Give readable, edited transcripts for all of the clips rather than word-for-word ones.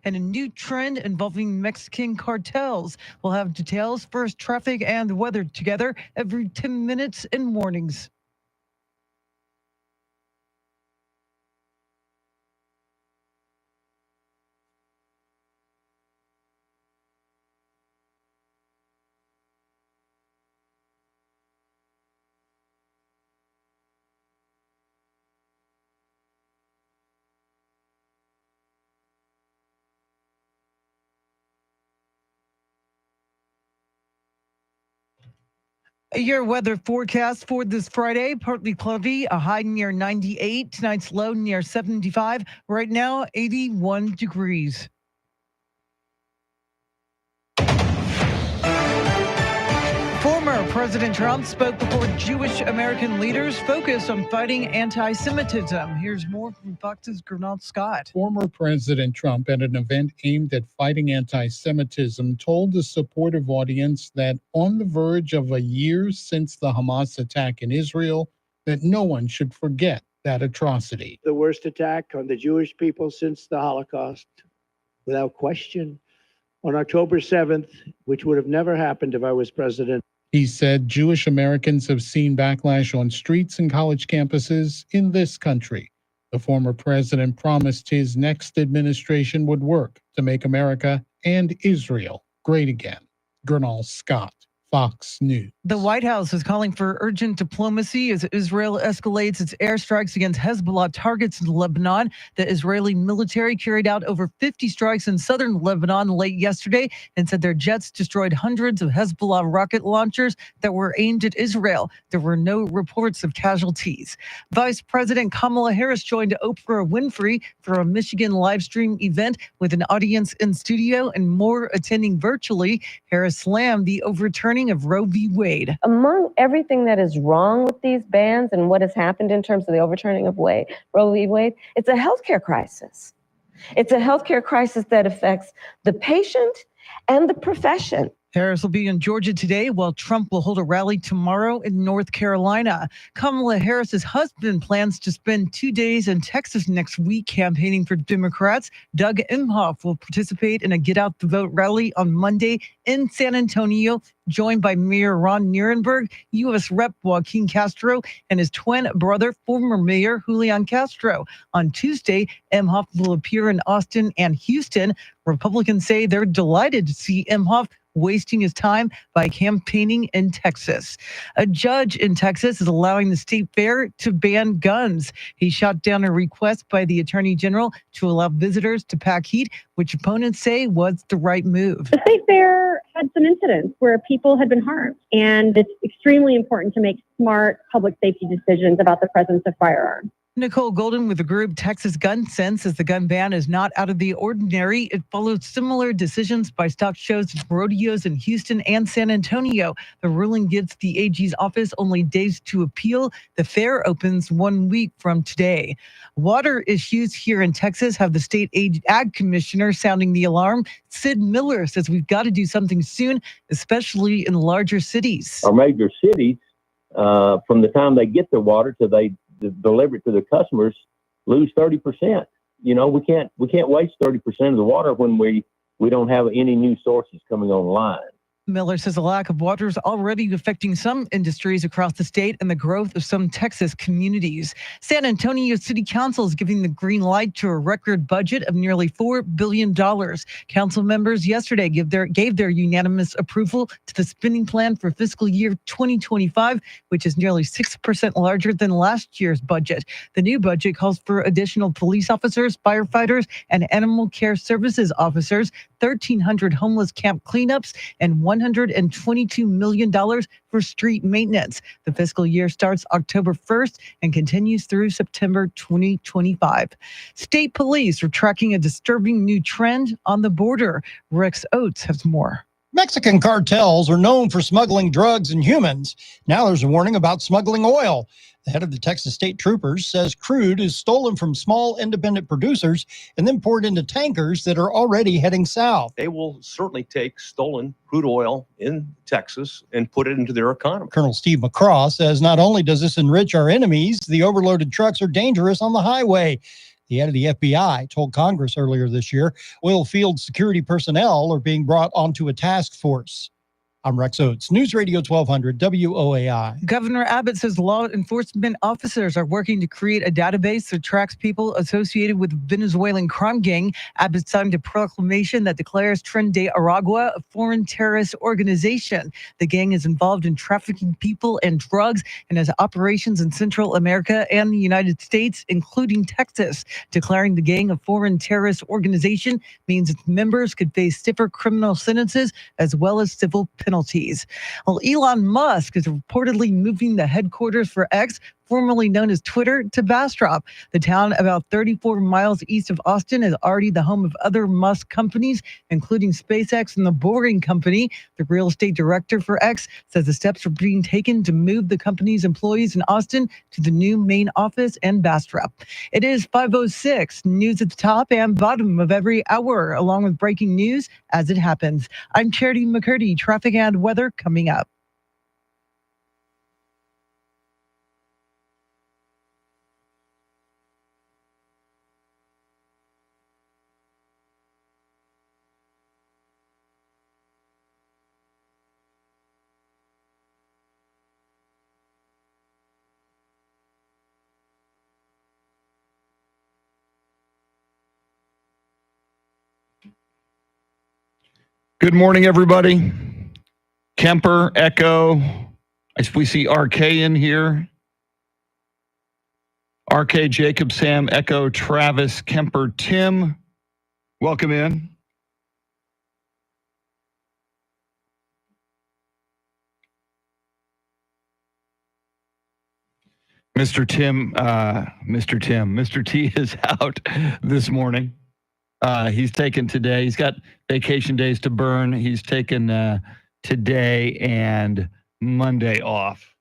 and a new trend involving Mexican cartels. We'll have details, first traffic and the weather together every 10 minutes in mornings. Your weather forecast for this Friday, partly cloudy, a high near 98, tonight's low near 75, right now 81 degrees. Former President Trump spoke before Jewish American leaders focused on fighting anti-Semitism. Here's more from Fox's Gernald Scott. Former President Trump, at an event aimed at fighting anti-Semitism, told the supportive audience that on the verge of a year since the Hamas attack in Israel, that no one should forget that atrocity. The worst attack on the Jewish people since the Holocaust, without question. On October 7th, which would have never happened if I was president. He said Jewish Americans have seen backlash on streets and college campuses in this country. The former president promised his next administration would work to make America and Israel great again. Gernald Scott, Fox News. The White House is calling for urgent diplomacy as Israel escalates its airstrikes against Hezbollah targets in Lebanon. The Israeli military carried out over 50 strikes in southern Lebanon late yesterday and said their jets destroyed hundreds of Hezbollah rocket launchers that were aimed at Israel. There were no reports of casualties. Vice President Kamala Harris joined Oprah Winfrey for a Michigan live stream event with an audience in studio and more attending virtually. Harris slammed the overturning of Roe v. Wade. Among everything that is wrong with these bans and what has happened in terms of the overturning of Roe v. Wade, it's a healthcare crisis. It's a healthcare crisis that affects the patient and the profession. Harris will be in Georgia today, while Trump will hold a rally tomorrow in North Carolina. Kamala Harris's husband plans to spend 2 days in Texas next week campaigning for Democrats. Doug Emhoff will participate in a Get Out the Vote rally on Monday in San Antonio, joined by Mayor Ron Nirenberg, U.S. Rep. Joaquin Castro, and his twin brother, former Mayor Julian Castro. On Tuesday, Emhoff will appear in Austin and Houston. Republicans say they're delighted to see Emhoff wasting his time by campaigning in Texas. A judge in Texas is allowing the state fair to ban guns. He shot down a request by the attorney general to allow visitors to pack heat, which opponents say was the right move. The state fair had some incidents where people had been harmed, and it's extremely important to make smart public safety decisions about the presence of firearms. Nicole Golden with the group Texas Gun Sense says the gun ban is not out of the ordinary. It follows similar decisions by stock shows and rodeos in Houston and San Antonio. The ruling gives the AG's office only days to appeal. The fair opens 1 week from today. Water issues here in Texas have the state ag commissioner sounding the alarm. Sid Miller says we've got to do something soon, especially in larger cities. Our major cities, from the time they get the water to they deliver it to the customers, lose 30%. You know, we can't waste 30% of the water when we don't have any new sources coming online. Miller says a lack of water is already affecting some industries across the state and the growth of some Texas communities. San Antonio City Council is giving the green light to a record budget of nearly $4 billion. Council members yesterday gave their unanimous approval to the spending plan for fiscal year 2025, which is nearly 6% larger than last year's budget. The new budget calls for additional police officers, firefighters, and animal care services officers, 1,300 homeless camp cleanups, and $122 million for street maintenance. The fiscal year starts October 1st and continues through September 2025. State police are tracking a disturbing new trend on the border. Rex Oates has more. Mexican cartels are known for smuggling drugs and humans. Now there's a warning about smuggling oil. The head of the Texas State Troopers says crude is stolen from small independent producers and then poured into tankers that are already heading south. They will certainly take stolen crude oil in Texas and put it into their economy. Colonel Steve McCraw says not only does this enrich our enemies, the overloaded trucks are dangerous on the highway. The head of the FBI told Congress earlier this year oil field security personnel are being brought onto a task force. I'm Rex Oates, News Radio 1200 WOAI. Governor Abbott says law enforcement officers are working to create a database that tracks people associated with Venezuelan crime gang. Abbott signed a proclamation that declares Tren de Aragua a foreign terrorist organization. The gang is involved in trafficking people and drugs and has operations in Central America and the United States, including Texas. Declaring the gang a foreign terrorist organization means its members could face stiffer criminal sentences as well as civil penalties. Well, Elon Musk is reportedly moving the headquarters for X, formerly known as Twitter, to Bastrop. The town about 34 miles east of Austin is already the home of other Musk companies, including SpaceX and the Boring Company. The real estate director for X says the steps are being taken to move the company's employees in Austin to the new main office in Bastrop. It is 5:06. News at the top and bottom of every hour, along with breaking news as it happens. I'm Charity McCurdy. Traffic and weather coming up. Good morning, everybody. Kemper, Echo. We see RK in here. RK, Jacob, Sam, Echo, Travis, Kemper, Tim. Welcome in. Mr. T is out this morning. He's taken today. He's got vacation days to burn. He's taken today and Monday off.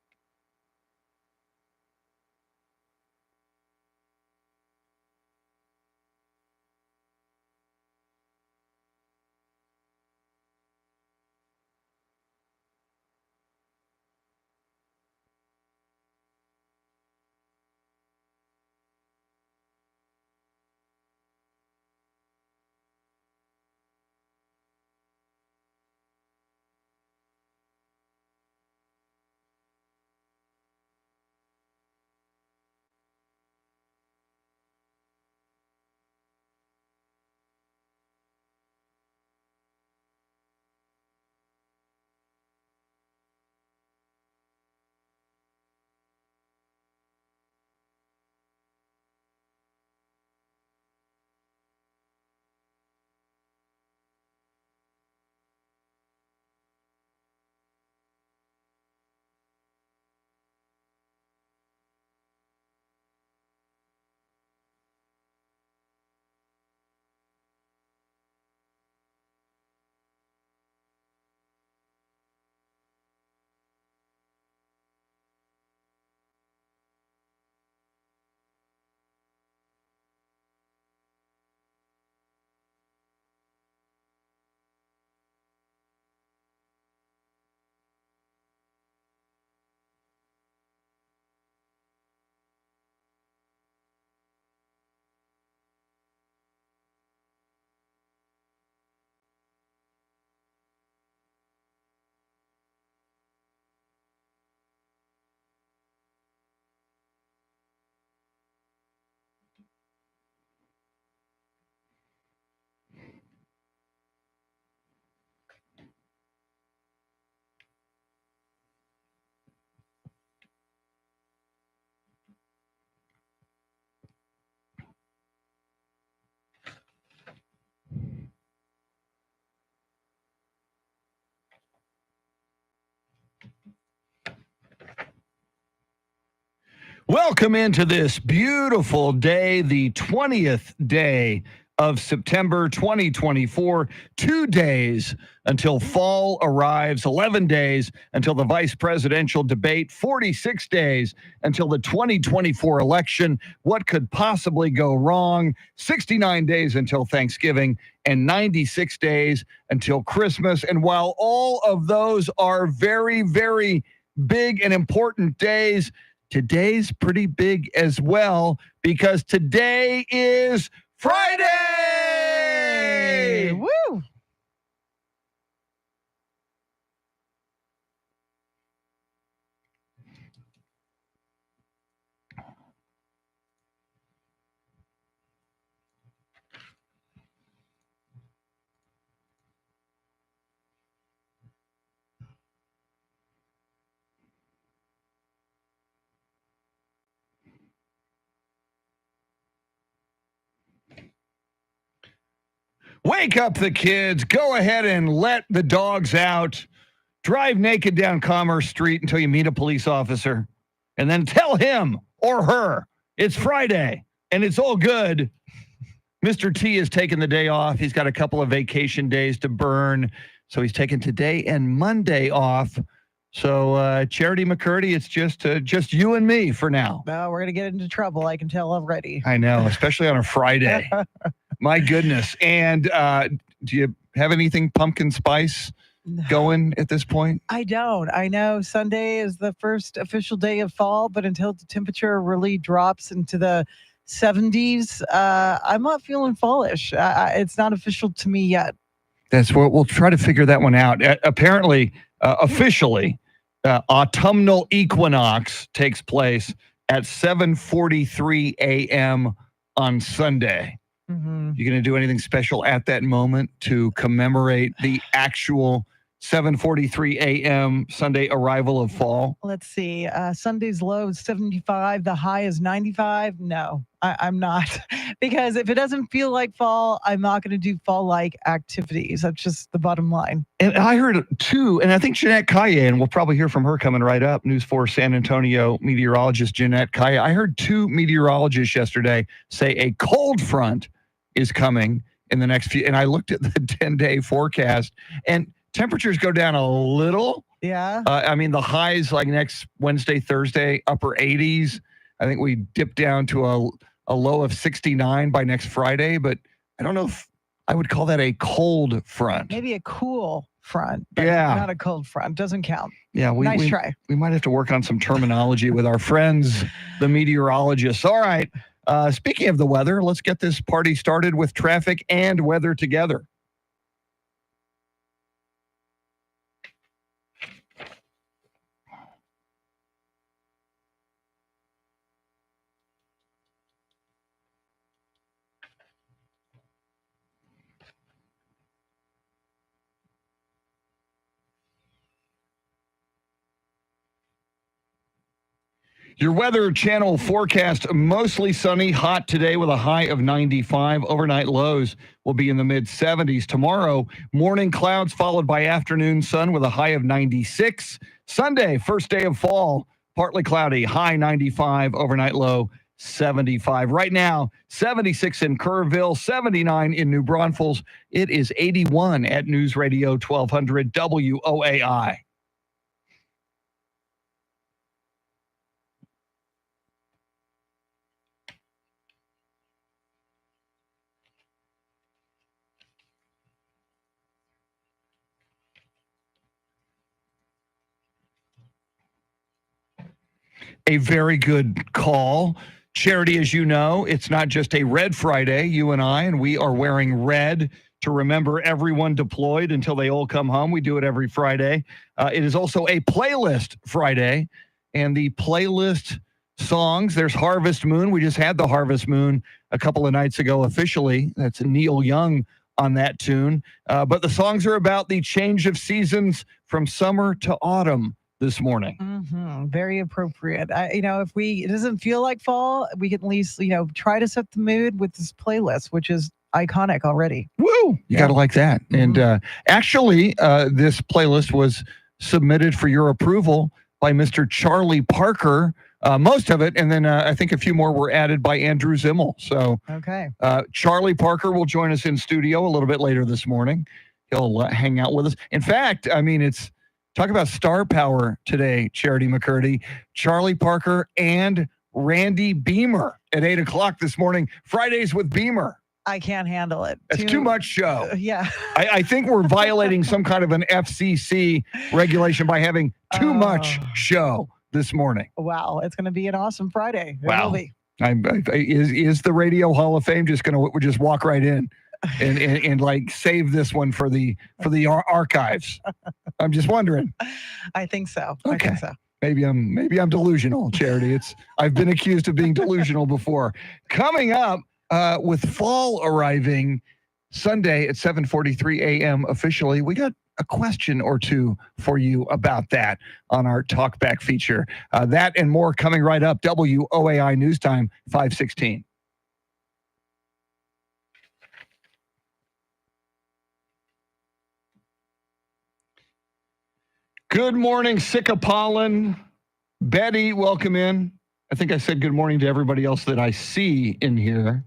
Welcome into this beautiful day, the 20th day of September 2024. 2 days until fall arrives, 11 days until the vice presidential debate, 46 days until the 2024 election. What could possibly go wrong? 69 days until Thanksgiving and 96 days until Christmas. And while all of those are very, very big and important days, today's pretty big as well because today is Friday. Woo! Wake up the kids. Go ahead and let the dogs out. Drive naked down Commerce Street until you meet a police officer. And then tell him or her it's Friday and it's all good. Mr. T is taking the day off. He's got a couple of vacation days to burn. So he's taking today and Monday off. So Charity McCurdy, it's just you and me for now. No, we're going to get into trouble. I can tell already. I know, especially on a Friday. My goodness. And do you have anything pumpkin spice going at this point? I don't. I know Sunday is the first official day of fall, but until the temperature really drops into the 70s, I'm not feeling fallish. It's not official to me yet. That's what we'll try to figure that one out. Apparently, officially, autumnal equinox takes place at 7:43 a.m. on Sunday. Mm-hmm. You going to do anything special at that moment to commemorate the actual 7:43 a.m. Sunday arrival of fall? Let's see. Sunday's low is 75. The high is 95. No, I'm not. Because if it doesn't feel like fall, I'm not going to do fall-like activities. That's just the bottom line. And I heard too, and I think Jeanette Cayenne, we'll probably hear from her coming right up, News 4 San Antonio meteorologist Jeanette Cayenne. I heard two meteorologists yesterday say a cold front is coming in the next few, and I looked at the 10-day forecast, and temperatures go down a little. Yeah. I mean, the highs like next Wednesday, Thursday, upper 80s. I think we dip down to a low of 69 by next Friday, but I don't know if I would call that a cold front. Maybe a cool front, but Yeah. not a cold front. Doesn't count. Yeah, Nice try. We might have to work on some terminology with our friends, the meteorologists. All right. Speaking of the weather, let's get this party started with traffic and weather together. Your Weather Channel forecast, mostly sunny, hot today with a high of 95. Overnight lows will be in the mid-70s. Tomorrow, morning clouds followed by afternoon sun with a high of 96. Sunday, first day of fall, partly cloudy, high 95, overnight low 75. Right now, 76 in Kerrville, 79 in New Braunfels. It is 81 at News Radio 1200 WOAI. A very good call. Charity, as you know, it's not just a Red Friday, you and we are wearing red to remember everyone deployed until they all come home. We do it every Friday. It is also a playlist Friday, and the playlist songs, there's Harvest Moon. We just had the Harvest Moon a couple of nights ago officially. That's Neil Young on that tune. But the songs are about the change of seasons from summer to autumn this morning. Mm-hmm. Very appropriate. If it doesn't feel like fall, we can at least, try to set the mood with this playlist, which is iconic already. Woo! You got to like that. Mm-hmm. And actually, this playlist was submitted for your approval by Mr. Charlie Parker, most of it. And then I think a few more were added by Andrew Zimmel. So Okay. Charlie Parker will join us in studio a little bit later this morning. He'll hang out with us. In fact, it's talk about star power today, Charity McCurdy. Charlie Parker and Randy Beamer at 8 o'clock this morning. Fridays with Beamer. I can't handle it. That's too much show. Yeah. I think we're violating some kind of an FCC regulation by having too much show this morning. Wow, it's going to be an awesome Friday. It Wow. will be. Is the Radio Hall of Fame just going to just walk right in and like save this one for the archives? I'm just wondering. I think so. Okay. I think so. Maybe I'm delusional, Charity. I've been accused of being delusional before. Coming up with fall arriving Sunday at 7:43 a.m. officially, we got a question or two for you about that on our Talkback feature. That and more coming right up. WOAI News Time 5:16. Good morning, Sycamore. Betty, welcome in. I think I said good morning to everybody else that I see in here.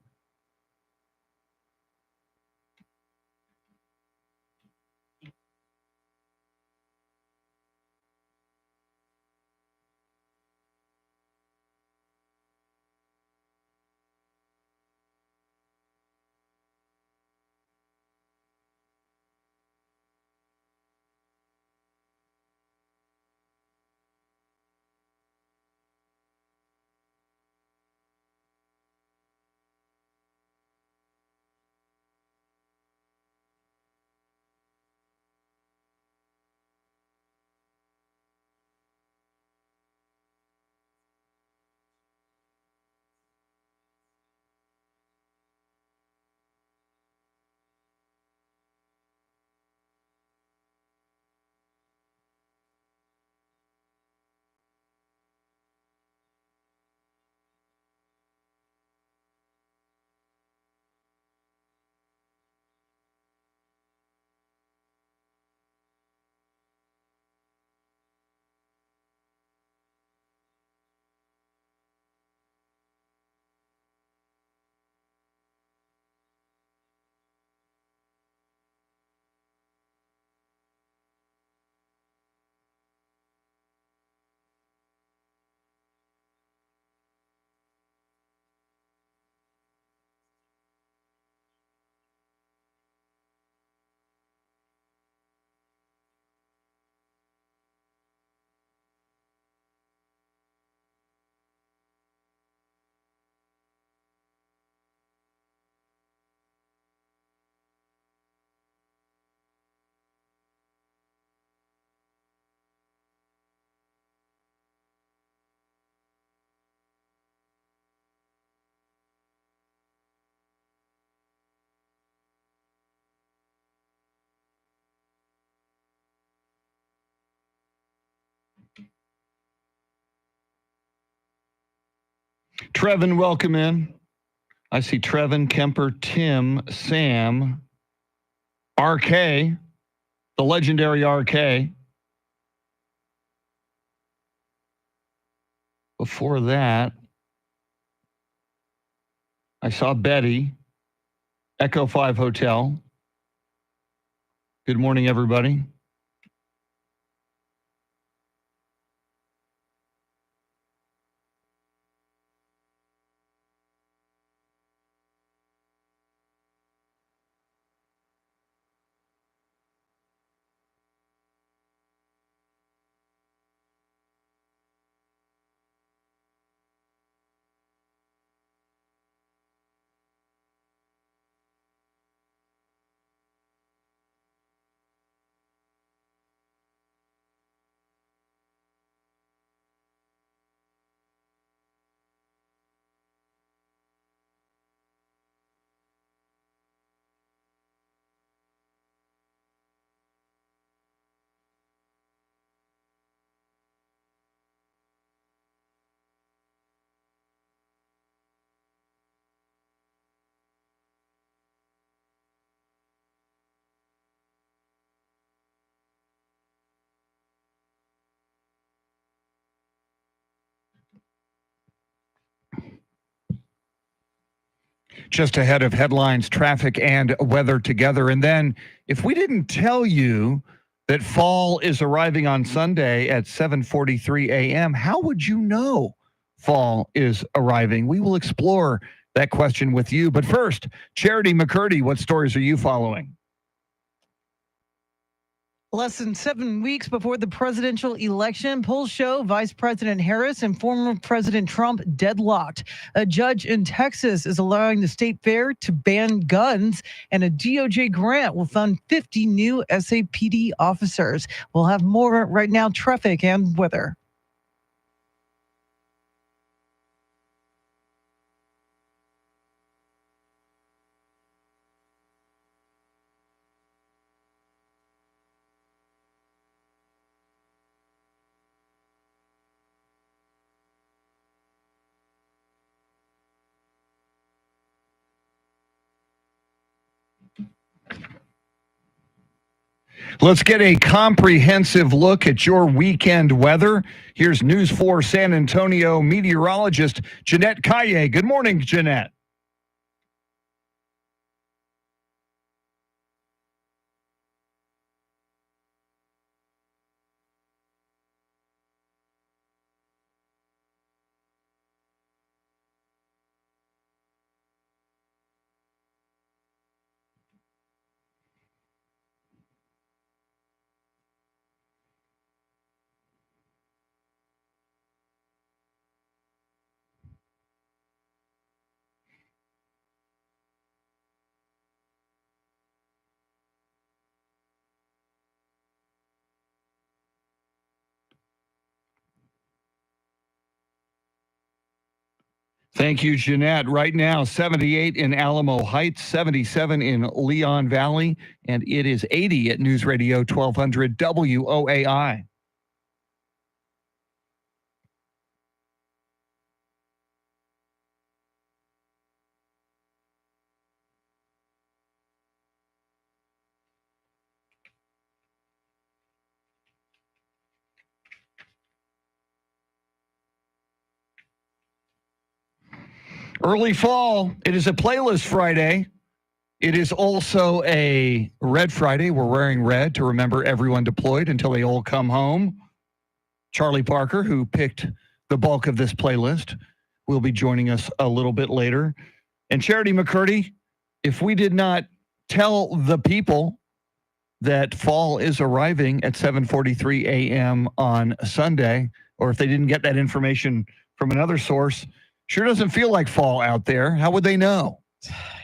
Trevin, welcome in. I see Trevin, Kemper, Tim, Sam, RK, the legendary RK. Before that, I saw Betty, Echo 5 Hotel. Good morning, everybody. Just ahead of headlines, traffic and weather together. And then if we didn't tell you that fall is arriving on Sunday at 7:43 a.m., how would you know fall is arriving? We will explore that question with you. But first, Charity McCurdy, what stories are you following? Less than 7 weeks before the presidential election, polls show Vice President Harris and former President Trump deadlocked. A judge in Texas is allowing the state fair to ban guns, and a DOJ grant will fund 50 new SAPD officers. We'll have more right now, traffic and weather. Let's get a comprehensive look at your weekend weather. Here's News 4 San Antonio meteorologist Jeanette Calle. Good morning, Jeanette. Thank you, Jeanette. Right now, 78 in Alamo Heights, 77 in Leon Valley, and it is 80 at News Radio 1200 WOAI. Early fall. It is a playlist Friday. It is also a Red Friday. We're wearing red to remember everyone deployed until they all come home. Charlie Parker, who picked the bulk of this playlist, will be joining us a little bit later. And Charity McCurdy, if we did not tell the people that fall is arriving at 7:43 a.m. on Sunday, or if they didn't get that information from another source, sure doesn't feel like fall out there. How would they know?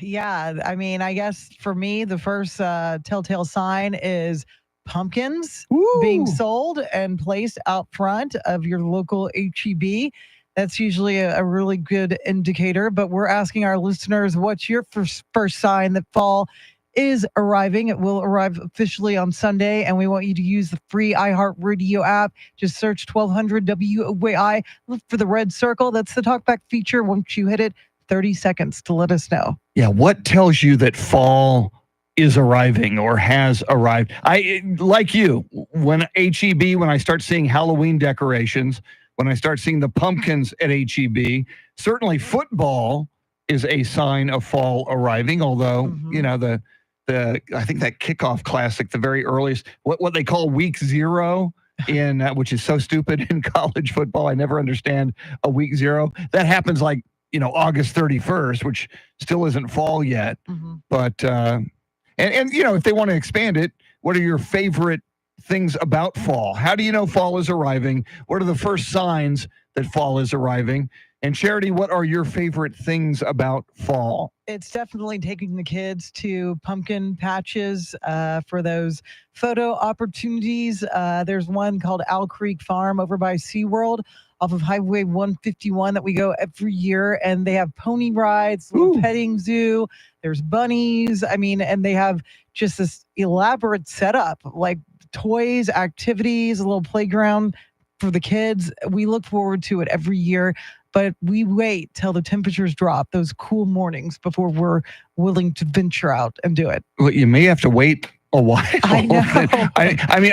Yeah, I mean, I guess for me, the first telltale sign is pumpkins being sold and placed out front of your local HEB. That's usually a really good indicator. But we're asking our listeners, what's your first sign that fall is arriving? It will arrive officially on Sunday, and we want you to use the free iHeartRadio app. Just search 1200 WOAI. Look for the red circle. That's the talkback feature. Once you hit it, 30 seconds to let us know. Yeah, what tells you that fall is arriving or has arrived? Like you, when HEB, when I start seeing Halloween decorations, when I start seeing the pumpkins at HEB, certainly football is a sign of fall arriving, although, you know, I think that kickoff classic, the very earliest, what they call week 0 in, which is so stupid in college football. I never understand a week 0. That happens like, August 31st, which still isn't fall yet. But, and if they want to expand it, what are your favorite things about fall? How do you know fall is arriving? What are the first signs that fall is arriving? And Charity, what are your favorite things about fall? It's definitely taking the kids to pumpkin patches for those photo opportunities. There's one called Owl Creek Farm over by SeaWorld off of Highway 151 that we go every year. And they have pony rides, little petting zoo. There's bunnies. I mean, and they have just this elaborate setup, like toys, activities, a little playground for the kids. We look forward to it every year. But we wait till the temperatures drop, those cool mornings, before we're willing to venture out and do it. Well, you may have to wait a while. I know.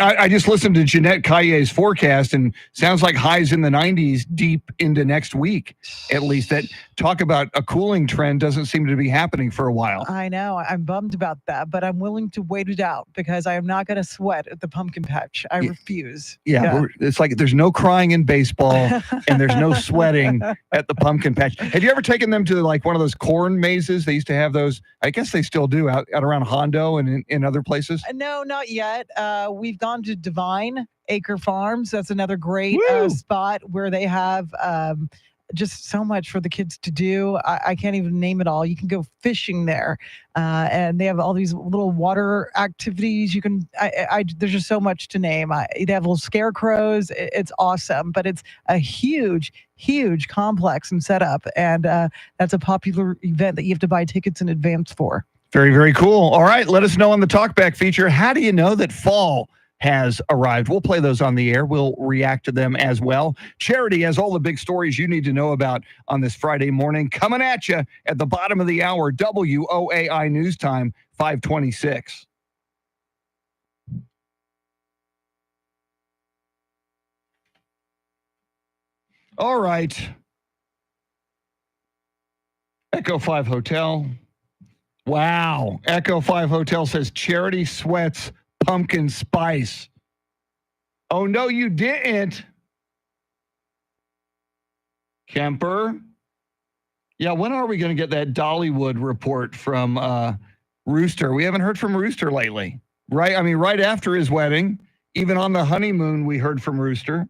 I just listened to Jeanette Calle's forecast, and sounds like highs in the 90s deep into next week, at least. That talk about a cooling trend doesn't seem to be happening for a while. I know. I'm bummed about that, but I'm willing to wait it out because I am not going to sweat at the pumpkin patch. I refuse. Yeah. It's like there's no crying in baseball and there's no sweating at the pumpkin patch. Have you ever taken them to like one of those corn mazes? They used to have those. I guess they still do out around Hondo and in other places. places? No, not yet. We've gone to Divine Acre Farms. That's another great Woo! spot where they have just so much for the kids to do. I can't even name it all. You can go fishing there, and they have all these little water activities. You can. There's just so much to name. They have little scarecrows. It's awesome, but it's a huge complex and setup, and that's a popular event that you have to buy tickets in advance for. Very, very cool. All right, let us know on the Talkback feature. How do you know that fall has arrived? We'll play those on the air. We'll react to them as well. Charity has all the big stories you need to know about on this Friday morning. Coming at you at the bottom of the hour, WOAI News Time, 526. All right. Echo 5 Hotel. Wow. Echo 5 Hotel says Charity sweats pumpkin spice. Oh, no, you didn't. Kemper. Yeah, when are we going to get that Dollywood report from Rooster? We haven't heard from Rooster lately, right? I mean, right after his wedding, even on the honeymoon, we heard from Rooster.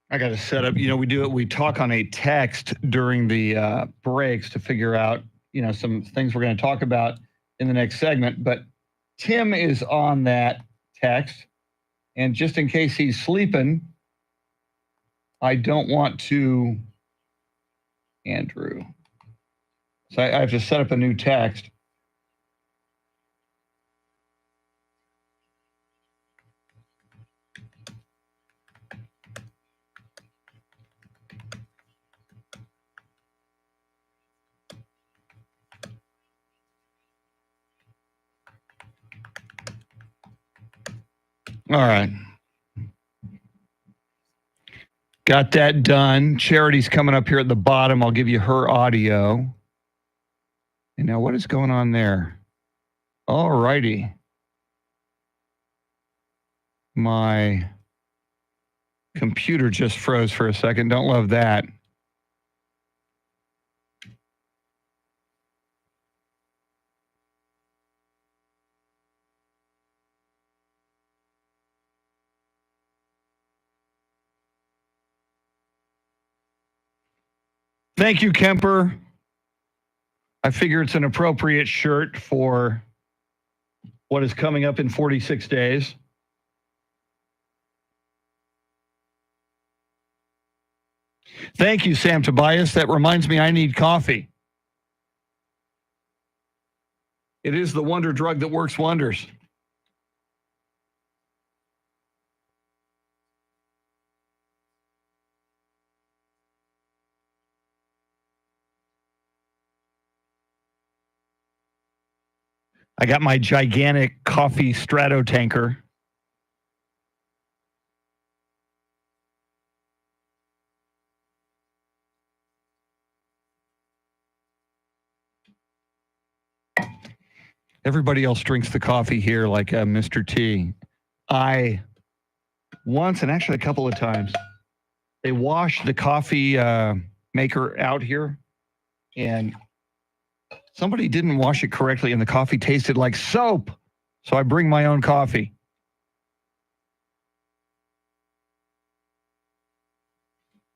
I got to set up, we talk on a text during the breaks to figure out, some things we're going to talk about in the next segment. But Tim is on that text. And just in case he's sleeping, I don't want to, Andrew. So I have to set up a new text. All right. Got that done. Charity's coming up here at the bottom. I'll give you her audio. And now what is going on there? All righty. My computer just froze for a second. Don't love that. Thank you, Kemper. I figure it's an appropriate shirt for what is coming up in 46 days. Thank you, Sam Tobias. That reminds me I need coffee. It is the wonder drug that works wonders. I got my gigantic coffee strato tanker. Everybody else drinks the coffee here like Mr. T. I once, and actually a couple of times, they washed the coffee maker out here, and somebody didn't wash it correctly, and the coffee tasted like soap. So I bring my own coffee.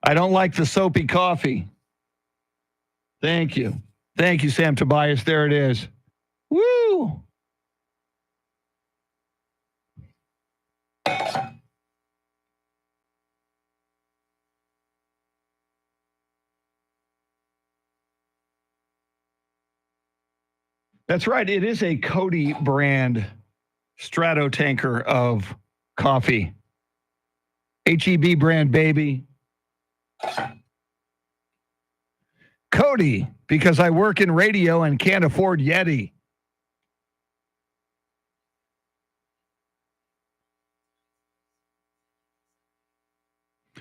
I don't like the soapy coffee. Thank you. Thank you, Sam Tobias. There it is. Woo! That's right. It is a Cody brand strato tanker of coffee. HEB brand, baby. Cody, because I work in radio and can't afford Yeti.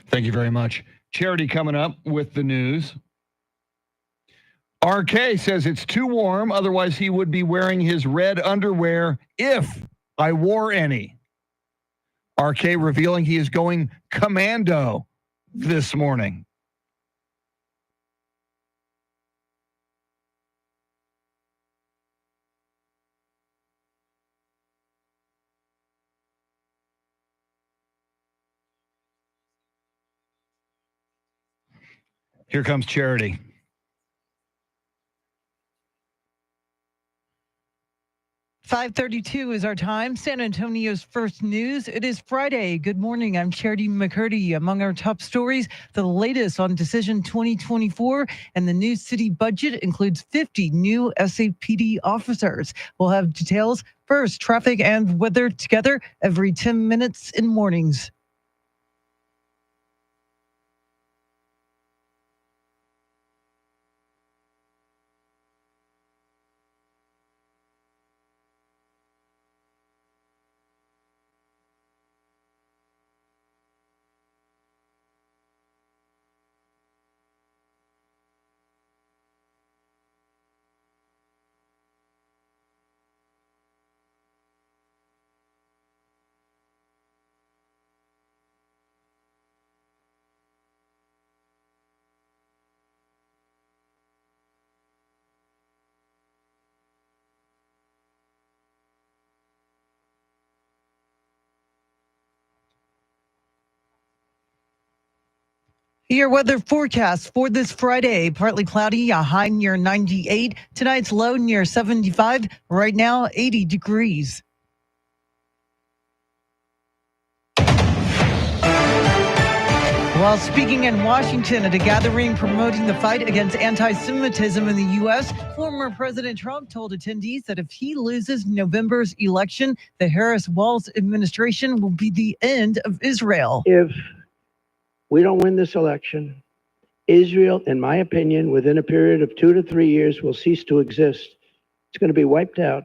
Thank you very much. Charity coming up with the news. RK says it's too warm, otherwise he would be wearing his red underwear if I wore any. RK revealing he is going commando this morning. Here comes Charity. 5:32 is our time. San Antonio's first news. It is Friday. Good morning. I'm Charity McCurdy. Among our top stories, the latest on Decision 2024 and the new city budget includes 50 new SAPD officers. We'll have details first, traffic and weather together every 10 minutes in mornings. Your weather forecast for this Friday, partly cloudy, a high near 98. Tonight's low near 75. Right now, 80 degrees. While speaking in Washington at a gathering promoting the fight against anti-Semitism in the U.S., former President Trump told attendees that if he loses November's election, the Harris-Walz administration will be the end of Israel. If we don't win this election, Israel, in my opinion, within a period of 2 to 3 years, will cease to exist. It's going to be wiped out.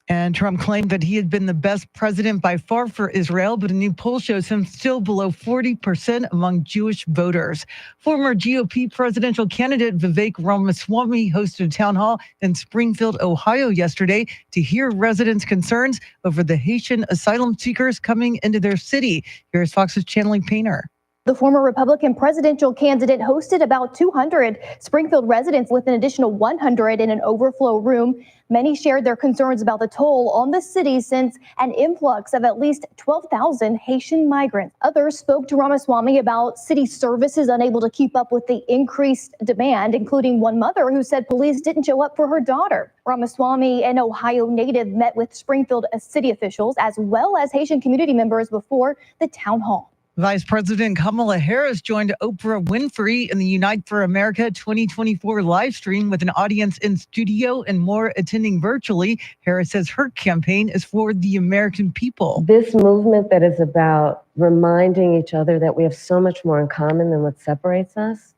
And Trump claimed that he had been the best president by far for Israel, but a new poll shows him still below 40% among Jewish voters. Former GOP presidential candidate Vivek Ramaswamy hosted a town hall in Springfield, Ohio yesterday to hear residents' concerns over the Haitian asylum seekers coming into their city. Here's Fox's Channeling Painter. The former Republican presidential candidate hosted about 200 Springfield residents with an additional 100 in an overflow room. Many shared their concerns about the toll on the city since an influx of at least 12,000 Haitian migrants. Others spoke to Ramaswamy about city services unable to keep up with the increased demand, including one mother who said police didn't show up for her daughter. Ramaswamy, an Ohio native, met with Springfield city officials as well as Haitian community members before the town hall. Vice President Kamala Harris joined Oprah Winfrey in the Unite for America 2024 live stream with an audience in studio and more attending virtually. Harris says her campaign is for the American people. This movement that is about reminding each other that we have so much more in common than what separates us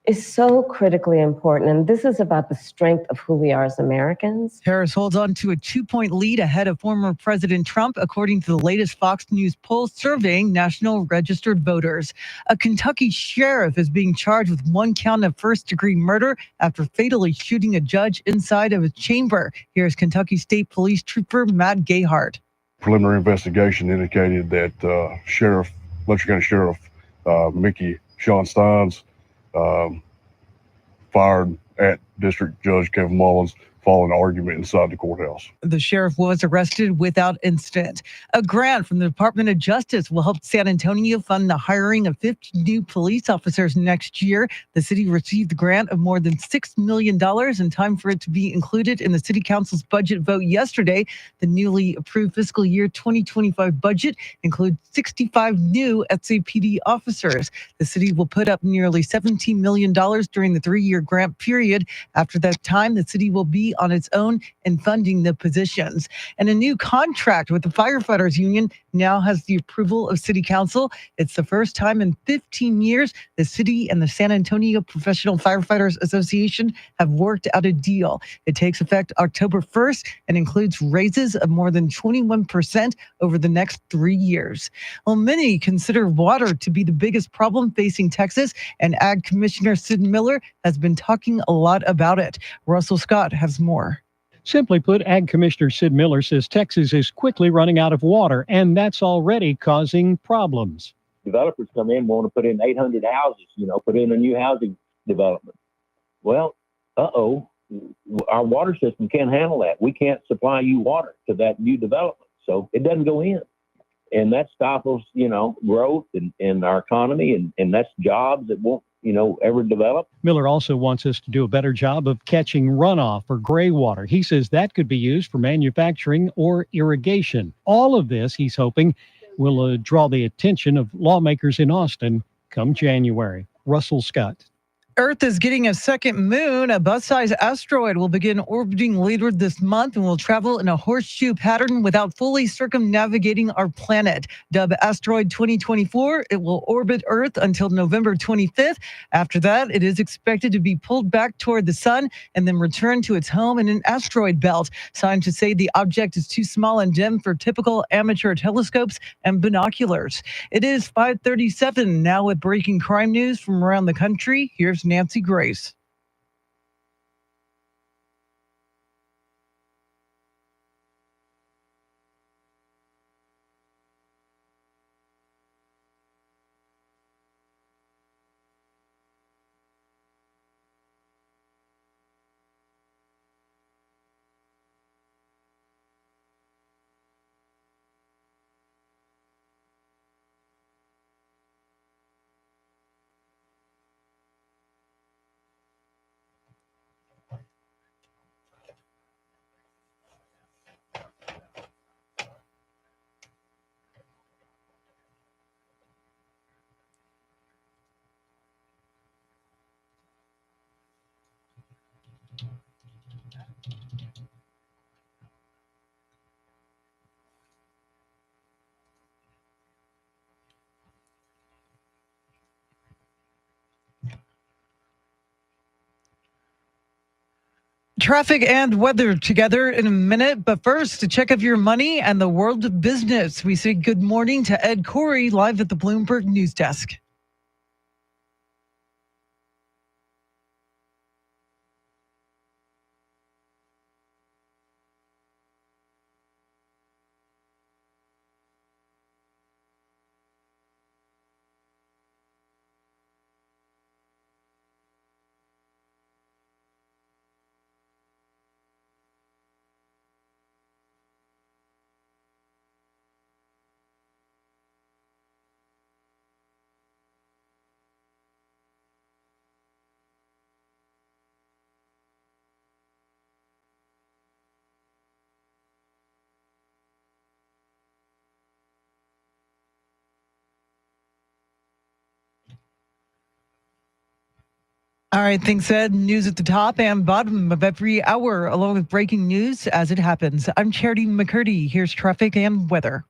is so critically important. And this is about the strength of who we are as Americans. Harris holds on to a 2-point lead ahead of former President Trump, according to the latest Fox News poll surveying national registered voters. A Kentucky sheriff is being charged with 1 count of first-degree murder after fatally shooting a judge inside of a chamber. Here's Kentucky State Police Trooper Matt Gayhart. Preliminary investigation indicated that Letcher County Sheriff Mickey Sean Steins fired at District Judge Kevin Mullins following an argument inside the courthouse. The sheriff was arrested without incident. A grant from the Department of Justice will help San Antonio fund the hiring of 50 new police officers next year. The city received the grant of more than $6 million in time for it to be included in the city council's budget vote yesterday. The newly approved fiscal year 2025 budget includes 65 new SAPD officers. The city will put up nearly $17 million during the 3-year grant period. After that time, the city will be on its own in funding the positions. And a new contract with the firefighters union now has the approval of city council. It's the first time in 15 years the city and the San Antonio Professional Firefighters Association have worked out a deal. It takes effect October 1st and includes raises of more than 21% over the next 3 years. Well, many consider water to be the biggest problem facing Texas, and Ag Commissioner Sid Miller has been talking a lot about it. Russell Scott has more. Simply put, Ag Commissioner Sid Miller says Texas is quickly running out of water, and that's already causing problems. Developers come in, want to put in 800 houses, put in a new housing development. Well, our water system can't handle that. We can't supply you water to that new development, so it doesn't go in. And that stifles, growth in our economy, and that's jobs that won't, ever develop. Miller also wants us to do a better job of catching runoff or gray water. He says that could be used for manufacturing or irrigation. All of this, he's hoping, will draw the attention of lawmakers in Austin come January. Russell Scott. Earth is getting a second moon. A bus-sized asteroid will begin orbiting later this month and will travel in a horseshoe pattern without fully circumnavigating our planet. Dubbed Asteroid 2024, it will orbit Earth until November 25th. After that, it is expected to be pulled back toward the sun and then return to its home in an asteroid belt. Scientists say the object is too small and dim for typical amateur telescopes and binoculars. It is 5:37 now with breaking crime news from around the country. Here's Nancy Grace. Traffic and weather together in a minute, but first, to check of your money and the world of business, we say good morning to Ed Corey live at the Bloomberg News Desk. All right, thanks, Ed. News at the top and bottom of every hour, along with breaking news as it happens. I'm Charity McCurdy. Here's traffic and weather.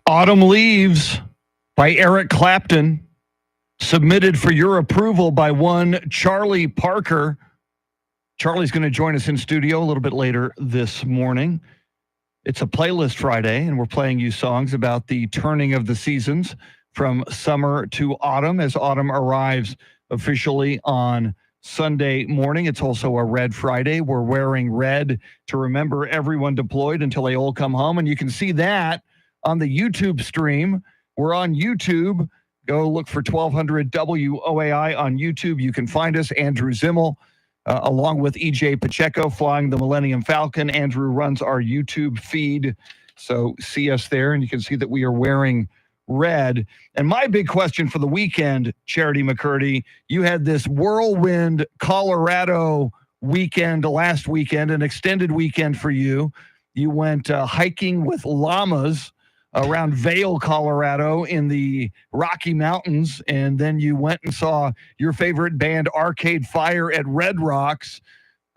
Autumn Leaves by Eric Clapton, submitted for your approval by one Charlie Parker. Charlie's going to join us in studio a little bit later this morning. It's a playlist Friday, and we're playing you songs about the turning of the seasons from summer to autumn as autumn arrives officially on Sunday morning. It's also a Red Friday. We're wearing red to remember everyone deployed until they all come home, and you can see that on the YouTube stream. We're on YouTube. Go look for 1200 WOAI on YouTube. You can find us, Andrew Zimmel, along with EJ Pacheco flying the Millennium Falcon. Andrew runs our YouTube feed, so see us there, and you can see that we are wearing red. And my big question for the weekend, Charity McCurdy, you had this whirlwind Colorado weekend last weekend, an extended weekend for you. You went hiking with llamas around Vail, Colorado in the Rocky Mountains, and then you went and saw your favorite band Arcade Fire at Red Rocks.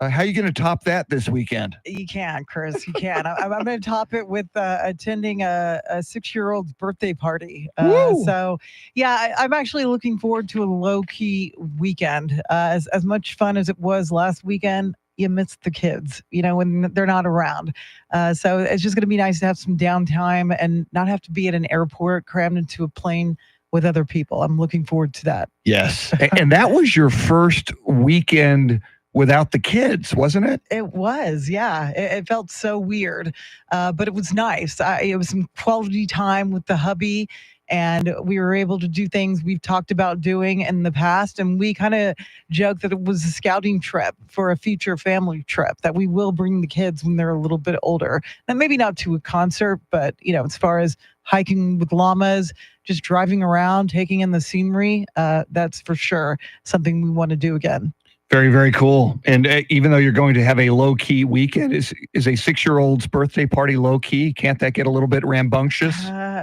How are you going to top that this weekend? You can, Chris. You can. I'm going to top it with attending a 6-year-old's birthday party. So, yeah, I'm actually looking forward to a low-key weekend. As much fun as it was last weekend, you miss the kids, when they're not around. So it's just going to be nice to have some downtime and not have to be at an airport crammed into a plane with other people. I'm looking forward to that. Yes. And that was your first weekend without the kids, wasn't it? It was, yeah. It felt so weird, but it was nice. It was some quality time with the hubby, and we were able to do things we've talked about doing in the past. And we kind of joked that it was a scouting trip for a future family trip, that we will bring the kids when they're a little bit older. And maybe not to a concert, but, as far as hiking with llamas, just driving around, taking in the scenery, that's for sure something we want to do again. Very, very cool. And even though you're going to have a low-key weekend, is a 6-year-old's birthday party low-key? Can't that get a little bit rambunctious?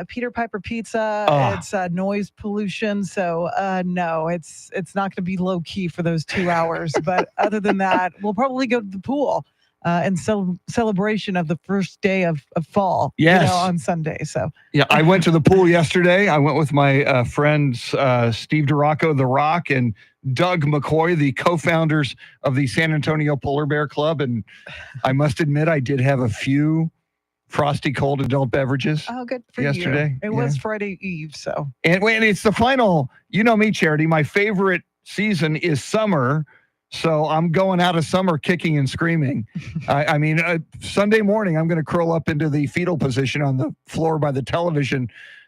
Peter Piper Pizza, it's noise pollution. So no, it's not going to be low-key for those 2 hours. But other than that, we'll probably go to the pool in celebration of the first day of fall. Yes. On Sunday. So yeah, I went to the pool yesterday. I went with my friends Steve DeRocco, The Rock, and Doug McCoy, the co-founders of the San Antonio Polar Bear Club. And I must admit, I did have a few frosty cold adult beverages. Oh, good for yesterday. You. It was Friday Eve, so. And it's the final, you know me, Charity, my favorite season is summer. So I'm going out of summer kicking and screaming. I mean, Sunday morning, I'm going to curl up into the fetal position on the floor by the television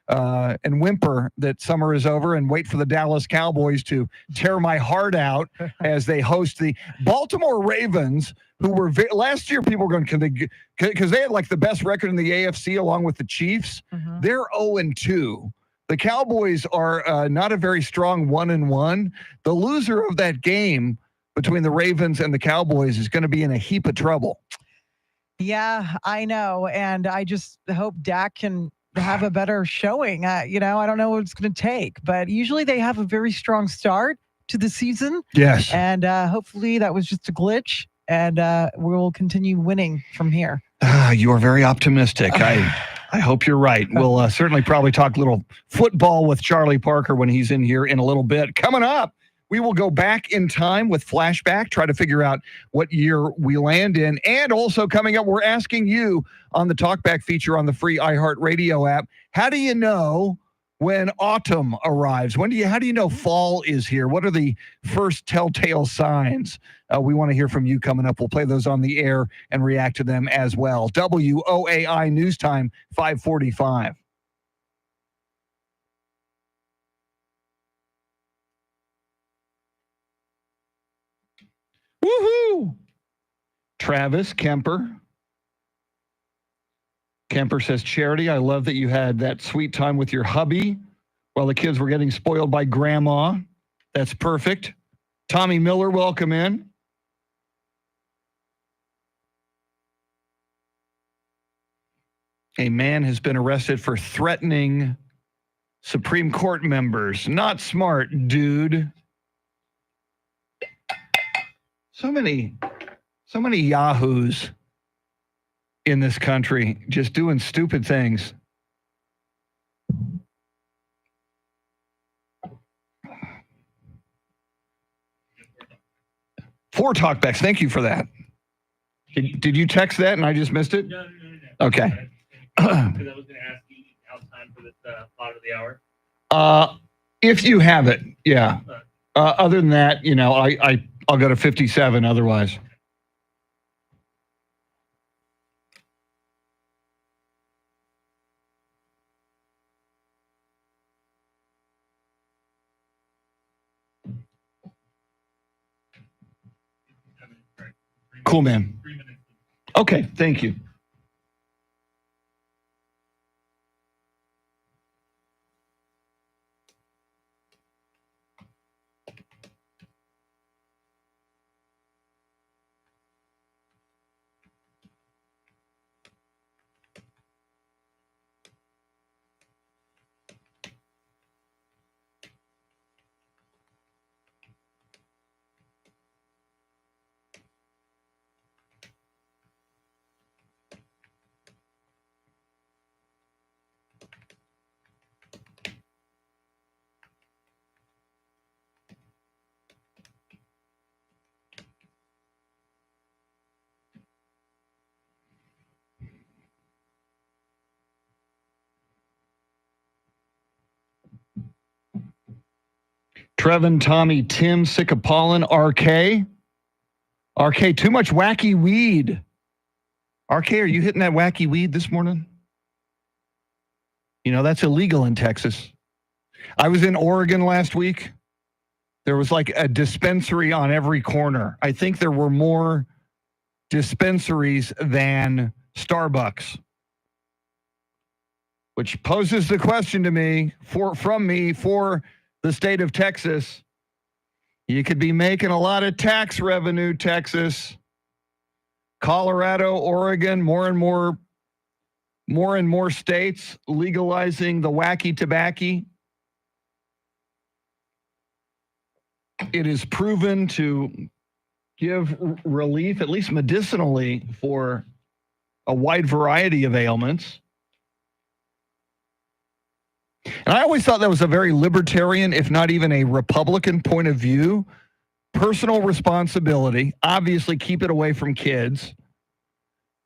and whimper that summer is over and wait for the Dallas Cowboys to tear my heart out as they host the Baltimore Ravens, who were last year people were going, because they had like the best record in the AFC along with the Chiefs. Mm-hmm. They're 0-2. The Cowboys are not a very strong 1-1. The loser of that game between the Ravens and the Cowboys is going to be in a heap of trouble. Yeah, I know. And I just hope Dak can have a better showing. I don't know what it's going to take, but usually they have a very strong start to the season. Yes. And hopefully that was just a glitch, and we'll continue winning from here. You are very optimistic. I hope you're right. We'll certainly probably talk a little football with Charlie Parker when he's in here in a little bit. Coming up, we will go back in time with Flashback, try to figure out what year we land in. And also coming up, we're asking you on the Talkback feature on the free iHeartRadio app, how do you know when autumn arrives? How do you know fall is here? What are the first telltale signs? We want to hear from you coming up. We'll play those on the air and react to them as well. WOAI News Time, 5:45. Woohoo! Travis Kemper. Kemper says, Charity, I love that you had that sweet time with your hubby while the kids were getting spoiled by grandma. That's perfect. Tommy Miller, welcome in. A man has been arrested for threatening Supreme Court members. Not smart, dude. So many yahoos in this country just doing stupid things. 4 talkbacks. Thank you for that. Did you text that and I just missed it? No. Okay. Because I was going to ask you out time for this thought of the hour. If you have it, yeah. Other than that, I'll go to 57 otherwise. Cool, man. Okay, thank you. Trevin, Tommy, Tim, sick of pollen, RK. RK, too much wacky weed. RK, are you hitting that wacky weed this morning? That's illegal in Texas. I was in Oregon last week. There was like a dispensary on every corner. I think there were more dispensaries than Starbucks, which poses the question to me for the state of Texas. You could be making a lot of tax revenue, Texas. Colorado, Oregon, more and more states legalizing the wacky tobacco. It is proven to give relief, at least medicinally, for a wide variety of ailments. And I always thought that was a very libertarian, if not even a Republican point of view. Personal responsibility, obviously keep it away from kids.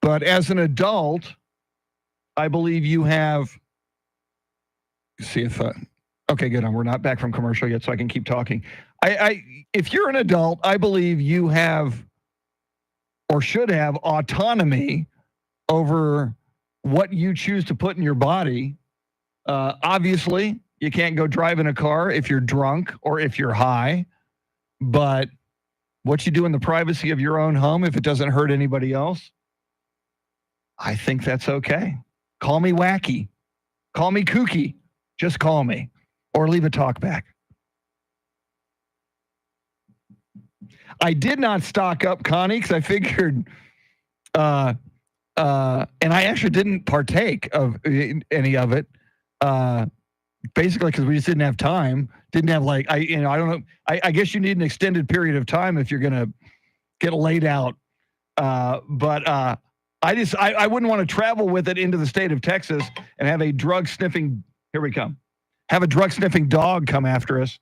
But as an adult, I believe you have, okay, good. We're not back from commercial yet, so I can keep talking. If you're an adult, I believe you have or should have autonomy over what you choose to put in your body. Obviously, you can't go drive in a car if you're drunk or if you're high, but what you do in the privacy of your own home, if it doesn't hurt anybody else, I think that's okay. Call me wacky. Call me kooky. Just call me or leave a talk back. I did not stock up, Connie, because I figured, and I actually didn't partake of any of it. Basically, because we just didn't have time. Didn't have I don't know. I guess you need an extended period of time if you're going to get laid out. But I wouldn't want to travel with it into the state of Texas and have a drug sniffing. Here we come. Have a drug sniffing dog come after us.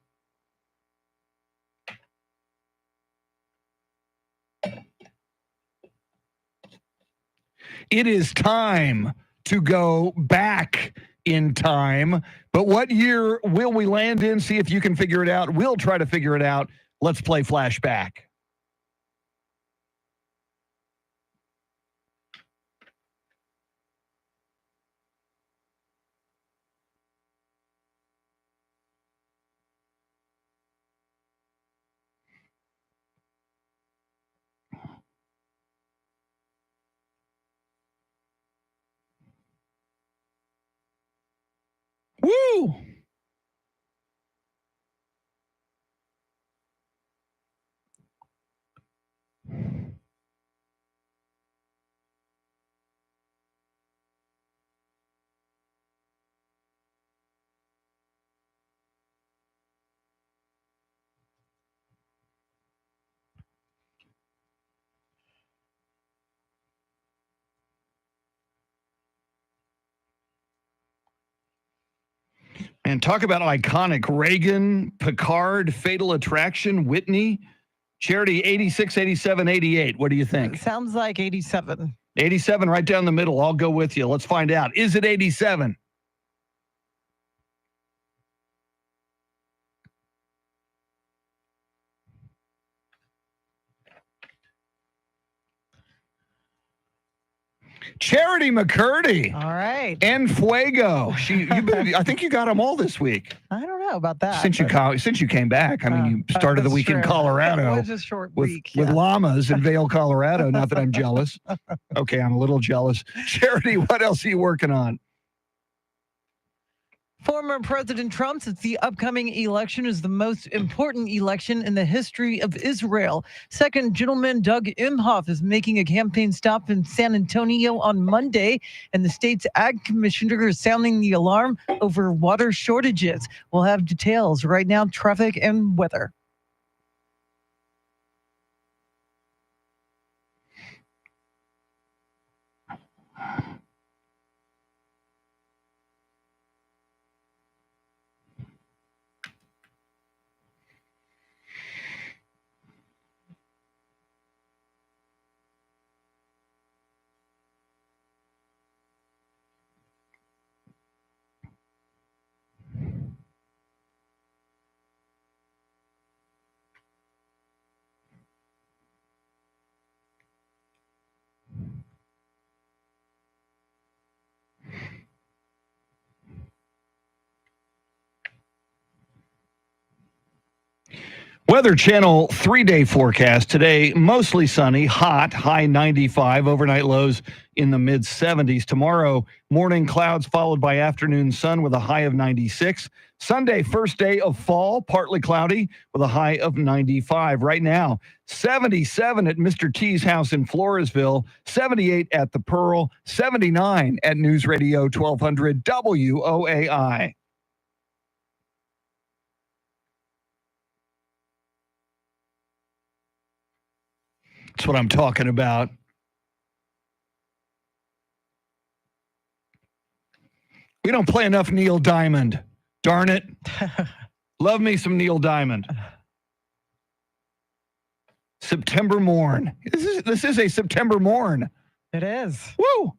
It is time to go back in time. But what year will we land in? See if you can figure it out. We'll try to figure it out. Let's play flashback. Woo! And talk about iconic. Reagan, Picard, Fatal Attraction, Whitney. Charity, 86, 87, 88. What do you think? Sounds like 87. 87, right down the middle. I'll go with you. Let's find out. Is it 87? Charity McCurdy. All right. En Fuego. I think you got them all this week. I don't know about that. Since you came back. I mean, you started the that's week in true. Colorado. It was a short with, week. with yeah. llamas in Vail, Colorado. Not that I'm jealous. Okay, I'm a little jealous. Charity, what else are you working on? Former President Trump says the upcoming election is the most important election in the history of Israel. Second Gentleman Doug Imhoff is making a campaign stop in San Antonio on Monday, and the state's ag commissioner is sounding the alarm over water shortages. We'll have details right now, traffic and weather. Weather Channel 3-day forecast today, mostly sunny, hot, high 95, overnight lows in the mid 70s. Tomorrow, morning clouds followed by afternoon sun with a high of 96. Sunday, first day of fall, partly cloudy with a high of 95. Right now, 77 at Mr. T's house in Floresville, 78 at the Pearl, 79 at News Radio 1200 WOAI. That's what I'm talking about. We don't play enough Neil Diamond. Darn it. Love me some Neil Diamond. September morn. This is a September morn. It is. Woo!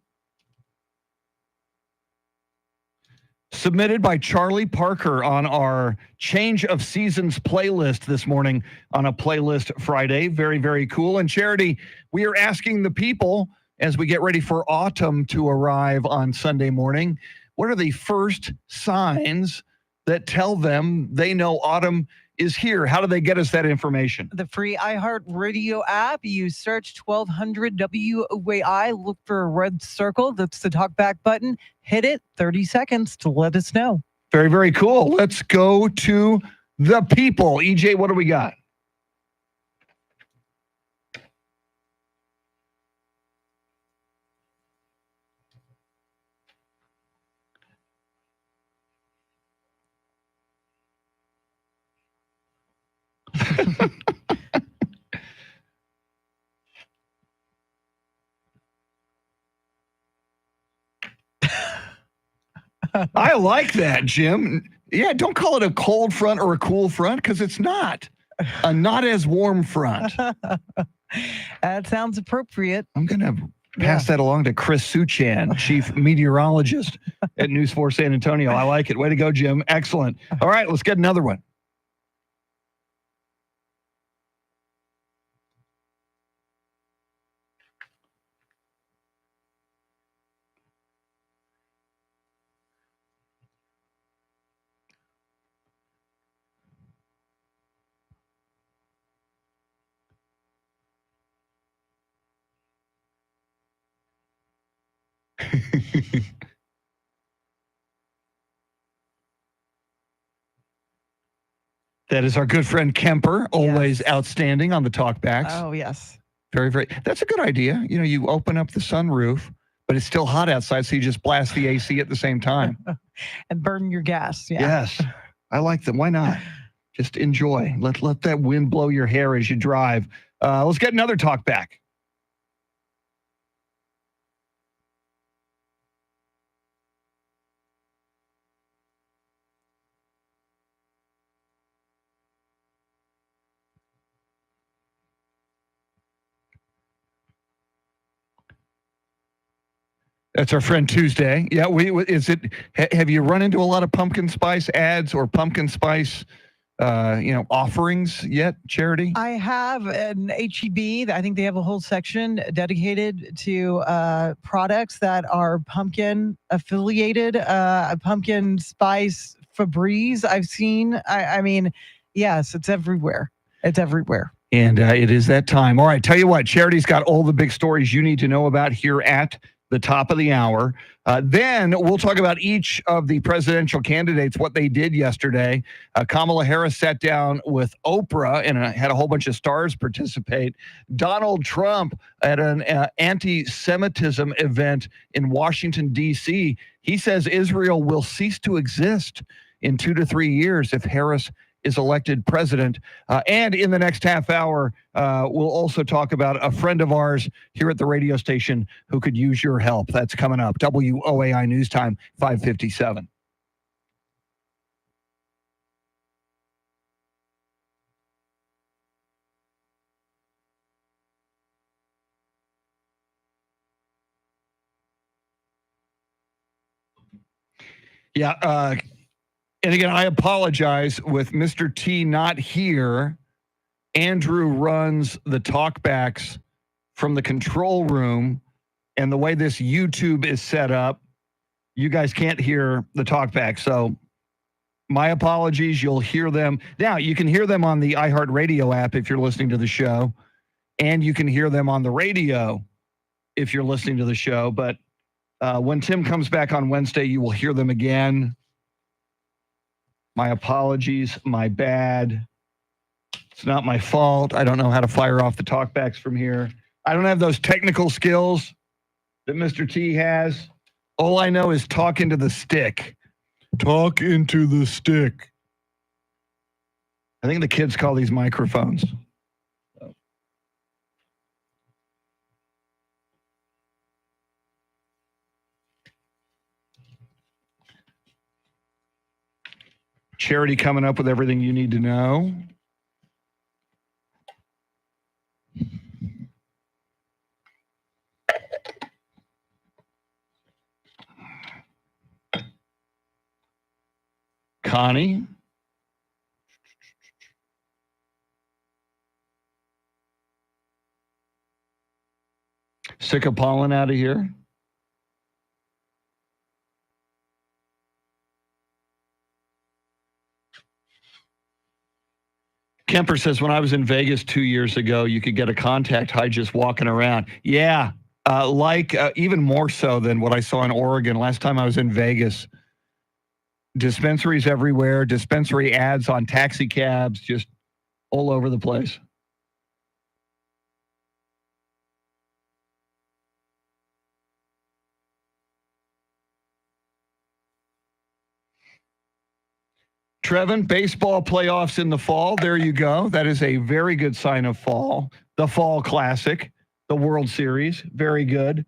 Submitted by Charlie Parker on our Change of Seasons playlist this morning on a Playlist Friday. Very, very cool. And Charity, we are asking the people as we get ready for autumn to arrive on Sunday morning, what are the first signs that tell them they know autumn is here? How do they get us that information? The free iHeartRadio app. You search 1200 WOAI, look for a red circle. That's the talkback button. Hit it, 30 seconds to let us know. Very, very cool. Let's go to the people. EJ, what do we got? I like that, Jim. Yeah, don't call it a cold front or a cool front because it's not. A not as warm front. That sounds appropriate. I'm going to pass that along to Chris Suchan, chief meteorologist at News 4 San Antonio. I like it. Way to go, Jim. Excellent. All right, let's get another one. That is our good friend Kemper, always outstanding on the talkbacks. Oh, yes. Very, very. That's a good idea. You know, you open up the sunroof, but it's still hot outside, so you just blast the AC at the same time. And burn your gas. Yeah. Yes. I like them. Why not? Just enjoy. Let that wind blow your hair as you drive. Let's get another talkback. That's our friend Tuesday. Yeah, have you run into a lot of pumpkin spice ads or pumpkin spice offerings yet, Charity? I have an HEB. I think they have a whole section dedicated to products that are pumpkin affiliated, pumpkin spice Febreze I've seen. I mean, yes, it's everywhere. It's everywhere. And it is that time. All right, tell you what, Charity's got all the big stories you need to know about here at the top of the hour. Then we'll talk about each of the presidential candidates, what they did yesterday. Kamala Harris sat down with Oprah and had a whole bunch of stars participate. Donald Trump at an anti-Semitism event in Washington, D.C. He says Israel will cease to exist in 2 to 3 years if Harris is elected president. And in the next half hour, we'll also talk about a friend of ours here at the radio station who could use your help. That's coming up. WOAI News Time, 5:57. Yeah, and again, I apologize with Mr. T not here. Andrew runs the talkbacks from the control room, and the way this YouTube is set up, you guys can't hear the talkback. So my apologies. You'll hear them. Now, you can hear them on the iHeartRadio app if you're listening to the show, and you can hear them on the radio if you're listening to the show. But when Tim comes back on Wednesday, you will hear them again. My apologies. My bad. It's not my fault. I don't know how to fire off the talkbacks from here. I don't have those technical skills that Mr. T has. All I know is talk into the stick. Talk into the stick. I think the kids call these microphones. Charity coming up with everything you need to know. Connie. Sick of pollen out of here. Kemper says, when I was in Vegas 2 years ago, you could get a contact high just walking around. Yeah, even more so than what I saw in Oregon last time I was in Vegas. Dispensaries everywhere, dispensary ads on taxi cabs, just all over the place. Trevin, baseball playoffs in the fall. There you go. That is a very good sign of fall. The Fall Classic, the World Series. Very good.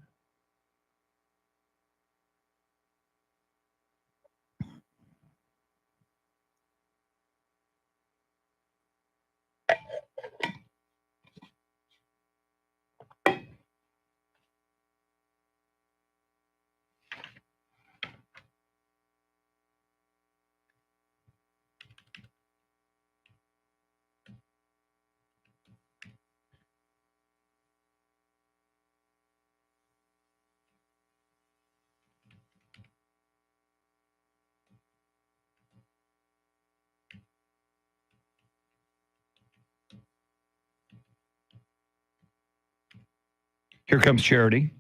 Here comes Charity.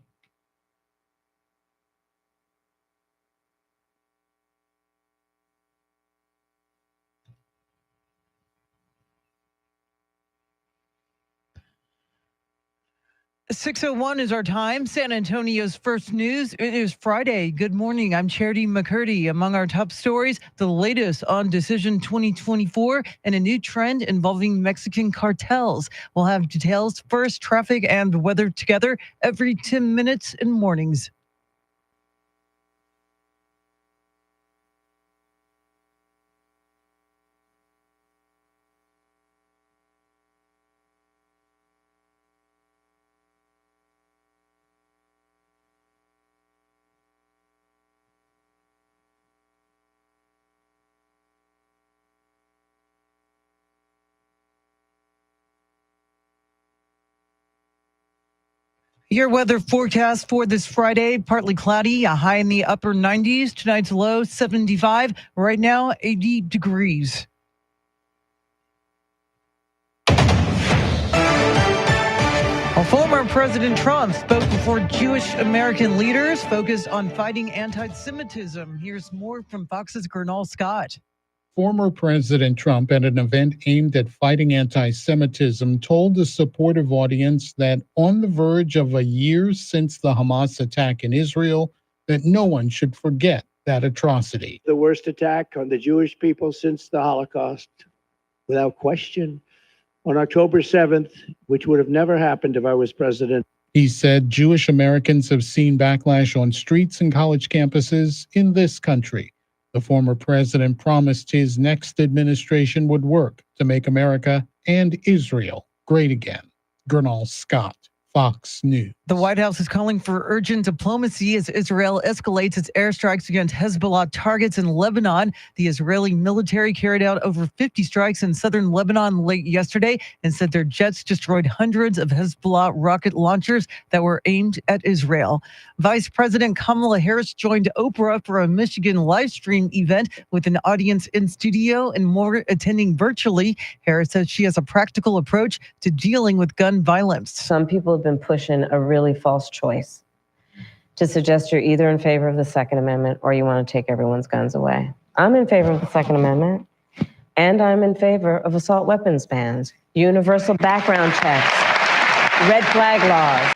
.601 is our time. San Antonio's first news. It is Friday. Good morning. I'm Charity McCurdy. Among our top stories, the latest on Decision 2024 and a new trend involving Mexican cartels. We'll have details first, traffic and weather together every 10 minutes in mornings. Your weather forecast for this Friday, partly cloudy, a high in the upper 90s. Tonight's low, 75. Right now, 80 degrees. Well, former President Trump spoke before Jewish American leaders focused on fighting anti-Semitism. Here's more from Fox's Gernal Scott. Former President Trump, at an event aimed at fighting anti-Semitism, told a supportive audience that on the verge of a year since the Hamas attack in Israel, that no one should forget that atrocity. The worst attack on the Jewish people since the Holocaust, without question. On October 7th, which would have never happened if I was president. He said Jewish Americans have seen backlash on streets and college campuses in this country. The former president promised his next administration would work to make America and Israel great again. Gernal Scott, Fox News. The White House is calling for urgent diplomacy as Israel escalates its airstrikes against Hezbollah targets in Lebanon. The Israeli military carried out over 50 strikes in southern Lebanon late yesterday and said their jets destroyed hundreds of Hezbollah rocket launchers that were aimed at Israel. Vice President Kamala Harris joined Oprah for a Michigan live stream event with an audience in studio and more attending virtually. Harris says she has a practical approach to dealing with gun violence. Some people have been pushing a really false choice to suggest you're either in favor of the Second Amendment or you want to take everyone's guns away. I'm in favor of the Second Amendment, and I'm in favor of assault weapons bans, universal background checks, red flag laws.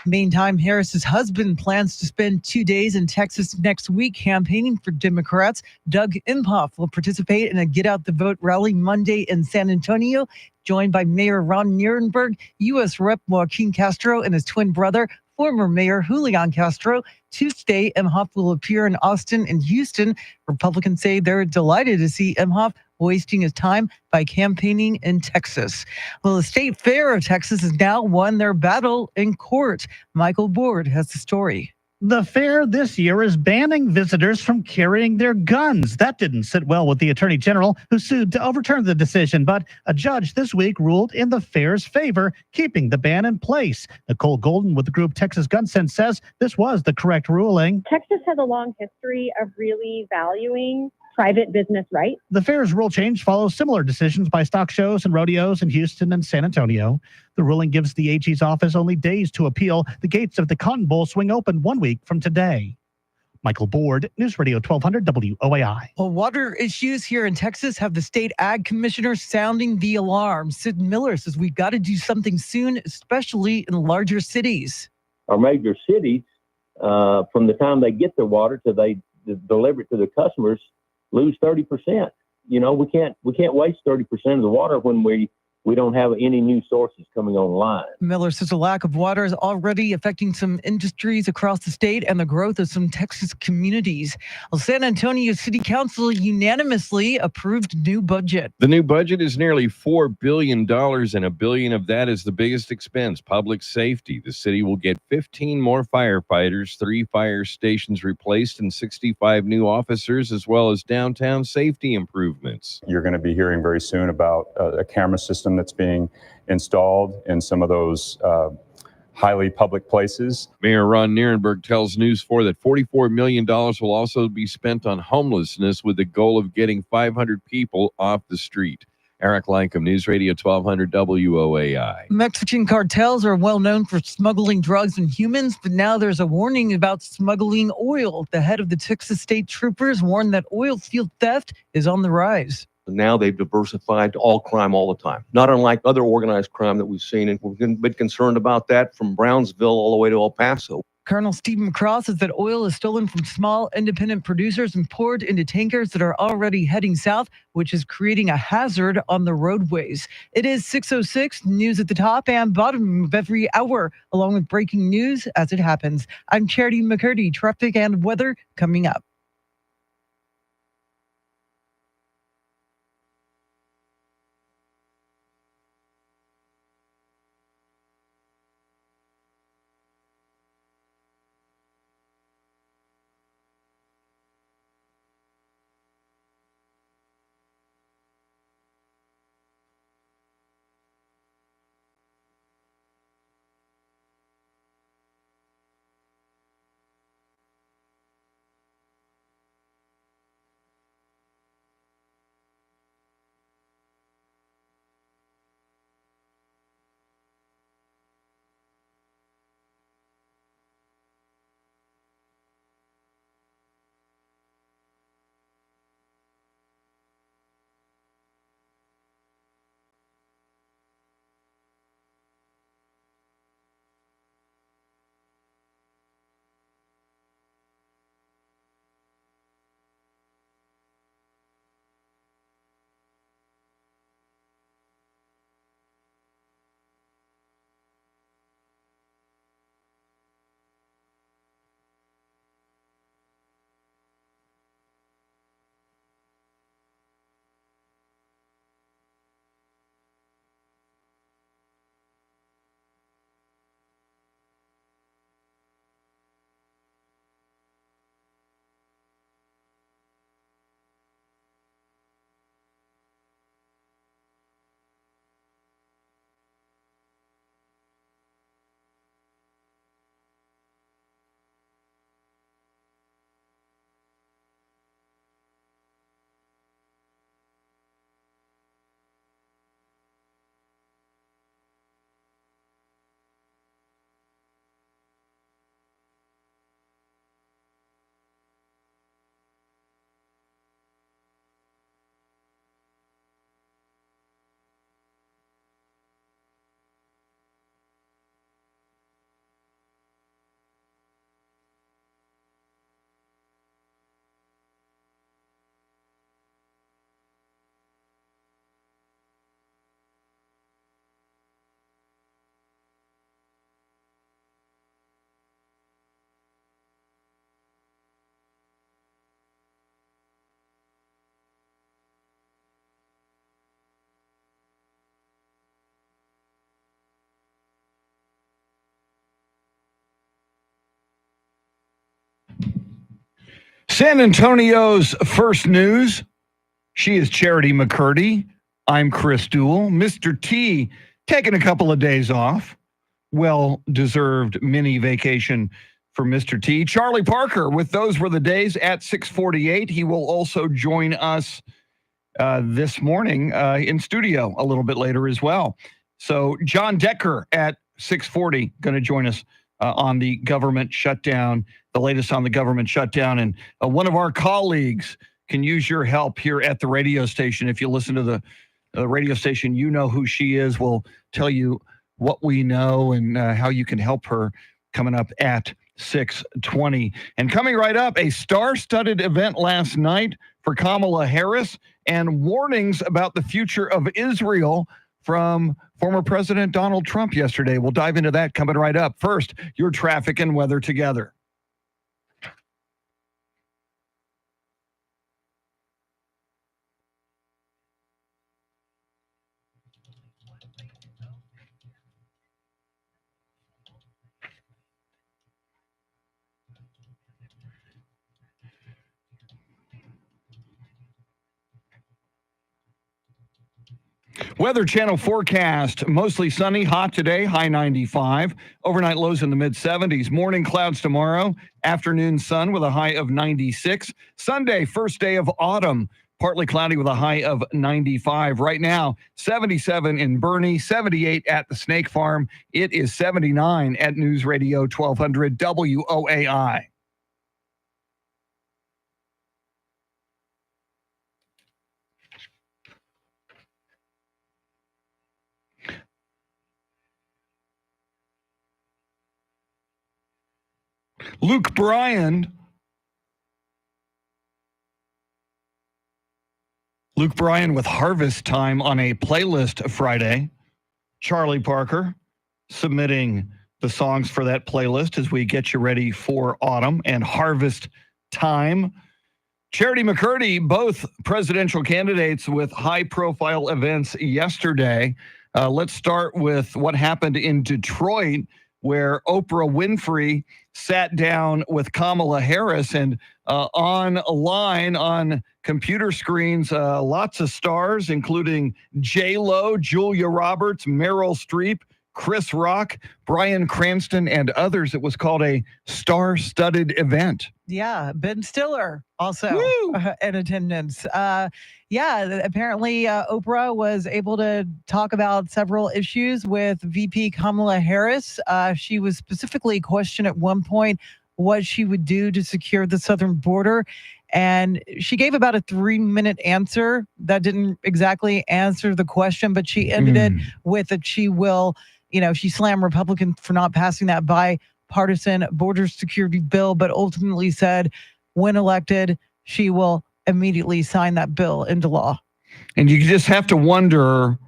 Meantime, Harris's husband plans to spend 2 days in Texas next week campaigning for Democrats. Doug Imhoff will participate in a Get Out the Vote rally Monday in San Antonio, joined by Mayor Ron Nierenberg, U.S. Rep. Joaquin Castro, and his twin brother, former Mayor Julian Castro. Tuesday, Imhoff will appear in Austin and Houston. Republicans say they're delighted to see Imhoff wasting his time by campaigning in Texas. Well, the State Fair of Texas has now won their battle in court. Michael Board has the story. The fair this year is banning visitors from carrying their guns. That didn't sit well with the Attorney General, who sued to overturn the decision. But a judge this week ruled in the fair's favor, keeping the ban in place. Nicole Golden with the group Texas Gun Sense says this was the correct ruling. Texas has a long history of really valuing private business rights. The fair's rule change follows similar decisions by stock shows and rodeos in Houston and San Antonio. The ruling gives the AG's office only days to appeal. The gates of the Cotton Bowl swing open 1 week from today. Michael Board, News Radio 1200 WOAI. Well, water issues here in Texas have the state ag commissioner sounding the alarm. Sid Miller says we've got to do something soon, especially in larger cities. Our major cities, from the time they get their water to they deliver it to the customers, lose 30%. You know, we can't waste 30% of the water when we don't have any new sources coming online. Miller says the lack of water is already affecting some industries across the state and the growth of some Texas communities. Well, San Antonio City Council unanimously approved new budget. The new budget is nearly $4 billion, and $1 billion of that is the biggest expense, public safety. The city will get 15 more firefighters, 3 fire stations replaced, and 65 new officers, as well as downtown safety improvements. You're going to be hearing very soon about a camera system that's being installed in some of those highly public places. Mayor Ron Nierenberg tells News 4 that $44 million will also be spent on homelessness with the goal of getting 500 people off the street. Eric Lankham, News Radio 1200 WOAI. Mexican cartels are well known for smuggling drugs and humans, but now there's a warning about smuggling oil. The head of the Texas State Troopers warned that oil field theft is on the rise. Now they've diversified to all crime all the time, not unlike other organized crime that we've seen. And we've been concerned about that from Brownsville all the way to El Paso. Colonel Stephen Cross says that oil is stolen from small independent producers and poured into tankers that are already heading south, which is creating a hazard on the roadways. It is 6:06, news at the top and bottom of every hour, along with breaking news as it happens. I'm Charity McCurdy, traffic and weather coming up. San Antonio's first news. She is Charity McCurdy. I'm Chris Duell. Mr. T taking a couple of days off. Well-deserved mini vacation for Mr. T. Charlie Parker with Those Were the Days at 6:48. He will also join us this morning in studio a little bit later as well. So John Decker at 6:40 going to join us on the government shutdown, the latest on the government shutdown. And one of our colleagues can use your help here at the radio station. If you listen to the radio station, you know who she is. We'll tell you what we know and how you can help her coming up at 6:20. And coming right up, a star-studded event last night for Kamala Harris and warnings about the future of Israel from former President Donald Trump yesterday. We'll dive into that coming right up. First, your traffic and weather together. Weather Channel forecast, mostly sunny, hot today, high 95. Overnight lows in the mid-70s. Morning clouds tomorrow. Afternoon sun with a high of 96. Sunday, first day of autumn. Partly cloudy with a high of 95. Right now, 77 in Bernie, 78 at the Snake Farm. It is 79 at News Radio 1200 WOAI. Luke Bryan with Harvest Time on a playlist Friday. Charlie Parker submitting the songs for that playlist as we get you ready for autumn and harvest time. Charity McCurdy, both presidential candidates with high-profile events yesterday. Let's start with what happened in Detroit, where Oprah Winfrey sat down with Kamala Harris, and online on computer screens, lots of stars, including J-Lo, Julia Roberts, Meryl Streep, Chris Rock, Bryan Cranston, and others. It was called a star-studded event. Yeah, Ben Stiller also in attendance. Apparently Oprah was able to talk about several issues with VP Kamala Harris. She was specifically questioned at one point what she would do to secure the southern border. And she gave about a 3-minute answer that didn't exactly answer the question, but she ended it with that she will, she slammed Republicans for not passing that bipartisan border security bill, but ultimately said when elected, she will immediately sign that bill into law. And you just have to wonder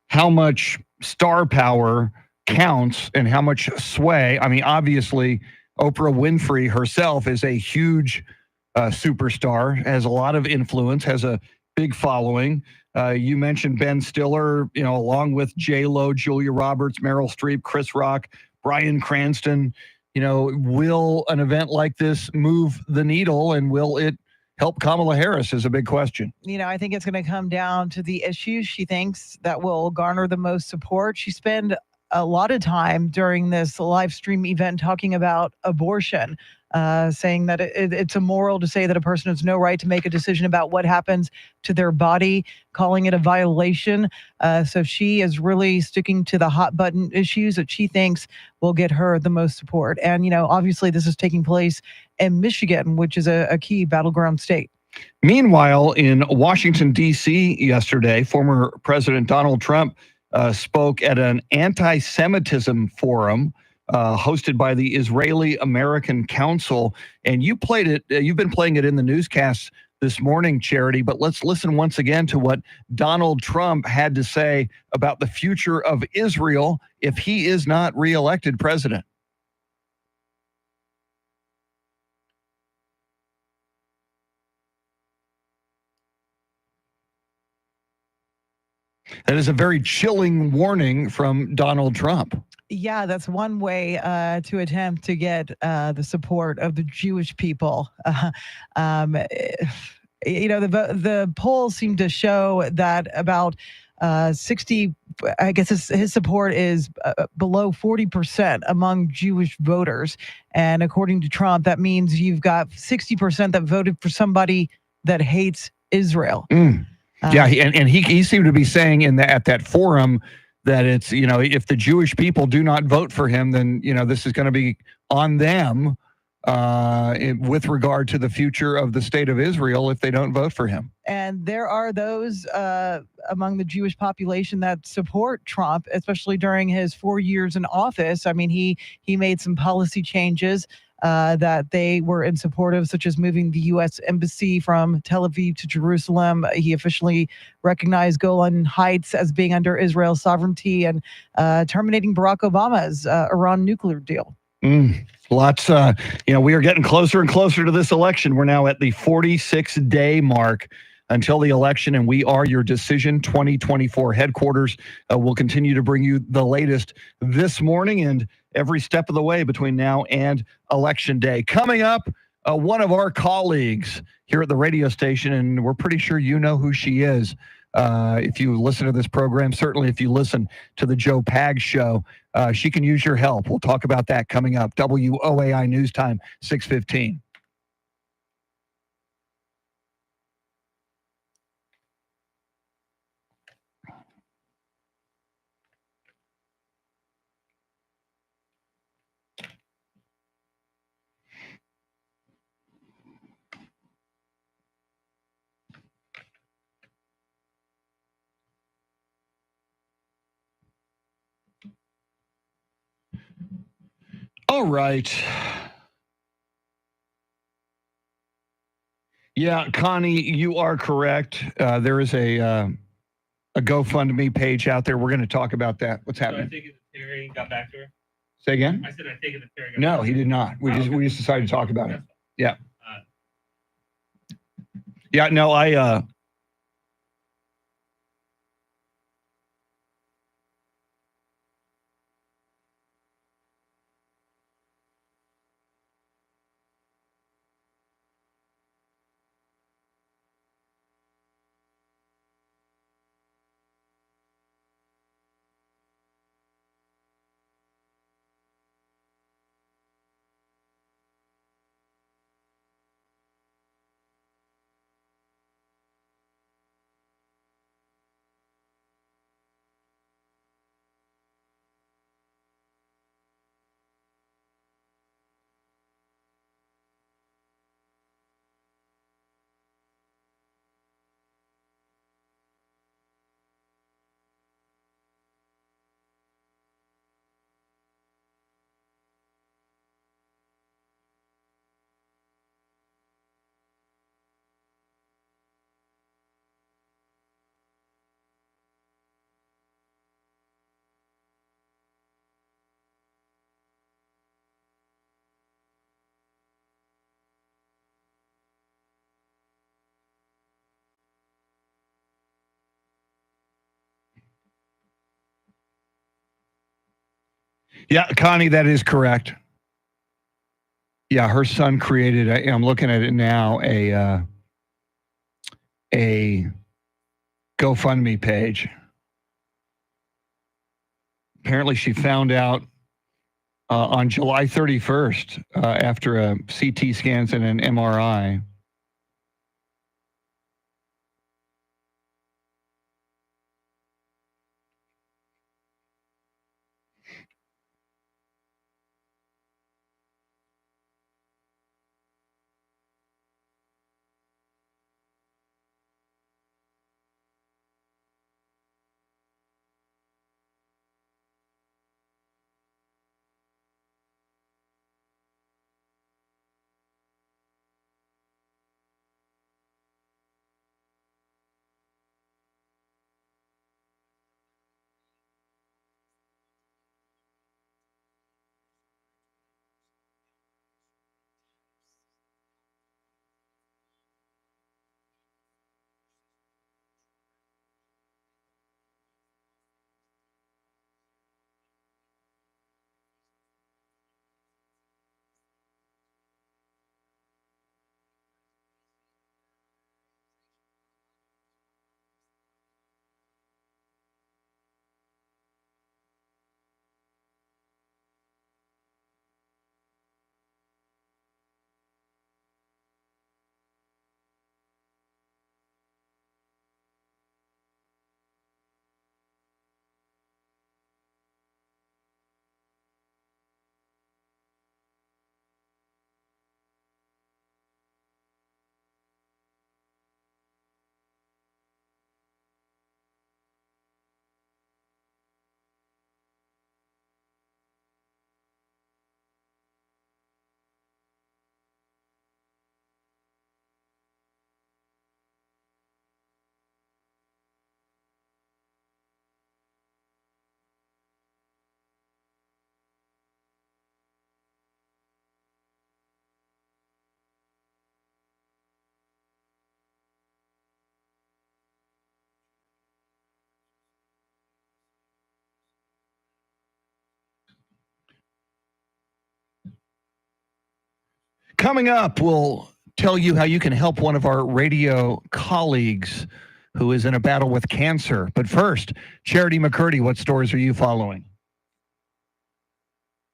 how much star power counts and how much sway. I mean, obviously, Oprah Winfrey herself is a huge superstar, has a lot of influence, has a big following. You mentioned Ben Stiller, along with J-Lo, Julia Roberts, Meryl Streep, Chris Rock, Bryan Cranston. Will an event like this move the needle, and will it help Kamala Harris is a big question. I think it's going to come down to the issues she thinks that will garner the most support. She spent a lot of time during this live stream event talking about abortion, saying that it's immoral to say that a person has no right to make a decision about what happens to their body, calling it a violation. So she is really sticking to the hot button issues that she thinks will get her the most support. And, obviously this is taking place in Michigan, which is a key battleground state. Meanwhile, in Washington, D.C. yesterday, former President Donald Trump spoke at an anti-Semitism forum hosted by the Israeli American Council. And you played it, you've been playing it in the newscasts this morning, Charity, but let's listen once again to what Donald Trump had to say about the future of Israel if he is not reelected president. That is a very chilling warning from Donald Trump. Yeah, that's one way to attempt to get the support of the Jewish people. The polls seem to show that about 60, I guess his support is below 40% among Jewish voters. And according to Trump, that means you've got 60% that voted for somebody that hates Israel. Yeah, he seemed to be saying at that forum that it's, if the Jewish people do not vote for him, then, this is going to be on them with regard to the future of the state of Israel if they don't vote for him. And there are those among the Jewish population that support Trump, especially during his 4 years in office. I mean, he made some policy changes that they were in support of, such as moving the U.S. embassy from Tel Aviv to Jerusalem. He officially recognized Golan Heights as being under Israel's sovereignty and terminating Barack Obama's Iran nuclear deal. Lots, we are getting closer and closer to this election. We're now at the 46-day mark until the election, and we are your Decision 2024 headquarters. We'll continue to bring you the latest this morning and every step of the way between now and Election Day. Coming up, one of our colleagues here at the radio station, and we're pretty sure you know who she is. If you listen to this program, certainly if you listen to the Joe Pag Show, she can use your help. We'll talk about that coming up. WOAI News Time, 6:15. All right. Yeah, Connie, you are correct. There is a GoFundMe page out there. We're going to talk about that. What's happening? I think Terry got back to her. Say again? I said I think that Terry got No, back he to her. did not. We just decided to talk about it. Yeah. Uh, Yeah, no, yeah, Connie, that is correct. Yeah, her son created. I'm looking at it now. A GoFundMe page. Apparently, she found out on July 31st after a CT scans and an MRI. Coming up, we'll tell you how you can help one of our radio colleagues who is in a battle with cancer. But first, Charity McCurdy, what stories are you following?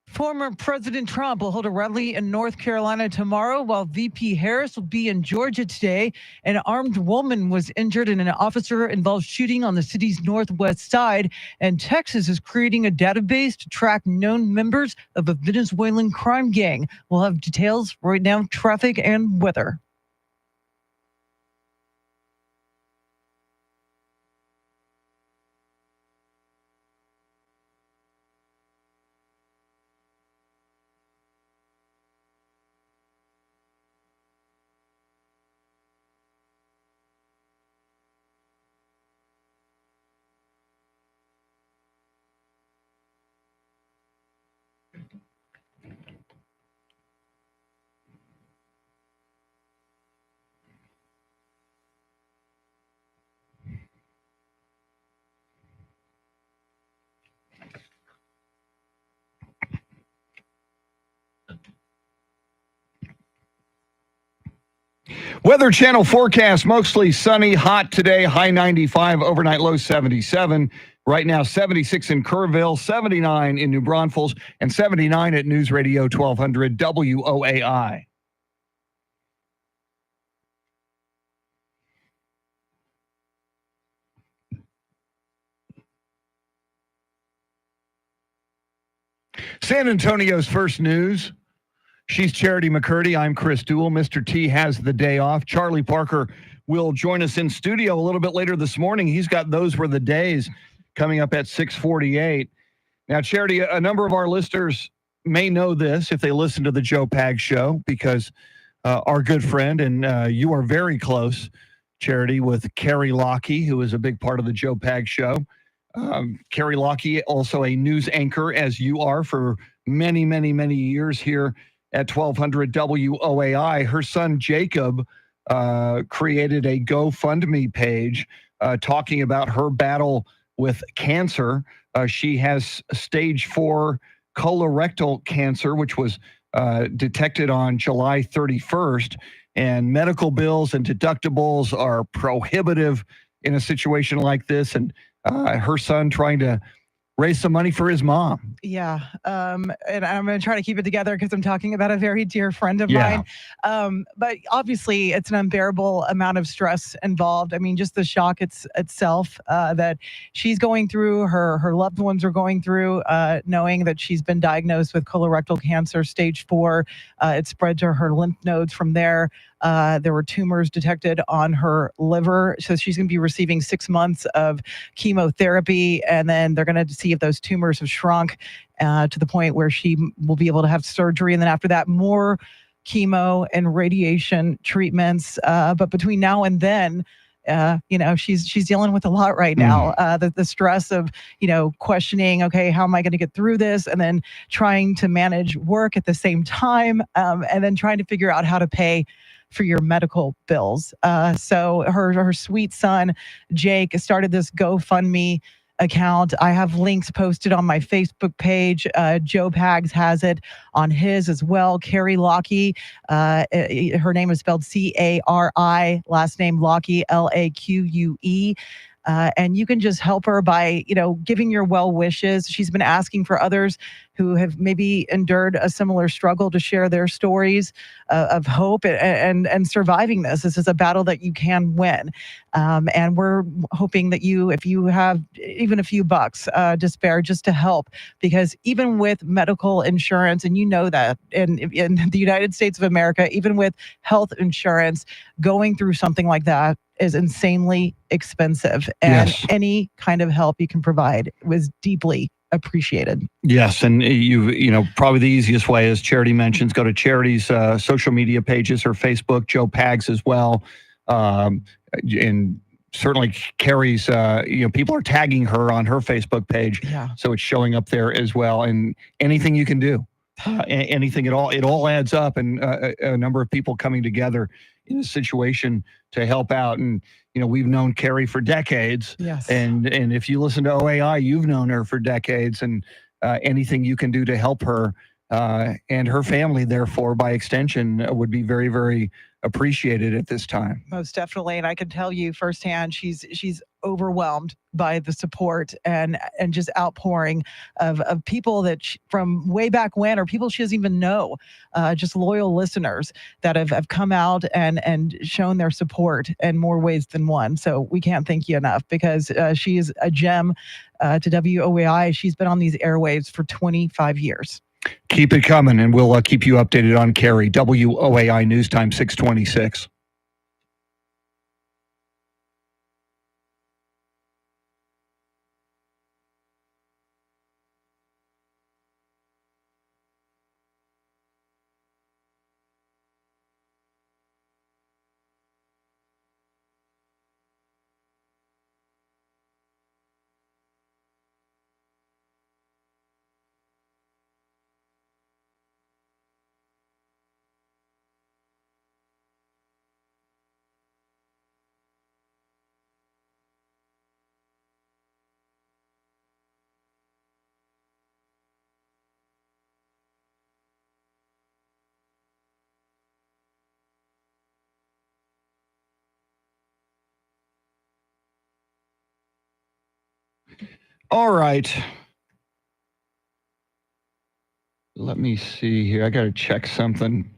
Former President Trump will hold a rally in North Carolina tomorrow, while VP Harris will be in Georgia today. An armed woman was injured in an officer-involved shooting on the city's northwest side, and Texas is creating a database to track known members of a Venezuelan crime gang. We'll have details right now, traffic and weather. Weather Channel forecast, mostly sunny, hot today, high 95, overnight low 77. Right now, 76 in Kerrville, 79 in New Braunfels, and 79 at News Radio 1200 WOAI. San Antonio's first news. She's Charity McCurdy. I'm Chris Duell. Mr. T has the day off. Charlie Parker will join us in studio a little bit later this morning. He's got Those Were the Days coming up at 6:48. Now, Charity, a number of our listeners may know this if they listen to the Joe Pags show, because our good friend, and you are very close, Charity, with Carrie Lockey, who is a big part of the Joe Pags show. Carrie Lockey, also a news anchor, as you are, for many, many, many years here at 1200 WOAI. Her son, Jacob, created a GoFundMe page talking about her battle with cancer. She has stage 4 colorectal cancer, which was detected on July 31st. And medical bills and deductibles are prohibitive in a situation like this. And her son trying to raise some money for his mom. Yeah. And I'm going to try to keep it together because I'm talking about a very dear friend of mine. But obviously, it's an unbearable amount of stress involved. I mean, just the shock itself that she's going through, her loved ones are going through, knowing that she's been diagnosed with colorectal cancer, stage 4. It spread to her lymph nodes from there. There were tumors detected on her liver. So she's going to be receiving 6 months of chemotherapy, and then they're going to see if those tumors have shrunk to the point where she will be able to have surgery. And then after that, more chemo and radiation treatments. But between now and then, she's dealing with a lot right now. The stress of, questioning, okay, how am I going to get through this? And then trying to manage work at the same time, and then trying to figure out how to pay for your medical bills. So her sweet son, Jake, started this GoFundMe account. I have links posted on my Facebook page. Joe Pags has it on his as well. Carrie Lockey, her name is spelled C-A-R-I, last name Lockey, L-A-Q-U-E. And you can just help her by, giving your well wishes. She's been asking for others who have maybe endured a similar struggle to share their stories of hope and surviving this. This is a battle that you can win. And we're hoping that if you have even a few bucks to spare, just to help, because even with medical insurance, and that in the United States of America, even with health insurance, going through something like that is insanely expensive. And any kind of help you can provide was deeply appreciated. Yes, and probably the easiest way, as Charity mentions, go to Charity's social media pages, her Facebook, Joe Pags as well, and certainly Carrie's. People are tagging her on her Facebook page, so it's showing up there as well. And anything you can do, anything at all, it all adds up, and a number of people coming together in a situation to help out. And we've known Carrie for decades. Yes. And if you listen to OAI, you've known her for decades. And anything you can do to help her and her family, therefore, by extension, would be very, very appreciated at this time. Most definitely, and I can tell you firsthand, she's overwhelmed by the support and just outpouring of people that from way back when, or people she doesn't even know, just loyal listeners that have come out and shown their support in more ways than one. So we can't thank you enough, because she is a gem to WOAI. She's been on these airwaves for 25 years. Keep it coming, and we'll keep you updated on Carrie. WOAI News Time 626. All right. Let me see here. I got to check something.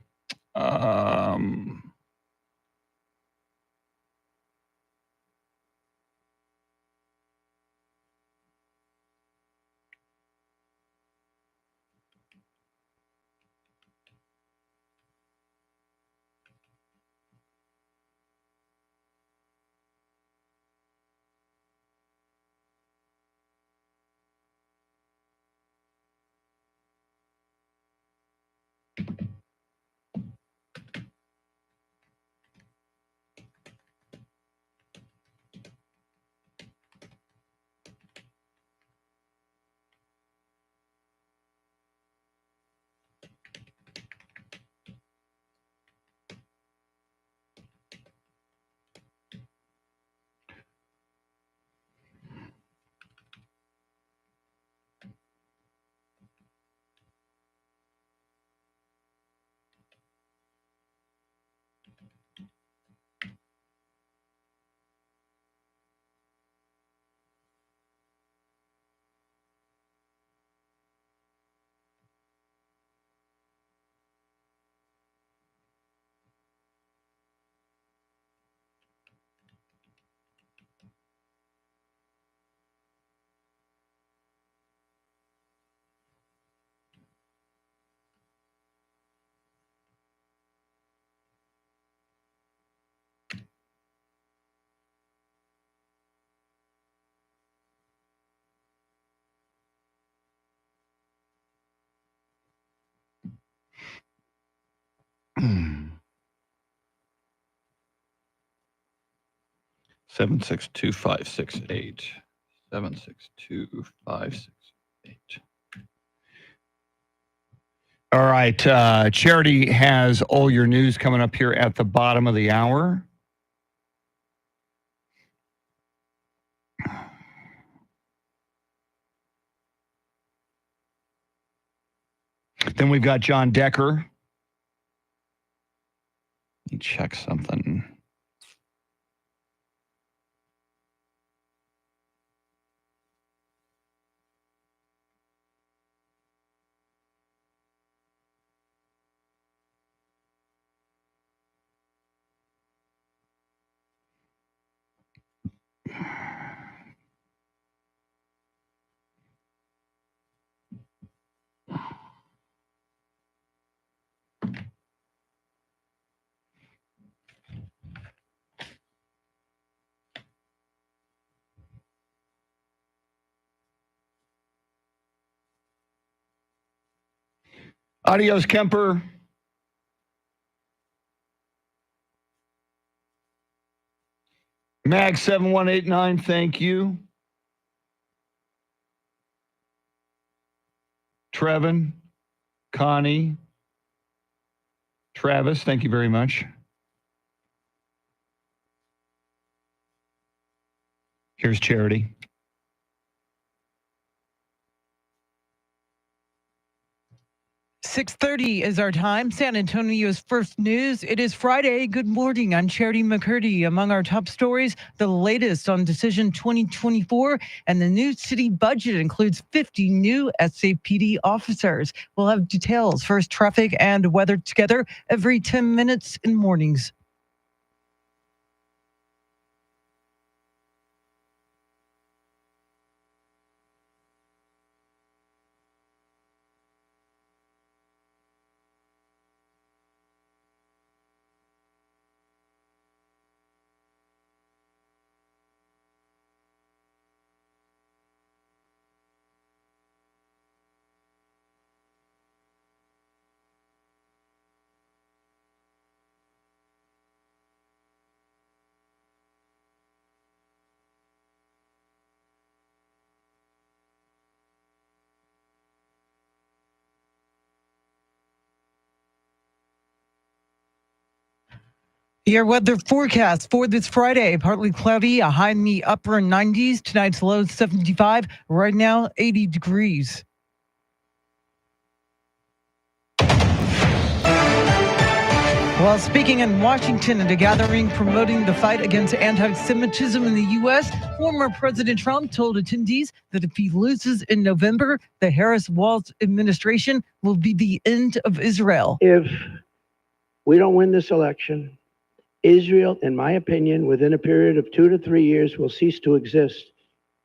Seven 762-568. 762-568. All right. Charity has all your news coming up here at the bottom of the hour. Then we've got John Decker. Let me check something. Adios, Kemper. Mag 7189, thank you. Trevin, Connie, Travis, thank you very much. Here's Charity. 6:30 is our time. San Antonio's first news. It is Friday. Good morning. I'm Charity McCurdy. Among our top stories, the latest on Decision 2024 and the new city budget includes 50 new SAPD officers. We'll have details. First, traffic and weather together every 10 minutes in mornings. Your weather forecast for this Friday, partly cloudy, a high in the upper 90s. Tonight's low 75. Right now, 80 degrees. While speaking in Washington at a gathering promoting the fight against anti-Semitism in the U.S., former President Trump told attendees that if he loses in November, the Harris-Walz administration will be the end of Israel. If we don't win this election, Israel, in my opinion, within a period of 2 to 3 years, will cease to exist.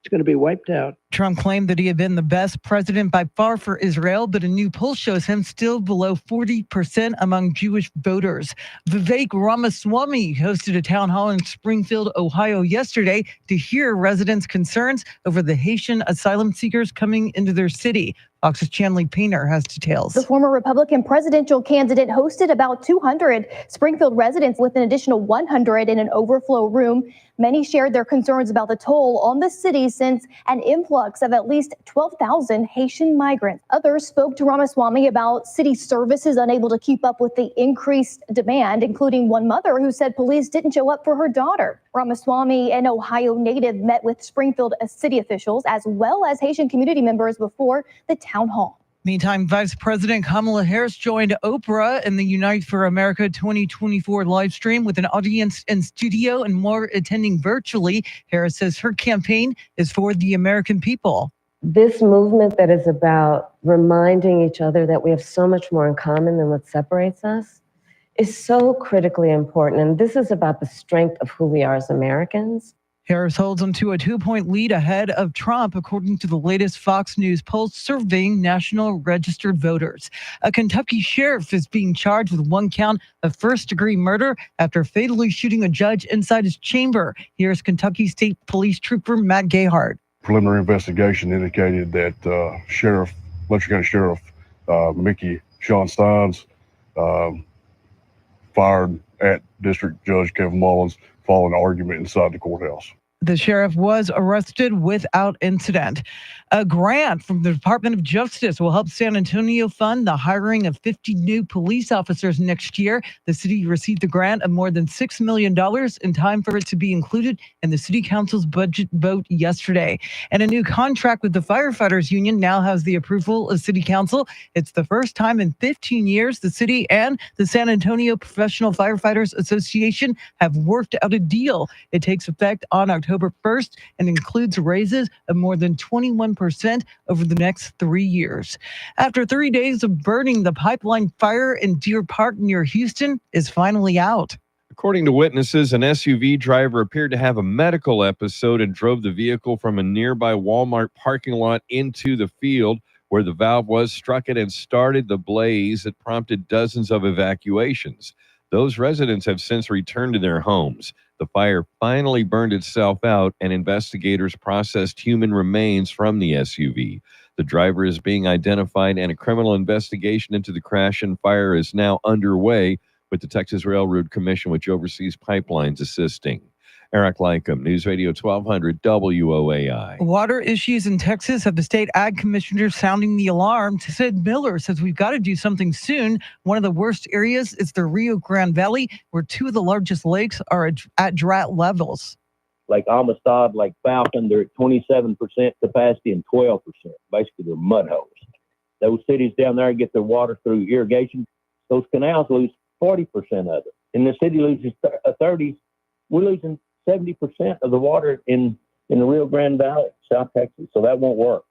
It's going to be wiped out. Trump claimed that he had been the best president by far for Israel, but a new poll shows him still below 40% among Jewish voters. Vivek Ramaswamy hosted a town hall in Springfield, Ohio yesterday to hear residents' concerns over the Haitian asylum seekers coming into their city. Fox's Chanley Painter has details. The former Republican presidential candidate hosted about 200 Springfield residents with an additional 100 in an overflow room. Many shared their concerns about the toll on the city since an influx of at least 12,000 Haitian migrants. Others spoke to Ramaswamy about city services unable to keep up with the increased demand, including one mother who said police didn't show up for her daughter. Ramaswamy, an Ohio native, met with Springfield city officials as well as Haitian community members before the town hall. Meantime, Vice President Kamala Harris joined Oprah in the Unite for America 2024 live stream with an audience in studio and more attending virtually. Harris says her campaign is for the American people. This movement that is about reminding each other that we have so much more in common than what separates us is so critically important. And this is about the strength of who we are as Americans. Harris holds on to a 2-point lead ahead of Trump, according to the latest Fox News poll surveying national registered voters. A Kentucky sheriff is being charged with 1 count of first-degree murder after fatally shooting a judge inside his chamber. Here's Kentucky State Police Trooper Matt Gayhart. Preliminary investigation indicated that Letcher County Sheriff Mickey Sean Steins fired at District Judge Kevin Mullins following an argument inside the courthouse. The sheriff was arrested without incident. A grant from the Department of Justice will help San Antonio fund the hiring of 50 new police officers next year. The city received the grant of more than $6 million in time for it to be included in the city council's budget vote yesterday. And a new contract with the firefighters union now has the approval of city council. It's the first time in 15 years the city and the San Antonio Professional Firefighters Association have worked out a deal. It takes effect on October 1st and includes raises of more than 21% over the next 3 years. After 3 days of burning, the pipeline fire in Deer Park near Houston is finally out. According to witnesses, an SUV driver appeared to have a medical episode and drove the vehicle from a nearby Walmart parking lot into the field where the valve was, struck it, and started the blaze that prompted dozens of evacuations. Those residents have since returned to their homes. The fire finally burned itself out, and investigators processed human remains from the SUV. The driver is being identified, and a criminal investigation into the crash and fire is now underway, with the Texas Railroad Commission, which oversees pipelines, assisting. Eric Lycum, News Radio 1200 WOAI. Water issues in Texas have the state ag commissioner sounding the alarm. Sid Miller says we've got to do something soon. One of the worst areas is the Rio Grande Valley, where 2 of the largest lakes are at drought levels. Like Amistad, like Falcon, they're at 27% capacity and 12%. Basically, they're mud holes. Those cities down there get their water through irrigation. Those canals lose 40% of it. And the city loses 30. We're losing 70% of the water in the Rio Grande Valley, South Texas. So that won't work.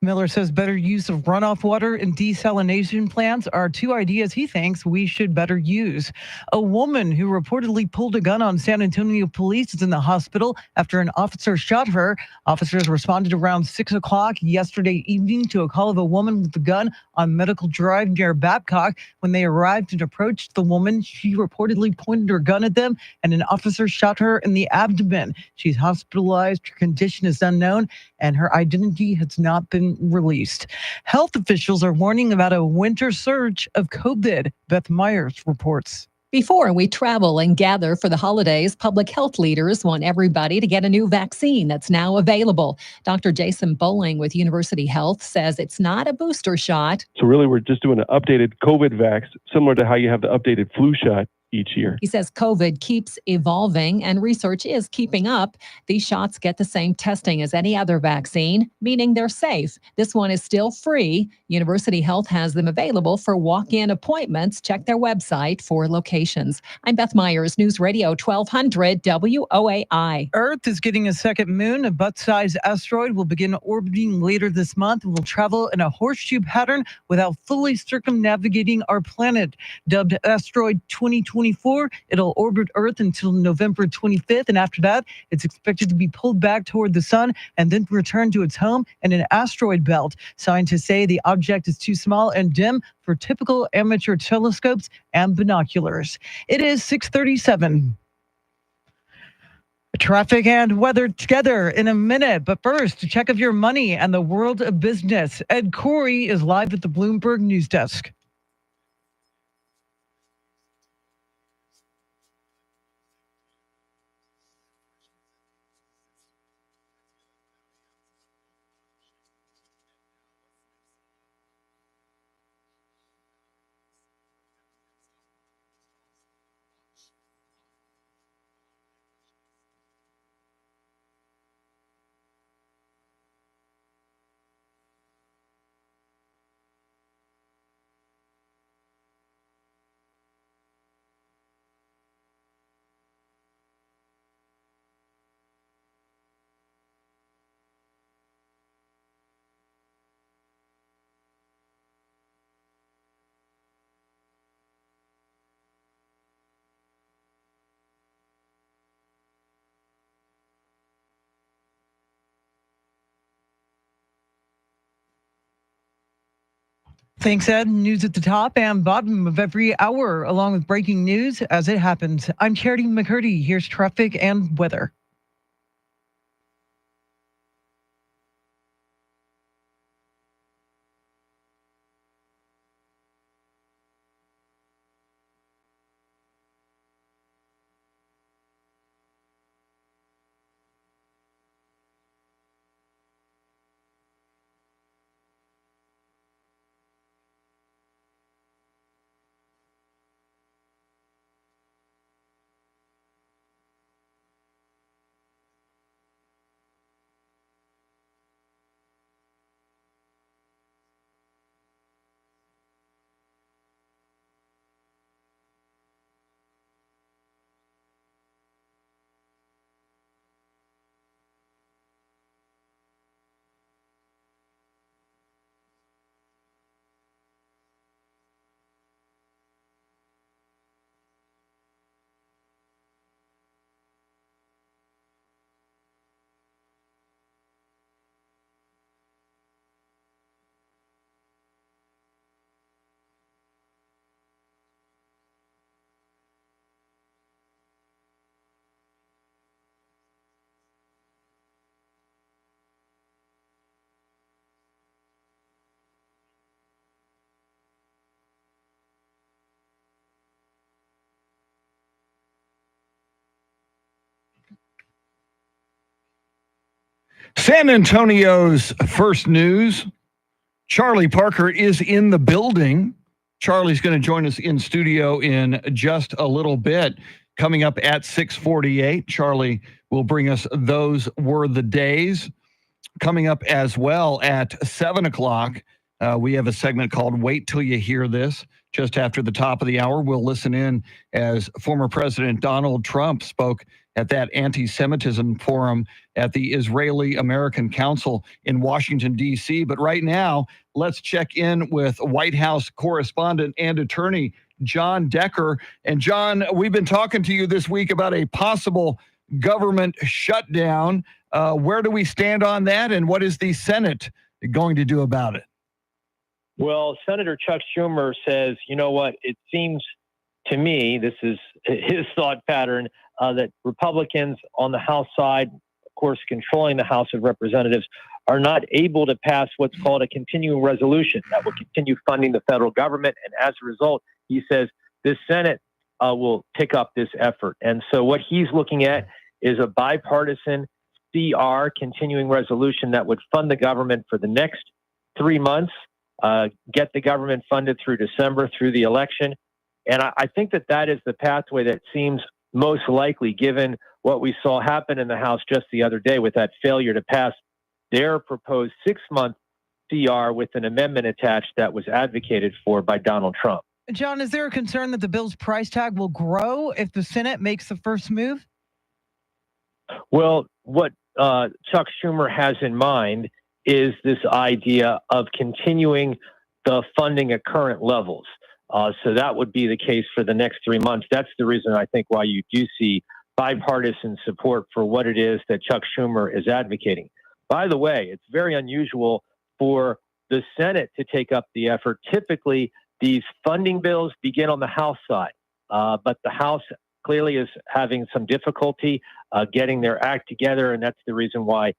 Miller says better use of runoff water and desalination plants are two ideas he thinks we should better use. A woman who reportedly pulled a gun on San Antonio police is in the hospital after an officer shot her. Officers responded around 6 o'clock yesterday evening to a call of a woman with a gun on Medical Drive near Babcock. When they arrived and approached the woman, she reportedly pointed her gun at them and an officer shot her in the abdomen. She's hospitalized. Her condition is unknown and her identity has not been released. Health officials are warning about a winter surge of COVID. Beth Myers reports. Before we travel and gather for the holidays, public health leaders want everybody to get a new vaccine that's now available. Dr. Jason Bowling with University Health says it's not a booster shot. So really, we're just doing an updated COVID vax, similar to how you have the updated flu shot each year. He says COVID keeps evolving and research is keeping up. These shots get the same testing as any other vaccine, meaning they're safe. This one is still free. University Health has them available for walk-in appointments. Check their website for locations. I'm Beth Myers, News Radio 1200 WOAI. Earth is getting a second moon. A butt-sized asteroid will begin orbiting later this month and will travel in a horseshoe pattern without fully circumnavigating our planet. Dubbed Asteroid 2024, it'll orbit Earth until November 25th, and after that, it's expected to be pulled back toward the sun and then return to its home in an asteroid belt. Scientists say the object is too small and dim for typical amateur telescopes and binoculars. It is 6:37. Traffic and weather together in a minute. But first, a check of your money and the world of business. Ed Corey is live at the Bloomberg News Desk. Thanks, Ed. News at the top and bottom of every hour, along with breaking news as it happens. I'm Charity McCurdy. Here's traffic and weather. San Antonio's first news. Charlie Parker is in the building. Charlie's going to join us in studio in just a little bit. Coming up at 6:48, Charlie will bring us Those Were the Days. Coming up as well at 7 o'clock, We have a segment called Wait Till You Hear This. Just after the top of the hour, we'll listen in as former President Donald Trump spoke at that anti-Semitism forum at the Israeli-American Council in Washington, D.C. But right now, let's check in with White House correspondent and attorney John Decker. And John, we've been talking to you this week about a possible government shutdown. Where do we stand on that, and what is the Senate going to do about it? Well, Senator Chuck Schumer says, you know what, it seems to me, this is his thought pattern, that Republicans on the House side, of course, controlling the House of Representatives, are not able to pass what's called a continuing resolution that will continue funding the federal government. And as a result, he says the Senate will pick up this effort. And so what he's looking at is a bipartisan CR, continuing resolution, that would fund the government for the next 3 months. Get the government funded through December, through the election. And I think that is the pathway that seems most likely, given what we saw happen in the House just the other day with that failure to pass their proposed 6-month CR with an amendment attached that was advocated for by Donald Trump. John, is there a concern that the bill's price tag will grow if the Senate makes the first move? Well, what Chuck Schumer has in mind is this idea of continuing the funding at current levels. So that would be the case for the next 3 months. That's the reason I think why you do see bipartisan support for what it is that Chuck Schumer is advocating. By the way, it's very unusual for the Senate to take up the effort. Typically, these funding bills begin on the House side, but the House clearly is having some difficulty getting their act together, and that's the reason why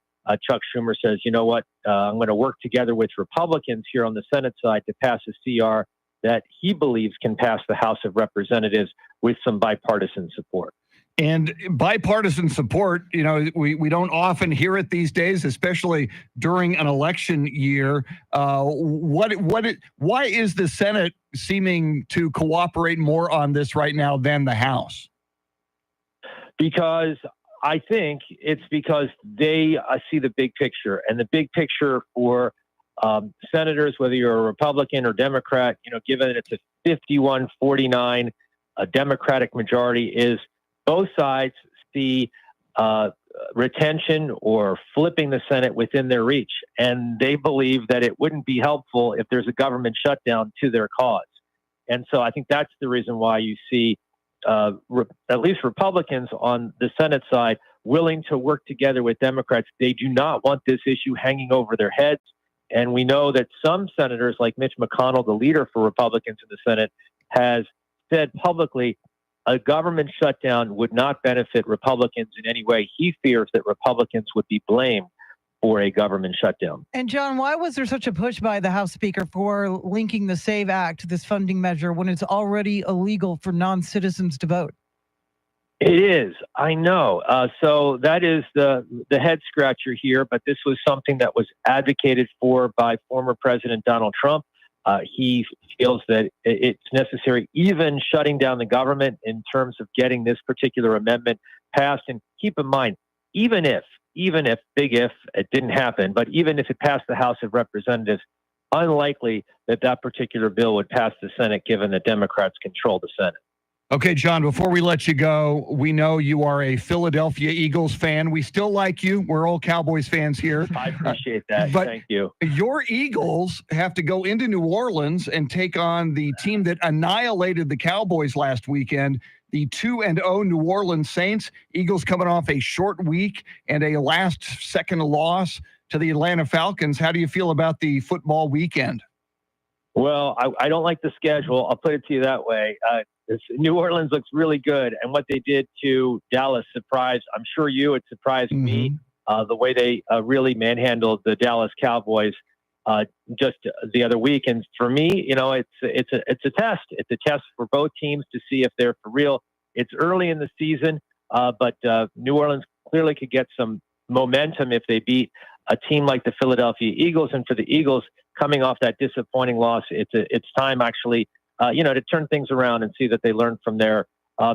Chuck Schumer says, you know what, I'm going to work together with Republicans here on the Senate side to pass a CR that he believes can pass the House of Representatives with some bipartisan support. And bipartisan support, you know, we don't often hear it these days, especially during an election year. Why is the Senate seeming to cooperate more on this right now than the House? Because I think it's because they see the big picture, and the big picture for senators, whether you're a Republican or Democrat, you know, given it's a 51-49 Democratic majority, is both sides see retention or flipping the Senate within their reach. And they believe that it wouldn't be helpful if there's a government shutdown to their cause. And so I think that's the reason why you see at least Republicans on the Senate side willing to work together with Democrats. They do not want this issue hanging over their heads. And we know that some senators, like Mitch McConnell, the leader for Republicans in the Senate, has said publicly a government shutdown would not benefit Republicans in any way. He fears that Republicans would be blamed for a government shutdown. And John, why was there such a push by the House Speaker for linking the SAVE Act to this funding measure when it's already illegal for non-citizens to vote? It is, I know. So that is the head scratcher here, but this was something that was advocated for by former President Donald Trump. He feels that it's necessary, even shutting down the government, in terms of getting this particular amendment passed. And keep in mind, even if, big if, it didn't happen, but even if it passed the House of Representatives, unlikely that that particular bill would pass the Senate, given that Democrats control the Senate. Okay, John, before we let you go, we know you are a Philadelphia Eagles fan. We still like you. We're all Cowboys fans here. I appreciate that. But thank you. Your Eagles have to go into New Orleans and take on the team that annihilated the Cowboys last weekend, the 2-0 New Orleans Saints. Eagles coming off a short week and a last-second loss to the Atlanta Falcons. How do you feel about the football weekend? Well, I don't like the schedule. I'll put it to you that way. New Orleans looks really good, and what they did to Dallas surprised, I'm sure you, it surprised me, the way they really manhandled the Dallas Cowboys just the other week. And for me, you know, it's a test. It's a test for both teams to see if they're for real. It's early in the season, but New Orleans clearly could get some momentum if they beat a team like the Philadelphia Eagles. And for the Eagles, coming off that disappointing loss, it's time actually, to turn things around and see that they learned from their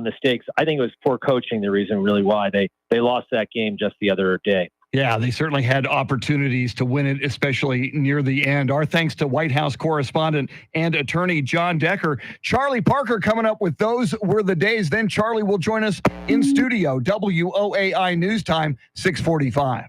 mistakes. I think it was poor coaching the reason really why they lost that game just the other day. Yeah, they certainly had opportunities to win it, especially near the end. Our thanks to White House correspondent and attorney John Decker. Charlie Parker coming up with Those Were the Days. Then Charlie will join us in studio, WOAI News Time, 6:45.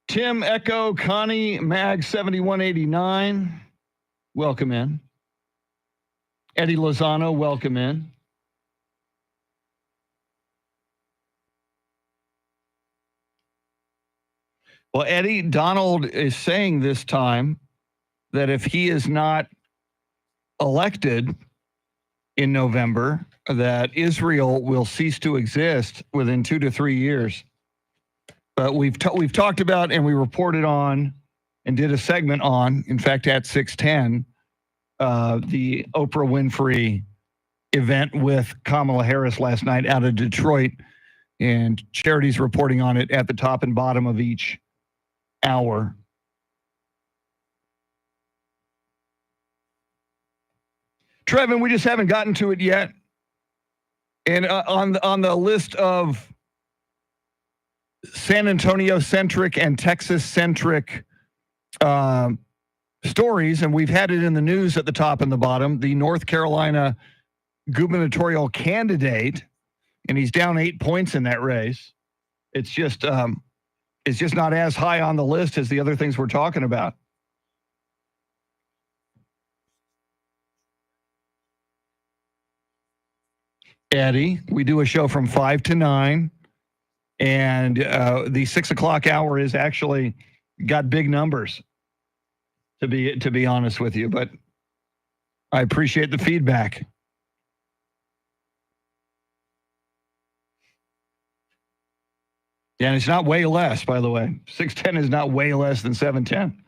Tim, Echo, Connie, Mag 7189, welcome in. Eddie Lozano, welcome in. Well, Eddie, Donald is saying this time that if he is not elected in November, that Israel will cease to exist within 2 to 3 years. But we've talked about and we reported on and did a segment on, in fact, at 610, the Oprah Winfrey event with Kamala Harris last night out of Detroit, and Charity's reporting on it at the top and bottom of each hour. Trevin, we just haven't gotten to it yet. And on the list of San Antonio-centric and Texas-centric stories, and we've had it in the news at the top and the bottom, the North Carolina gubernatorial candidate, and he's down 8 points in that race. It's just not as high on the list as the other things we're talking about. Eddie, we do a show from 5 to 9, and the 6 o'clock hour is actually got big numbers, to be honest with you, but I appreciate the feedback. Yeah, and it's not way less, by the way. 610 is not way less than 710.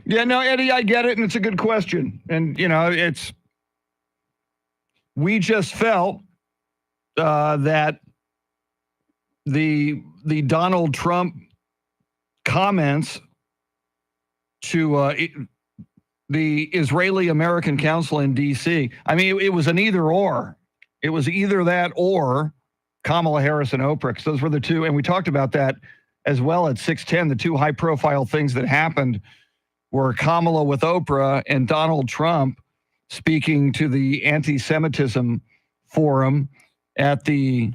Yeah, no, Eddie, I get it, and it's a good question. And, we just felt that the Donald Trump comments to the Israeli-American Council in D.C., I mean, it was an either or. It was either that or Kamala Harris and Oprah, because those were the two. And we talked about that as well at 610. The two high-profile things that happened were Kamala with Oprah and Donald Trump speaking to the anti-Semitism forum at the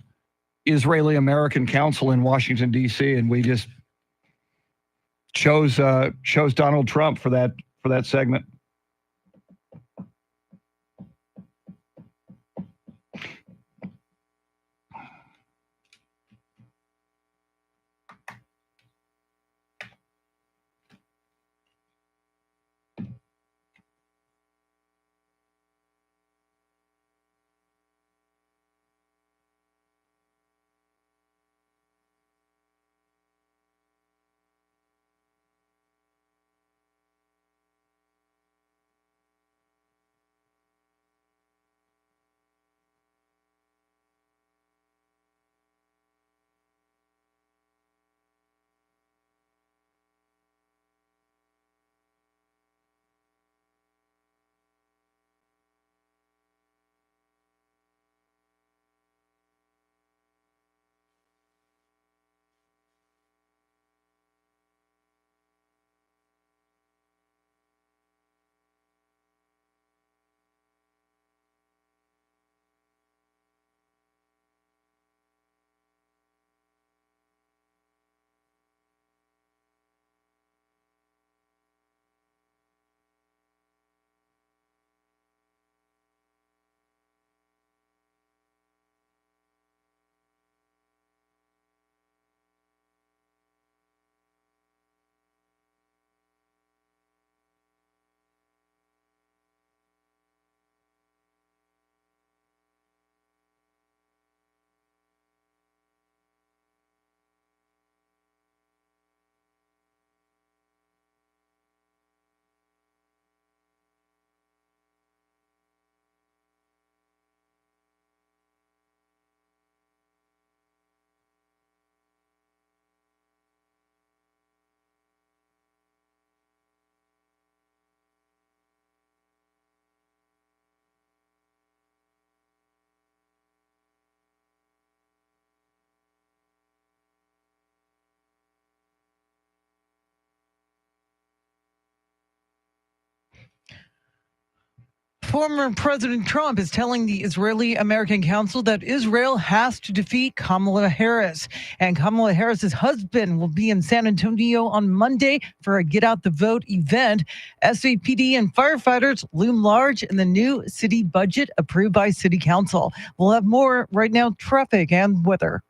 Israeli-American Council in Washington, D.C., and we just chose Donald Trump for that segment. Former President Trump is telling the Israeli-American Council that Israel has to defeat Kamala Harris. And Kamala Harris's husband will be in San Antonio on Monday for a Get Out the Vote event. SAPD and firefighters loom large in the new city budget approved by City Council. We'll have more right now, traffic and weather.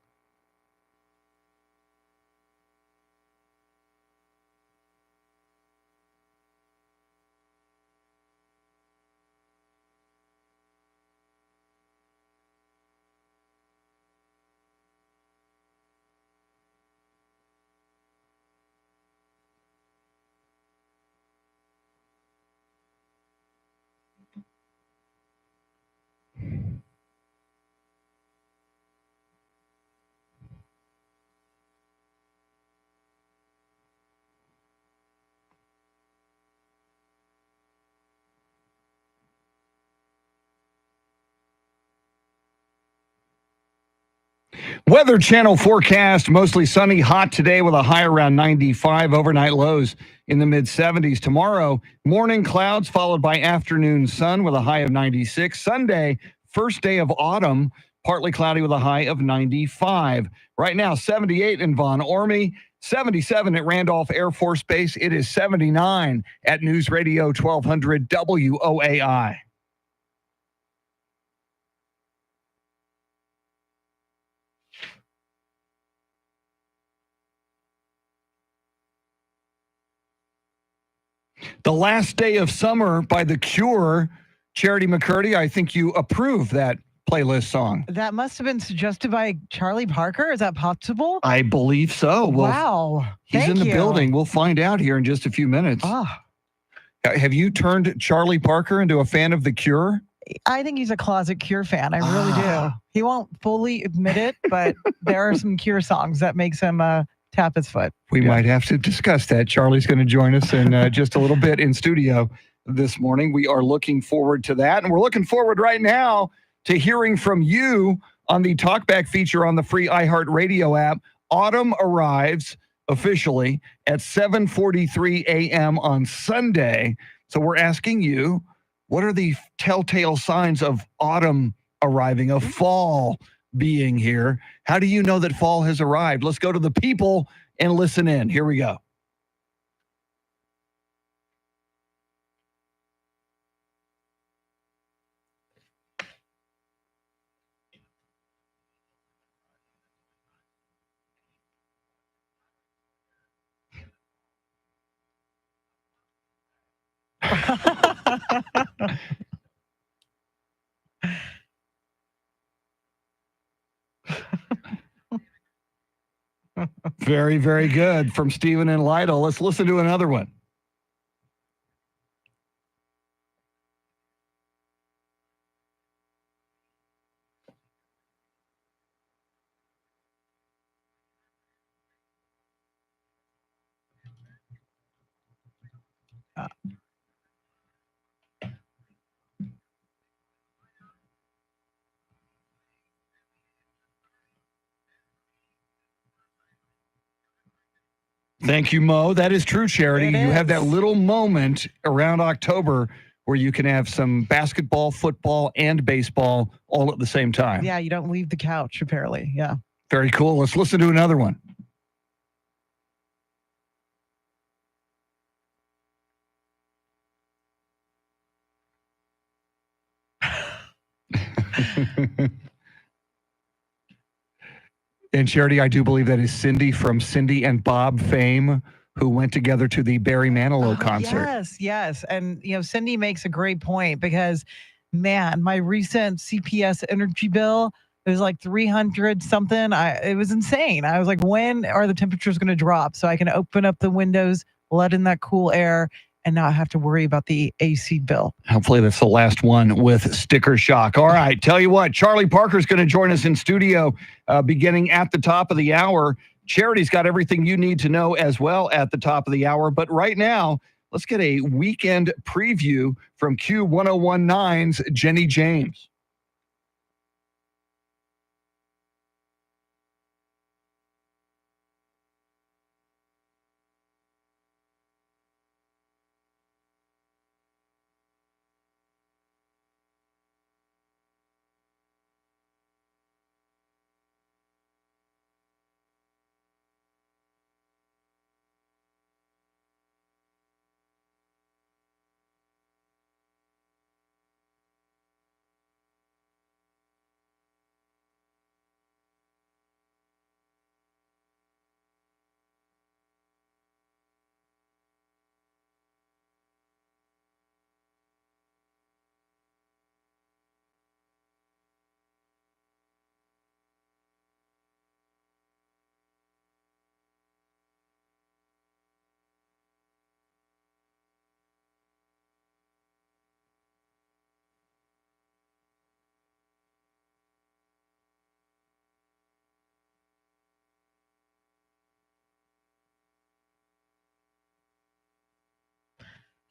Weather Channel forecast, mostly sunny, hot today with a high around 95, overnight lows in the mid-70s. Tomorrow, morning clouds followed by afternoon sun with a high of 96. Sunday, first day of autumn, partly cloudy with a high of 95. Right now, 78 in Von Ormy, 77 at Randolph Air Force Base. It is 79 at News Radio 1200 WOAI. The Last Day of Summer by The Cure. Charity McCurdy, I think you approve that playlist song. That must have been suggested by Charlie Parker. Is that possible? I believe so. Wow. He's in the building. We'll find out here in just a few minutes. Oh, Have you turned Charlie Parker into a fan of The Cure? I think he's a closet Cure fan. I really do. He won't fully admit it, but there are some Cure songs that makes him tap his foot. We might have to discuss that. Charlie's going to join us in just a little bit in studio this morning. We are looking forward to that. And we're looking forward right now to hearing from you on the Talkback feature on the free iHeartRadio app. Autumn arrives officially at 7:43 a.m. on Sunday. So we're asking you, what are the telltale signs of autumn arriving, of fall being here? How do you know that fall has arrived? Let's go to the people and listen in. Here we go. Very, very good from Stephen and Lytle. Let's listen to another one. Thank you, Mo. That is true, Charity. You have that little moment around October where you can have some basketball, football, and baseball all at the same time. Yeah, you don't leave the couch, apparently. Yeah. Very cool. Let's listen to another one. And Charity, I do believe that is Cindy from Cindy and Bob fame, who went together to the Barry Manilow concert. Yes, yes. And, Cindy makes a great point because, man, my recent CPS energy bill, it was like 300 something. It was insane. I was like, when are the temperatures going to drop so I can open up the windows, let in that cool air, and not have to worry about the AC bill? Hopefully that's the last one with sticker shock. All right, tell you what, Charlie Parker's going to join us in studio beginning at the top of the hour. Charity's got everything you need to know as well at the top of the hour. But right now, let's get a weekend preview from Q1019's Jenny James.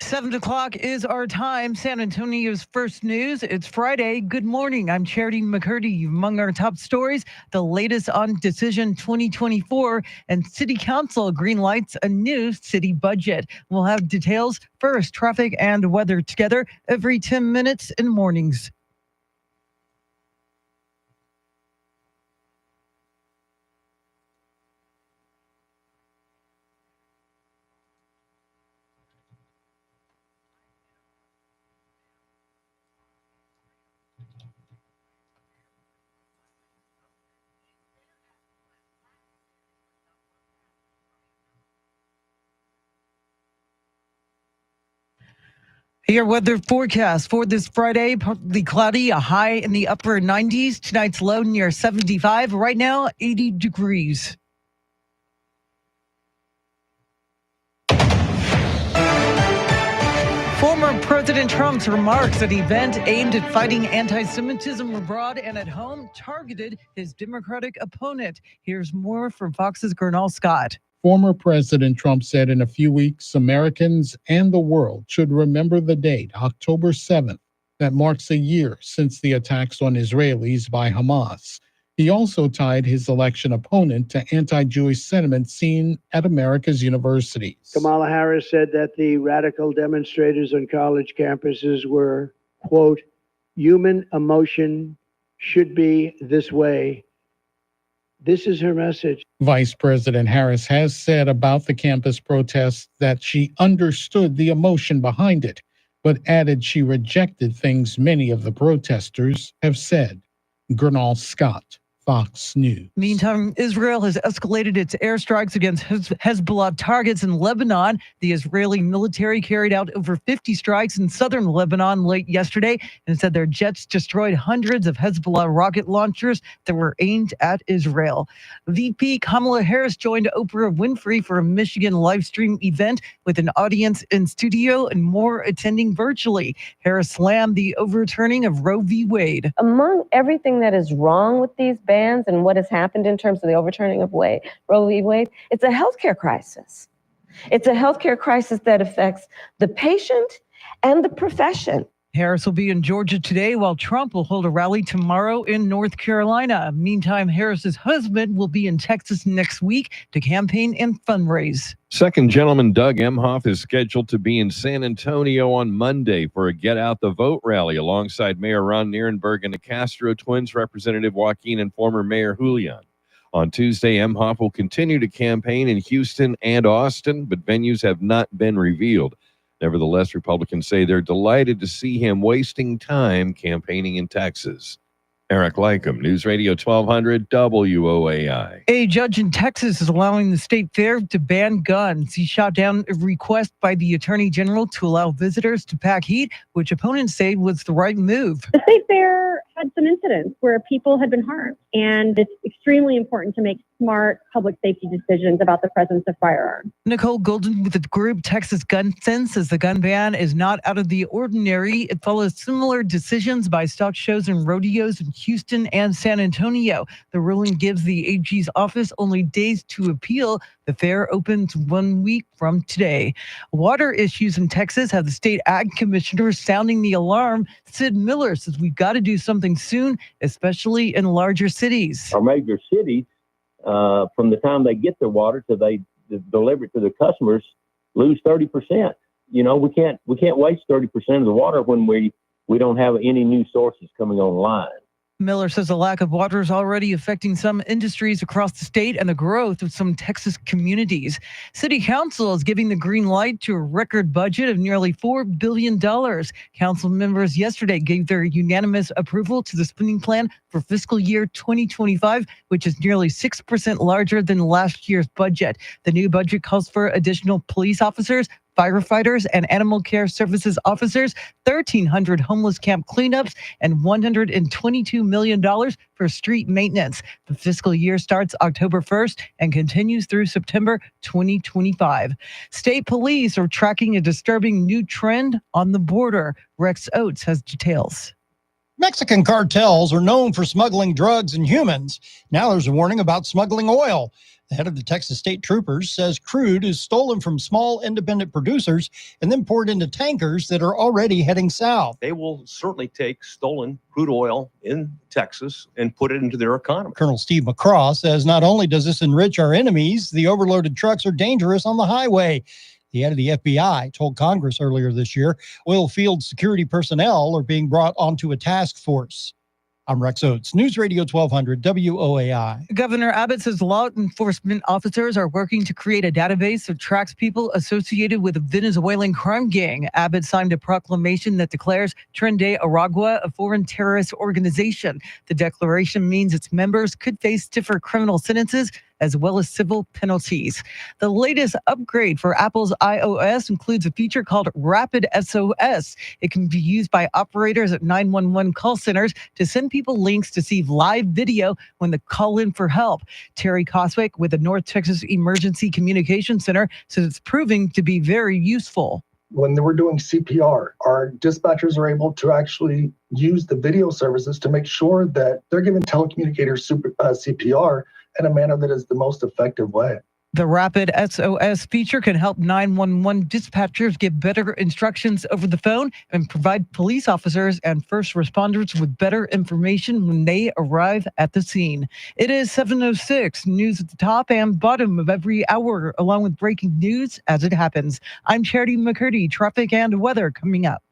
Seven o'clock is our time. San Antonio's first news. It's Friday. Good morning. I'm Charity McCurdy. Among our top stories, the latest on Decision 2024 and City Council green lights a new city budget. We'll have details first, traffic and weather together every 10 minutes in mornings. Your weather forecast for this Friday, partly cloudy, a high in the upper 90s. Tonight's low near 75. Right now, 80 degrees. Former President Trump's remarks at an event aimed at fighting anti-Semitism abroad and at home targeted his Democratic opponent. Here's more from Fox's Gernal Scott. Former President Trump said in a few weeks, Americans and the world should remember the date, October 7th, that marks a year since the attacks on Israelis by Hamas. He also tied his election opponent to anti-Jewish sentiment seen at America's universities. Kamala Harris said that the radical demonstrators on college campuses were, quote, human emotion should be this way. This is her message. Vice President Harris has said about the campus protests that she understood the emotion behind it, but added she rejected things many of the protesters have said. Gernal Scott, Fox News. Meantime, Israel has escalated its airstrikes against Hezbollah targets in Lebanon. The Israeli military carried out over 50 strikes in southern Lebanon late yesterday and said their jets destroyed hundreds of Hezbollah rocket launchers that were aimed at Israel. VP Kamala Harris joined Oprah Winfrey for a Michigan live stream event with an audience in studio and more attending virtually. Harris slammed the overturning of Roe v. Wade. Among everything that is wrong with these bans and what has happened in terms of the overturning of Roe v. Wade, it's a healthcare crisis. It's a healthcare crisis that affects the patient and the profession. Harris will be in Georgia today, while Trump will hold a rally tomorrow in North Carolina. Meantime, Harris's husband will be in Texas next week to campaign and fundraise. Second Gentleman Doug Emhoff is scheduled to be in San Antonio on Monday for a Get Out the Vote rally alongside Mayor Ron Nierenberg and the Castro twins, Representative Joaquin and former Mayor Julian. On Tuesday, Emhoff will continue to campaign in Houston and Austin, but venues have not been revealed. Nevertheless, Republicans say they're delighted to see him wasting time campaigning in Texas. Eric Lycum, News Radio 1200 WOAI. A judge in Texas is allowing the state fair to ban guns. He shot down a request by the attorney general to allow visitors to pack heat, which opponents say was the right move. The state fair had some incidents where people had been harmed, and it's extremely important to make smart public safety decisions about the presence of firearms. Nicole Golden with the group Texas Gun Sense says the gun ban is not out of the ordinary. It follows similar decisions by stock shows and rodeos in Houston and San Antonio. The ruling gives the AG's office only days to appeal. The fair opens 1 week from today. Water issues in Texas have the state ag commissioner sounding the alarm. Sid Miller says we've got to do something soon, especially in larger cities. Our major cities, from the time they get the water till they deliver it to the customers, lose 30%. You know, we can't waste 30% of the water when we don't have any new sources coming online. Miller says the lack of water is already affecting some industries across the state and the growth of some Texas communities. City Council is giving the green light to a record budget of nearly $4 billion. Council members yesterday gave their unanimous approval to the spending plan for fiscal year 2025, which is nearly 6% larger than last year's budget. The new budget calls for additional police officers, firefighters, and animal care services officers, 1,300 homeless camp cleanups, and $122 million for street maintenance. The fiscal year starts October 1st and continues through September 2025. State police are tracking a disturbing new trend on the border. Rex Oates has details. Mexican cartels are known for smuggling drugs and humans. Now there's a warning about smuggling oil. The head of the Texas State Troopers says crude is stolen from small independent producers and then poured into tankers that are already heading south. They will certainly take stolen crude oil in Texas and put it into their economy. Colonel Steve McCraw says not only does this enrich our enemies, the overloaded trucks are dangerous on the highway. The head of the FBI told Congress earlier this year oil field security personnel are being brought onto a task force. I'm Rex Oates, News Radio 1200 WOAI. Governor Abbott says law enforcement officers are working to create a database that tracks people associated with a Venezuelan crime gang. Abbott signed a proclamation that declares Tren de Aragua a foreign terrorist organization. The declaration means its members could face stiffer criminal sentences as well as civil penalties. The latest upgrade for Apple's iOS includes a feature called Rapid SOS. It can be used by operators at 911 call centers to send people links to see live video when they call in for help. Terry Coswick with the North Texas Emergency Communication Center says it's proving to be very useful. when we're doing CPR, our dispatchers are able to actually use the video services to make sure that they're giving telecommunicators CPR in a manner that is the most effective way. The Rapid SOS feature can help 911 dispatchers give better instructions over the phone and provide police officers and first responders with better information when they arrive at the scene. It is 7:06, news at the top and bottom of every hour, along with breaking news as it happens. I'm Charity McCurdy, traffic and weather coming up.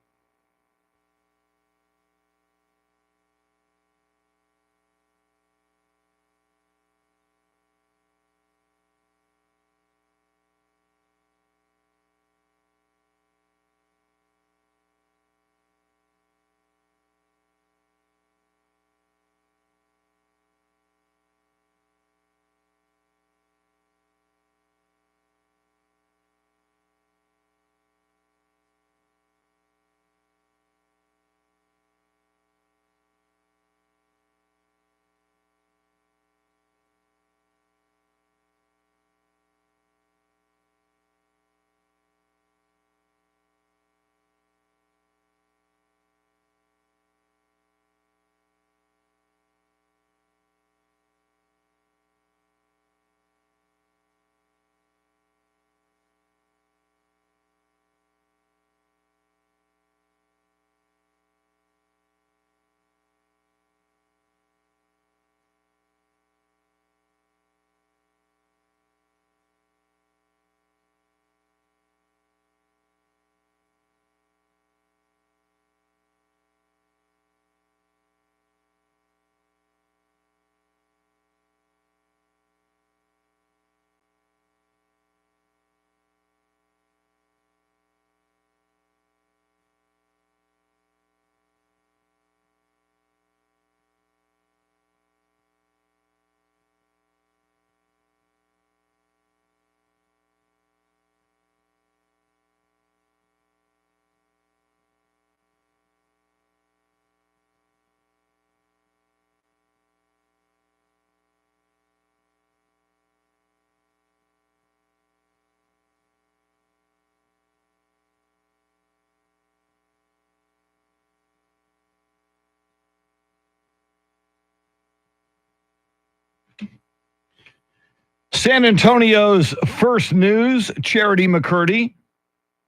San Antonio's first news, Charity McCurdy.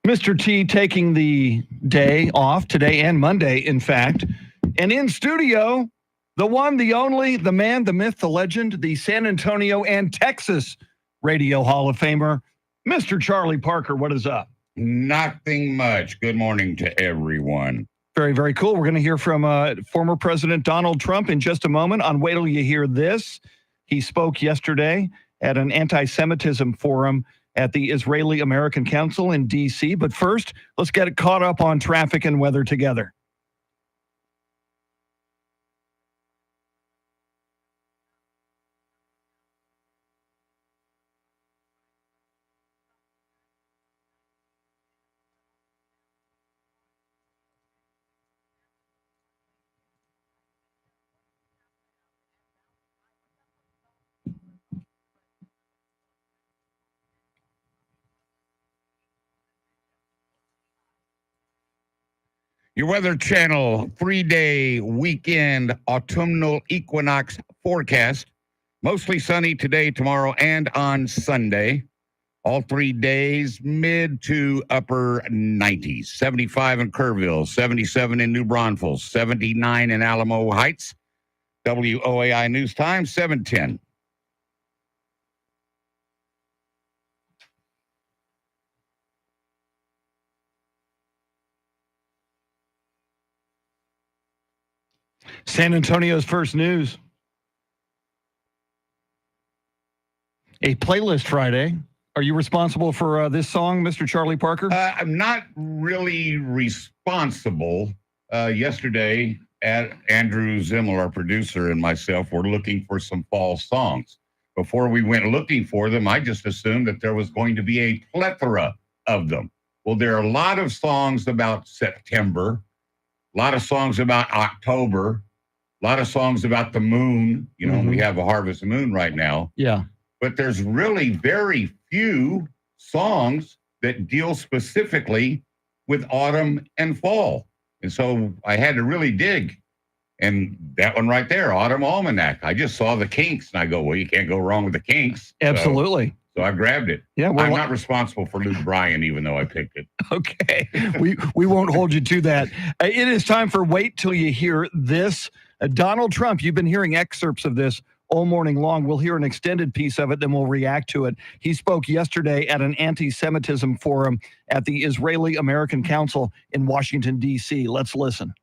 Mr. T taking the day off today and Monday, in fact. And in studio, the one, the only, the man, the myth, the legend, the San Antonio and Texas Radio Hall of Famer, Mr. Charlie Parker. What is up? Nothing much. Good morning to everyone. Very, very cool. We're going to hear from former President Donald Trump in just a moment on Wait Till You Hear This. He spoke yesterday at an anti-Semitism forum at the Israeli-American Council in D.C. But first, let's get it caught up on traffic and weather together. Your Weather Channel 3-day weekend autumnal equinox forecast. Mostly sunny today, tomorrow, and on Sunday. All 3 days, mid to upper 90s. 75 in Kerrville, 77 in New Braunfels, 79 in Alamo Heights. WOAI News Time, 7:10. San Antonio's first news. A playlist Friday. Are you responsible for this song, Mr. Charlie Parker? I'm not really responsible. Yesterday, Andrew Zimmel, our producer, and myself were looking for some fall songs. Before we went looking for them, I just assumed that there was going to be a plethora of them. Well, there are a lot of songs about September, a lot of songs about October, a lot of songs about the moon. You know, we have a harvest moon right now. Yeah. But there's really very few songs that deal specifically with autumn and fall. And so I had to really dig. And that one right there, Autumn Almanac. I just saw the Kinks and I go, well, you can't go wrong with the Kinks. Absolutely. So I grabbed it. Yeah, I'm not responsible for Luke Bryan, even though I picked it. Okay. We won't hold you to that. It is time for Wait Till You Hear This. Donald Trump, you've been hearing excerpts of this all morning long. We'll hear an extended piece of it, then we'll react to it. He spoke yesterday at an anti-Semitism forum at the Israeli American Council in Washington, D.C. Let's listen.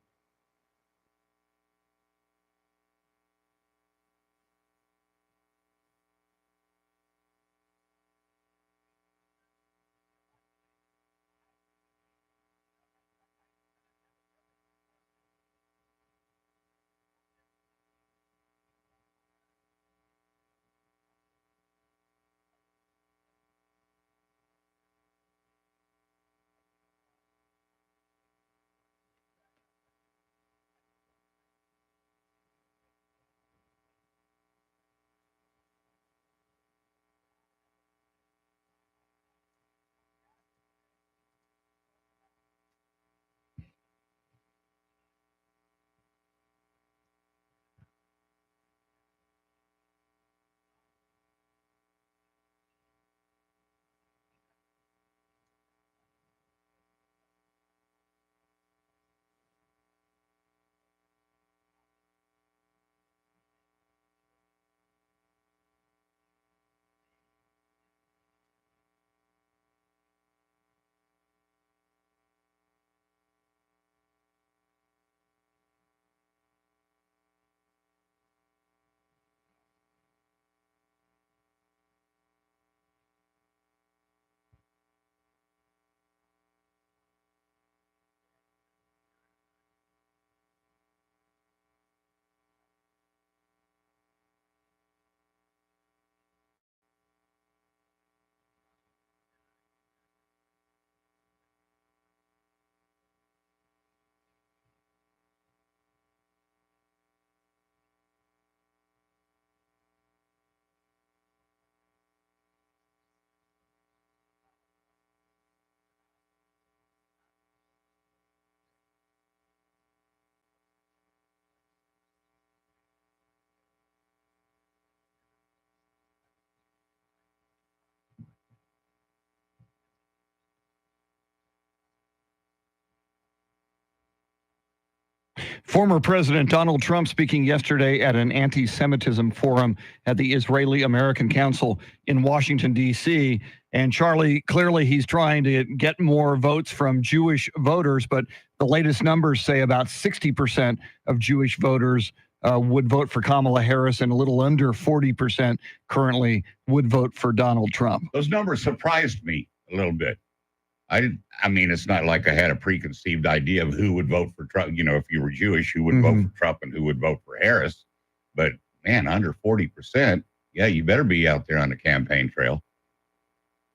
Former President Donald Trump speaking yesterday at an anti-Semitism forum at the Israeli American Council in Washington, D.C. And Charlie, clearly he's trying to get more votes from Jewish voters, but the latest numbers say about 60% of Jewish voters would vote for Kamala Harris, and a little under 40% currently would vote for Donald Trump. Those numbers surprised me a little bit. I mean, it's not like I had a preconceived idea of who would vote for Trump. You know, if you were Jewish, who would vote for Trump and who would vote for Harris. But man, under 40%, yeah, you better be out there on the campaign trail.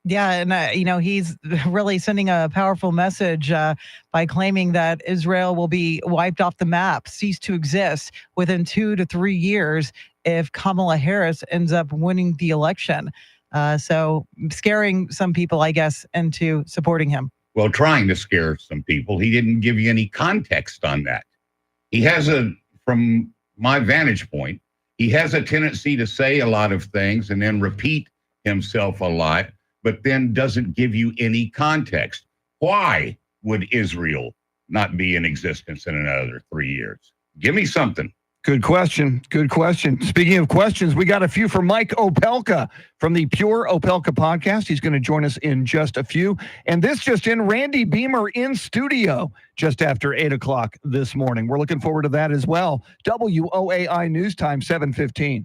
Yeah, and he's really sending a powerful message by claiming that Israel will be wiped off the map, cease to exist within 2 to 3 years if Kamala Harris ends up winning the election. So scaring some people, I guess, into supporting him. Well, trying to scare some people. He didn't give you any context on that. He has from my vantage point, he has a tendency to say a lot of things and then repeat himself a lot, but then doesn't give you any context. Why would Israel not be in existence in another 3 years? Give me something. Good question. Good question. Speaking of questions, we got a few from Mike Opelka from the Pure Opelka podcast. He's going to join us in just a few. And this just in, Randy Beamer in studio just after 8 o'clock this morning. We're looking forward to that as well. WOAI News Time, 7:15.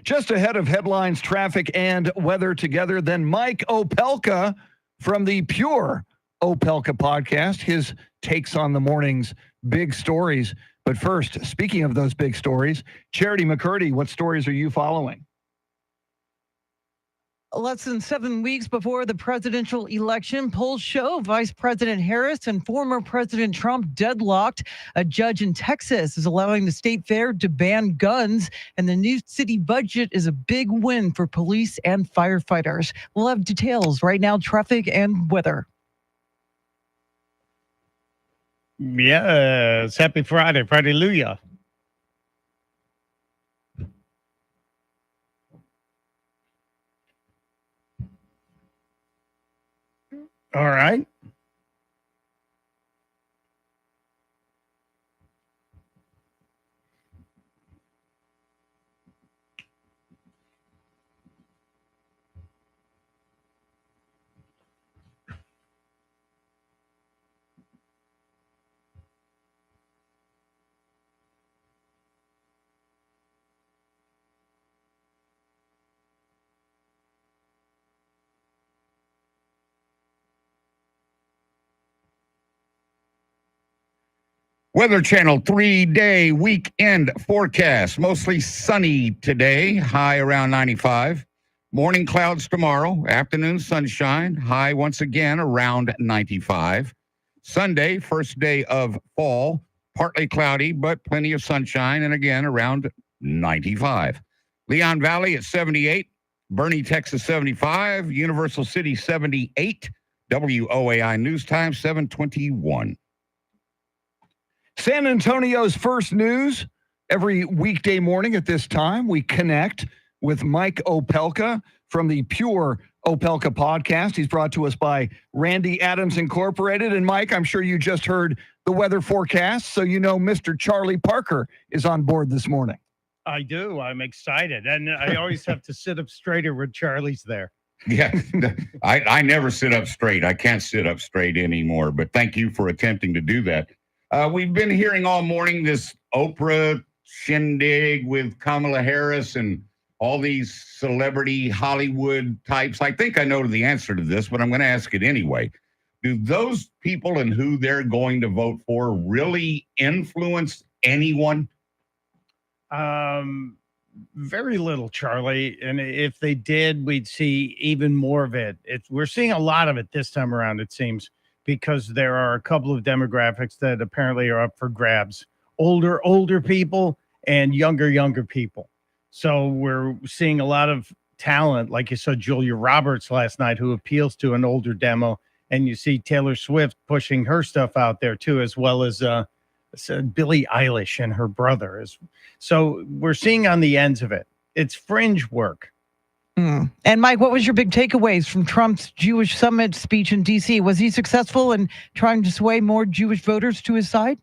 Just ahead of headlines, traffic, and weather together, then Mike Opelka from the Pure Opelka podcast, his takes on the morning's big stories. But first, speaking of those big stories, Charity McCurdy, what stories are you following? Less than 7 weeks before the presidential election, polls show Vice President Harris and former President Trump deadlocked. A judge in Texas is allowing the state fair to ban guns, and the new city budget is a big win for police and firefighters. We'll have details right now, traffic and weather. Yes, happy Friday, Hallelujah. All right. Weather Channel 3-day weekend forecast. Mostly sunny today, high around 95. Morning clouds tomorrow, afternoon sunshine, high once again around 95. Sunday, first day of fall, partly cloudy, but plenty of sunshine, and again around 95. Leon Valley at 78, Bernie, Texas 75, Universal City 78, WOAI News Time 721. San Antonio's first news. Every weekday morning at this time, we connect with Mike Opelka from the Pure Opelka podcast. He's brought to us by Randy Adams Incorporated. And Mike, I'm sure you just heard the weather forecast, so you know Mr. Charlie Parker is on board this morning. I do. I'm excited. And I always have to sit up straighter when Charlie's there. Yeah, I never sit up straight. I can't sit up straight anymore, but thank you for attempting to do that. We've been hearing all morning this Oprah shindig with Kamala Harris and all these celebrity Hollywood types. I think I know the answer to this, but I'm going to ask it anyway. Do those people and who they're going to vote for really influence anyone? Very little, Charlie. And if they did, we'd see even more of it. We're seeing a lot of it this time around, it seems, because there are a couple of demographics that apparently are up for grabs. Older people and younger people. So we're seeing a lot of talent, like you saw Julia Roberts last night, who appeals to an older demo. And you see Taylor Swift pushing her stuff out there too, as well as Billie Eilish and her brother. So we're seeing on the ends of it. It's fringe work. And Mike, what was your big takeaways from Trump's Jewish summit speech in D.C.? Was he successful in trying to sway more Jewish voters to his side?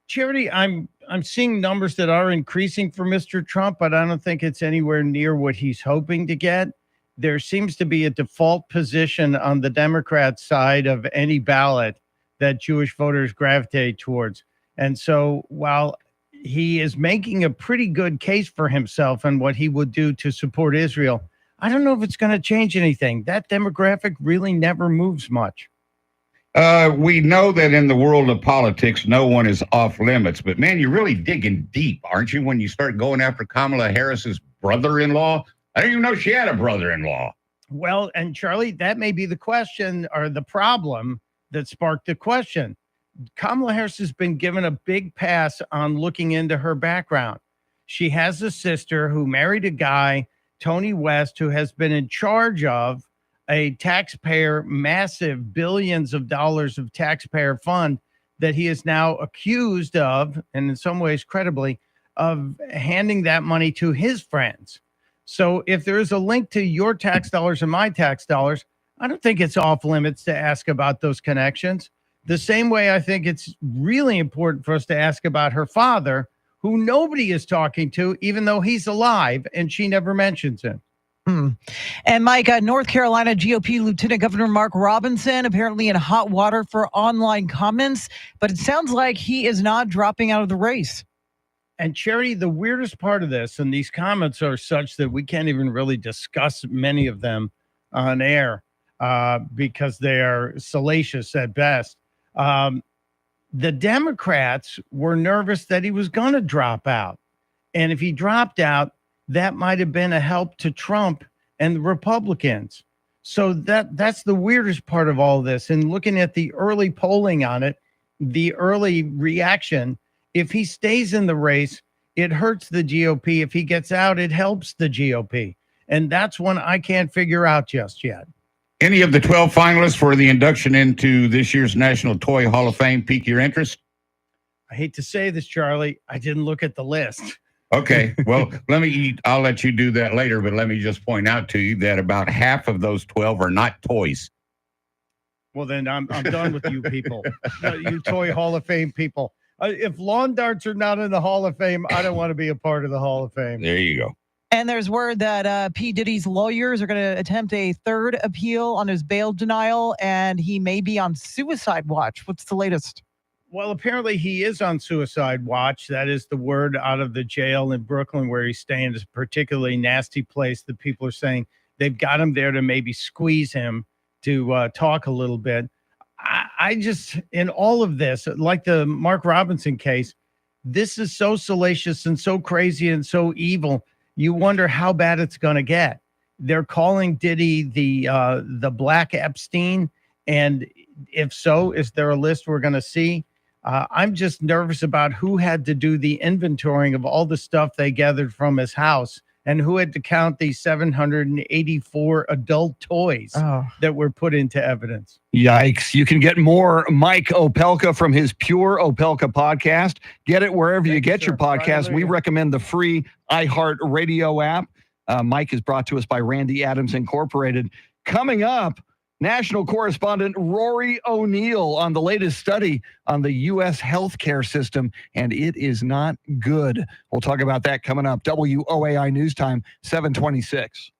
Charity, I'm seeing numbers that are increasing for Mr. Trump, but I don't think it's anywhere near what he's hoping to get. There seems to be a default position on the Democrat side of any ballot that Jewish voters gravitate towards. And so while he is making a pretty good case for himself and what he would do to support Israel, I don't know if it's going to change anything. That demographic really never moves much. We know that in the world of politics, no one is off limits. But, man, you're really digging deep, aren't you, when you start going after Kamala Harris's brother-in-law? I didn't even know she had a brother-in-law. Well, and, Charlie, that may be the question or the problem that sparked the question. Kamala Harris has been given a big pass on looking into her background. She has a sister who married a guy, Tony West, who has been in charge of a taxpayer, massive billions of dollars of taxpayer fund that he is now accused of, and in some ways credibly, of handing that money to his friends. So if there is a link to your tax dollars and my tax dollars, I don't think it's off limits to ask about those connections. The same way I think it's really important for us to ask about her father, who nobody is talking to, even though he's alive, and she never mentions him. And Mike, North Carolina GOP Lieutenant Governor Mark Robinson apparently in hot water for online comments, but it sounds like he is not dropping out of the race. And Charity, the weirdest part of this, and these comments are such that we can't even really discuss many of them on air because they are salacious at best. Um, the Democrats were nervous that he was going to drop out. And if he dropped out, that might have been a help to Trump and the Republicans. So that's the weirdest part of all this. And looking at the early polling on it, the early reaction, if he stays in the race, it hurts the GOP. If he gets out, it helps the GOP. And that's one I can't figure out just yet. Any of the 12 finalists for the induction into this year's National Toy Hall of Fame pique your interest? I hate to say this, Charlie. I didn't look at the list. Okay, well, I'll let you do that later, but let me just point out to you that about half of those 12 are not toys. Well, then I'm done with you people, you Toy Hall of Fame people. If lawn darts are not in the Hall of Fame, I don't want to be a part of the Hall of Fame. There you go. And there's word that P. Diddy's lawyers are going to attempt a third appeal on his bail denial, and he may be on suicide watch. What's the latest? Well, apparently he is on suicide watch. That is the word out of the jail in Brooklyn where he's staying. It's a particularly nasty place that people are saying they've got him there to maybe squeeze him to talk a little bit. I just, in all of this, like the Mark Robinson case, this is so salacious and so crazy and so evil. You wonder how bad it's going to get. They're calling Diddy the Black Epstein. And if so, is there a list we're going to see? I'm just nervous about who had to do the inventorying of all the stuff they gathered from his house and who had to count these 784 adult toys that were put into evidence. Yikes. You can get more Mike Opelka from his Pure Opelka podcast. Get it wherever you get your podcast. We recommend the free iHeartRadio app. Mike is brought to us by Randy Adams Incorporated. Coming up, national correspondent Rory O'Neill on the latest study on the U.S. healthcare system, and it is not good. We'll talk about that coming up. WOAI News Time, 7:26.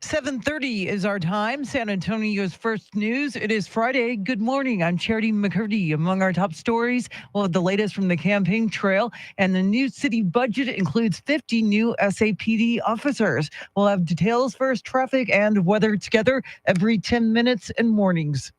7:30 is our time. San Antonio's first news. It is Friday. Good morning. I'm Charity McCurdy. Among our top stories, we'll have the latest from the campaign trail, and the new city budget includes 50 new SAPD officers. We'll have details first, traffic and weather together every 10 minutes and mornings.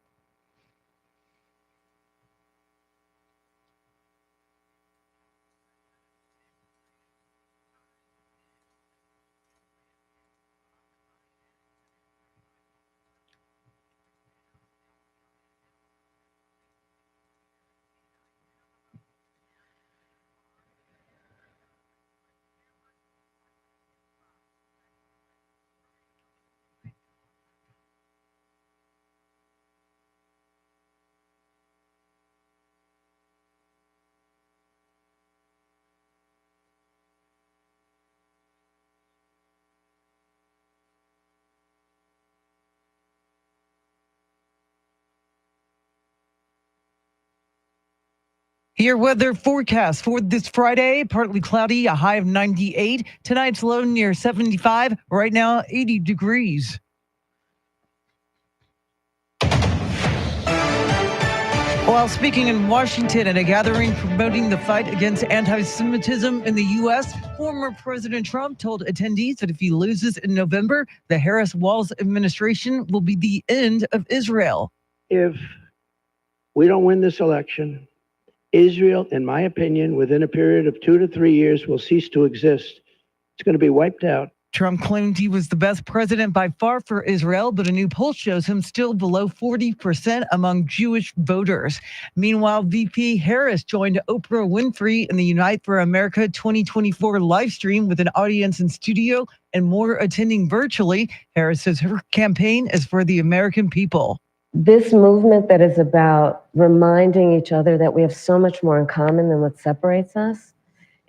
Your weather forecast for this Friday, partly cloudy, a high of 98. Tonight's low near 75. Right now, 80 degrees. While speaking in Washington at a gathering promoting the fight against anti-Semitism in the U.S., former President Trump told attendees that if he loses in November, the Harris-Walz administration will be the end of Israel. If we don't win this election, Israel, in my opinion, within a period of 2 to 3 years, will cease to exist. It's going to be wiped out. Trump claimed he was the best president by far for Israel, but a new poll shows him still below 40% among Jewish voters. Meanwhile, VP Harris joined Oprah Winfrey in the Unite for America 2024 live stream with an audience in studio and more attending virtually. Harris says her campaign is for the American people. This movement that is about reminding each other that we have so much more in common than what separates us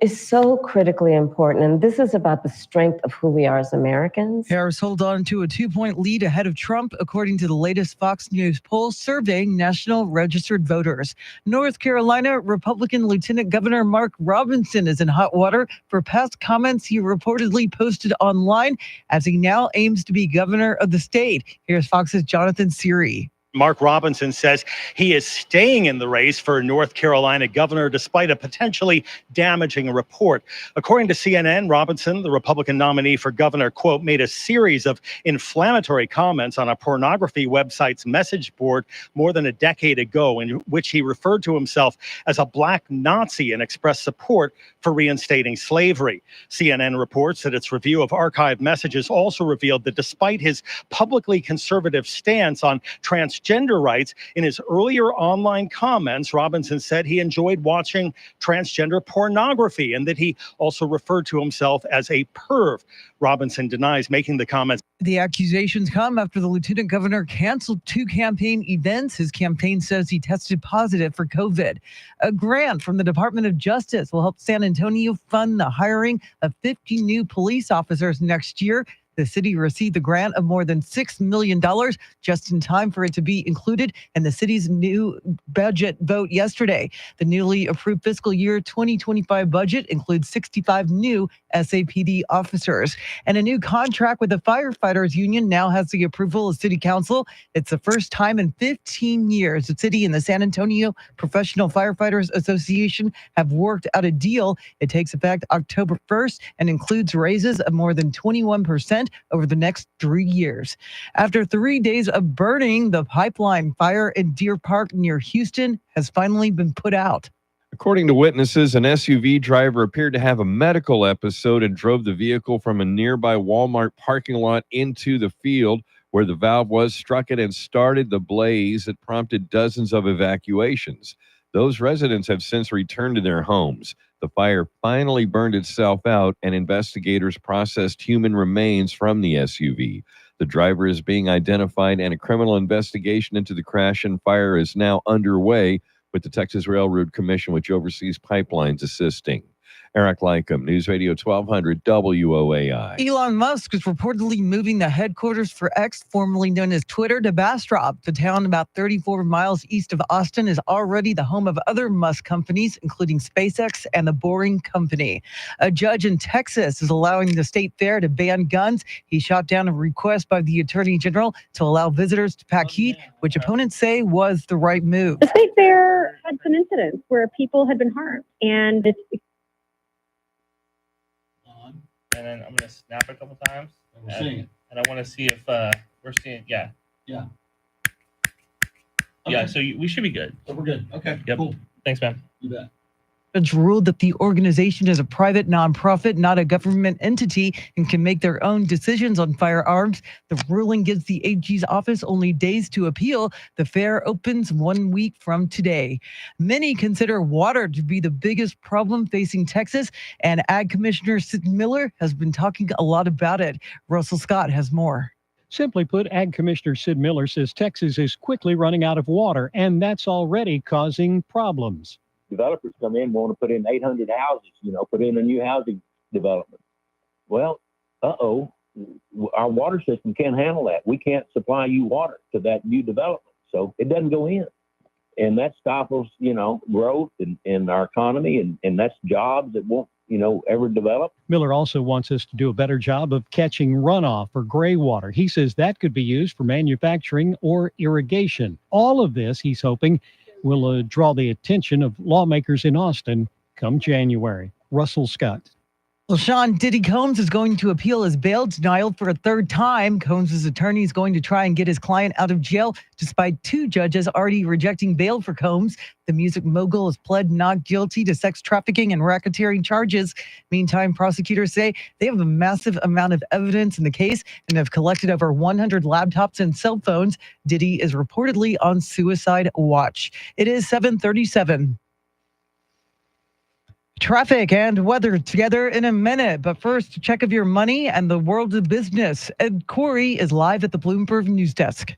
is so critically important. And this is about the strength of who we are as Americans. Harris holds on to a 2-point lead ahead of Trump, according to the latest Fox News poll surveying national registered voters. North Carolina Republican Lieutenant Governor Mark Robinson is in hot water for past comments he reportedly posted online as he now aims to be governor of the state. Here's Fox's Jonathan Seary. Mark Robinson says he is staying in the race for North Carolina governor despite a potentially damaging report. According to CNN, Robinson, the Republican nominee for governor, quote, made a series of inflammatory comments on a pornography website's message board more than a decade ago, in which he referred to himself as a black Nazi and expressed support for reinstating slavery. CNN reports that its review of archived messages also revealed that despite his publicly conservative stance on transgender rights, in his earlier online comments, Robinson said he enjoyed watching transgender pornography and that he also referred to himself as a perv. Robinson denies making the comments. The accusations come after the lieutenant governor canceled 2 campaign events. His campaign says he tested positive for COVID. A grant from the Department of Justice will help San Antonio fund the hiring of 50 new police officers next year. The city received the grant of more than $6 million just in time for it to be included in the city's new budget vote yesterday. The newly approved fiscal year 2025 budget includes 65 new SAPD officers. And a new contract with the firefighters union now has the approval of city council. It's the first time in 15 years the city and the San Antonio Professional Firefighters Association have worked out a deal. It takes effect October 1st and includes raises of more than 21% over the next 3 years. After 3 days of burning, the pipeline fire in Deer Park near Houston has finally been put out. According to witnesses, an SUV driver appeared to have a medical episode and drove the vehicle from a nearby Walmart parking lot into the field where the valve was, struck it, and started the blaze that prompted dozens of evacuations. Those residents have since returned to their homes. The fire finally burned itself out, and investigators processed human remains from the SUV. The driver is being identified, and a criminal investigation into the crash and fire is now underway, with the Texas Railroad Commission, which oversees pipelines, assisting. Eric Lycum, News Radio 1200 WOAI. Elon Musk is reportedly moving the headquarters for X, formerly known as Twitter, to Bastrop. The town about 34 miles east of Austin is already the home of other Musk companies, including SpaceX and the Boring Company. A judge in Texas is allowing the state fair to ban guns. He shot down a request by the attorney general to allow visitors to pack heat, which opponents say was the right move. The state fair had some incidents where people had been harmed, and it's And then I'm gonna snap a couple times. And we're seeing it. And I want to see if we're seeing. Yeah. Yeah. Yeah. Okay. So we should be good. So we're good. Okay. Yep. Cool. Thanks, man. You bet. Judge ruled that the organization is a private nonprofit, not a government entity, and can make their own decisions on firearms. The ruling gives the AG's office only days to appeal. The fair opens 1 week from today. Many consider water to be the biggest problem facing Texas, and Ag Commissioner Sid Miller has been talking a lot about it. Russell Scott has more. Simply put, Ag Commissioner Sid Miller says Texas is quickly running out of water, and that's already causing problems. Developers come in, want to put in 800 houses, put in a new housing development. Well, our water system can't handle that. We can't supply you water to that new development. So it doesn't go in. And that stifles, growth in our economy, and that's jobs that won't, ever develop. Miller also wants us to do a better job of catching runoff or gray water. He says that could be used for manufacturing or irrigation. All of this, he's hoping, will draw the attention of lawmakers in Austin come January. Russell Scott. Well, Sean Diddy Combs is going to appeal his bail denial for a third time. Combs' attorney is going to try and get his client out of jail, despite two judges already rejecting bail for Combs. The music mogul has pled not guilty to sex trafficking and racketeering charges. Meantime, prosecutors say they have a massive amount of evidence in the case and have collected over 100 laptops and cell phones. Diddy is reportedly on suicide watch. It is 7:37. Traffic and weather together in a minute. But first, a check of your money and the world of business. Ed Corey is live at the Bloomberg News Desk.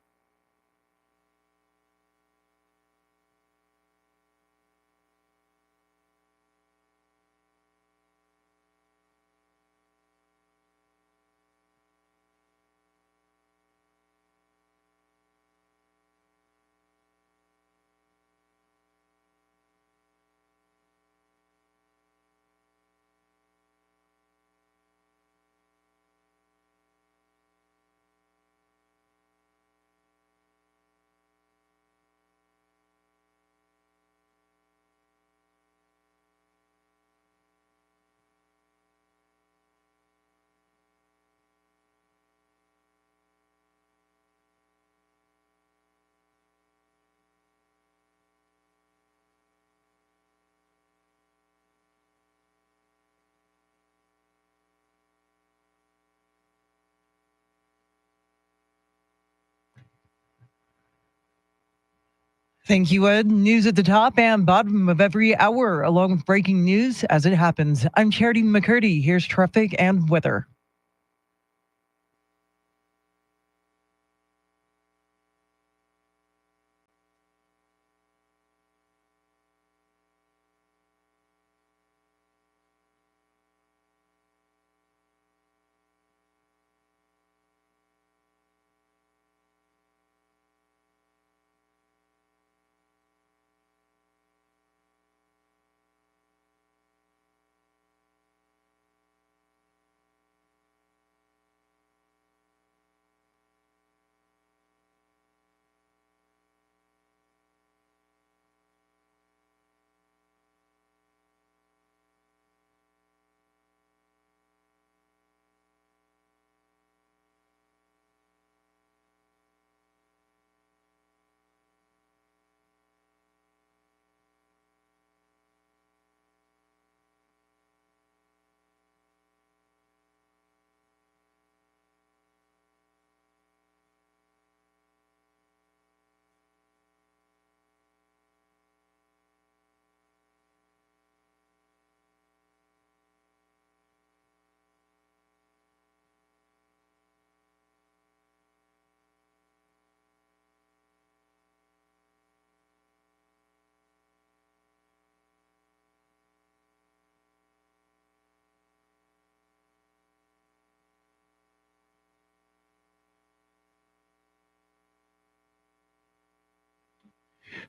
Thank you, Ed. News at the top and bottom of every hour, along with breaking news as it happens. I'm Charity McCurdy. Here's traffic and weather.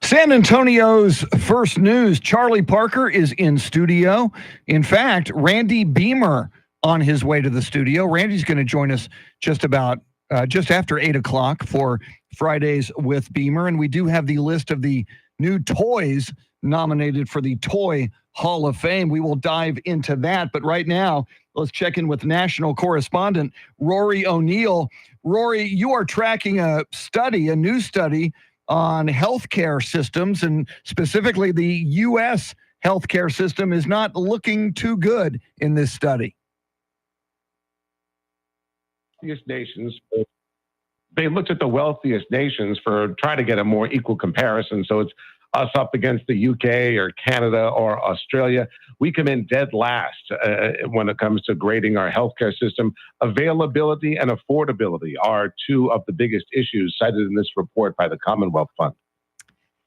San Antonio's first news, Charlie Parker is in studio. In fact, Randy Beamer on his way to the studio. Randy's going to join us just after 8 o'clock for Fridays with Beamer. And we do have the list of the new toys nominated for the Toy Hall of Fame. We will dive into that. But right now, let's check in with national correspondent Rory O'Neill. Rory, you are tracking a new study on healthcare systems, and specifically the U.S. healthcare system is not looking too good in this study. Nations, they looked at the wealthiest nations for trying to get a more equal comparison. So it's us up against the UK or Canada or Australia. We come in dead last when it comes to grading our healthcare system. Availability and affordability are two of the biggest issues cited in this report by the Commonwealth Fund.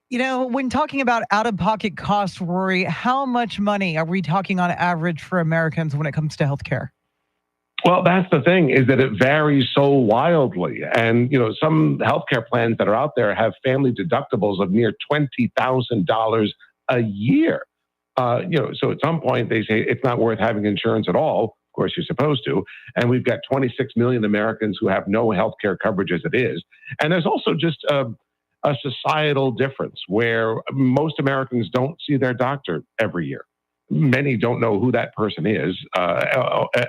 You know, when talking about out-of-pocket costs, Rory, how much money are we talking on average for Americans when it comes to healthcare? Well, that's the thing, is that it varies so wildly. And, some healthcare plans that are out there have family deductibles of near $20,000 a year. So at some point they say it's not worth having insurance at all. Of course, you're supposed to. And we've got 26 million Americans who have no healthcare coverage as it is. And there's also just a societal difference where most Americans don't see their doctor every year. Many don't know who that person is,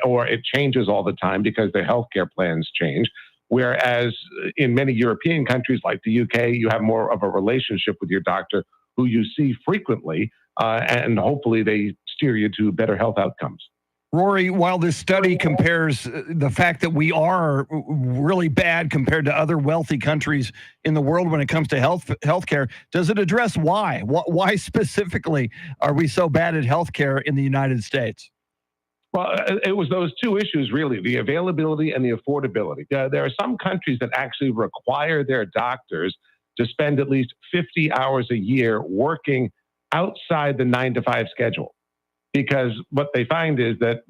or it changes all the time because their healthcare plans change. Whereas in many European countries like the UK, you have more of a relationship with your doctor who you see frequently, and hopefully they steer you to better health outcomes. Rory, while this study compares the fact that we are really bad compared to other wealthy countries in the world when it comes to healthcare, does it address why? Why specifically are we so bad at healthcare in the United States? Well, it was those two issues, really, the availability and the affordability. There are some countries that actually require their doctors to spend at least 50 hours a year working outside the 9-to-5 schedule. Because what they find is that,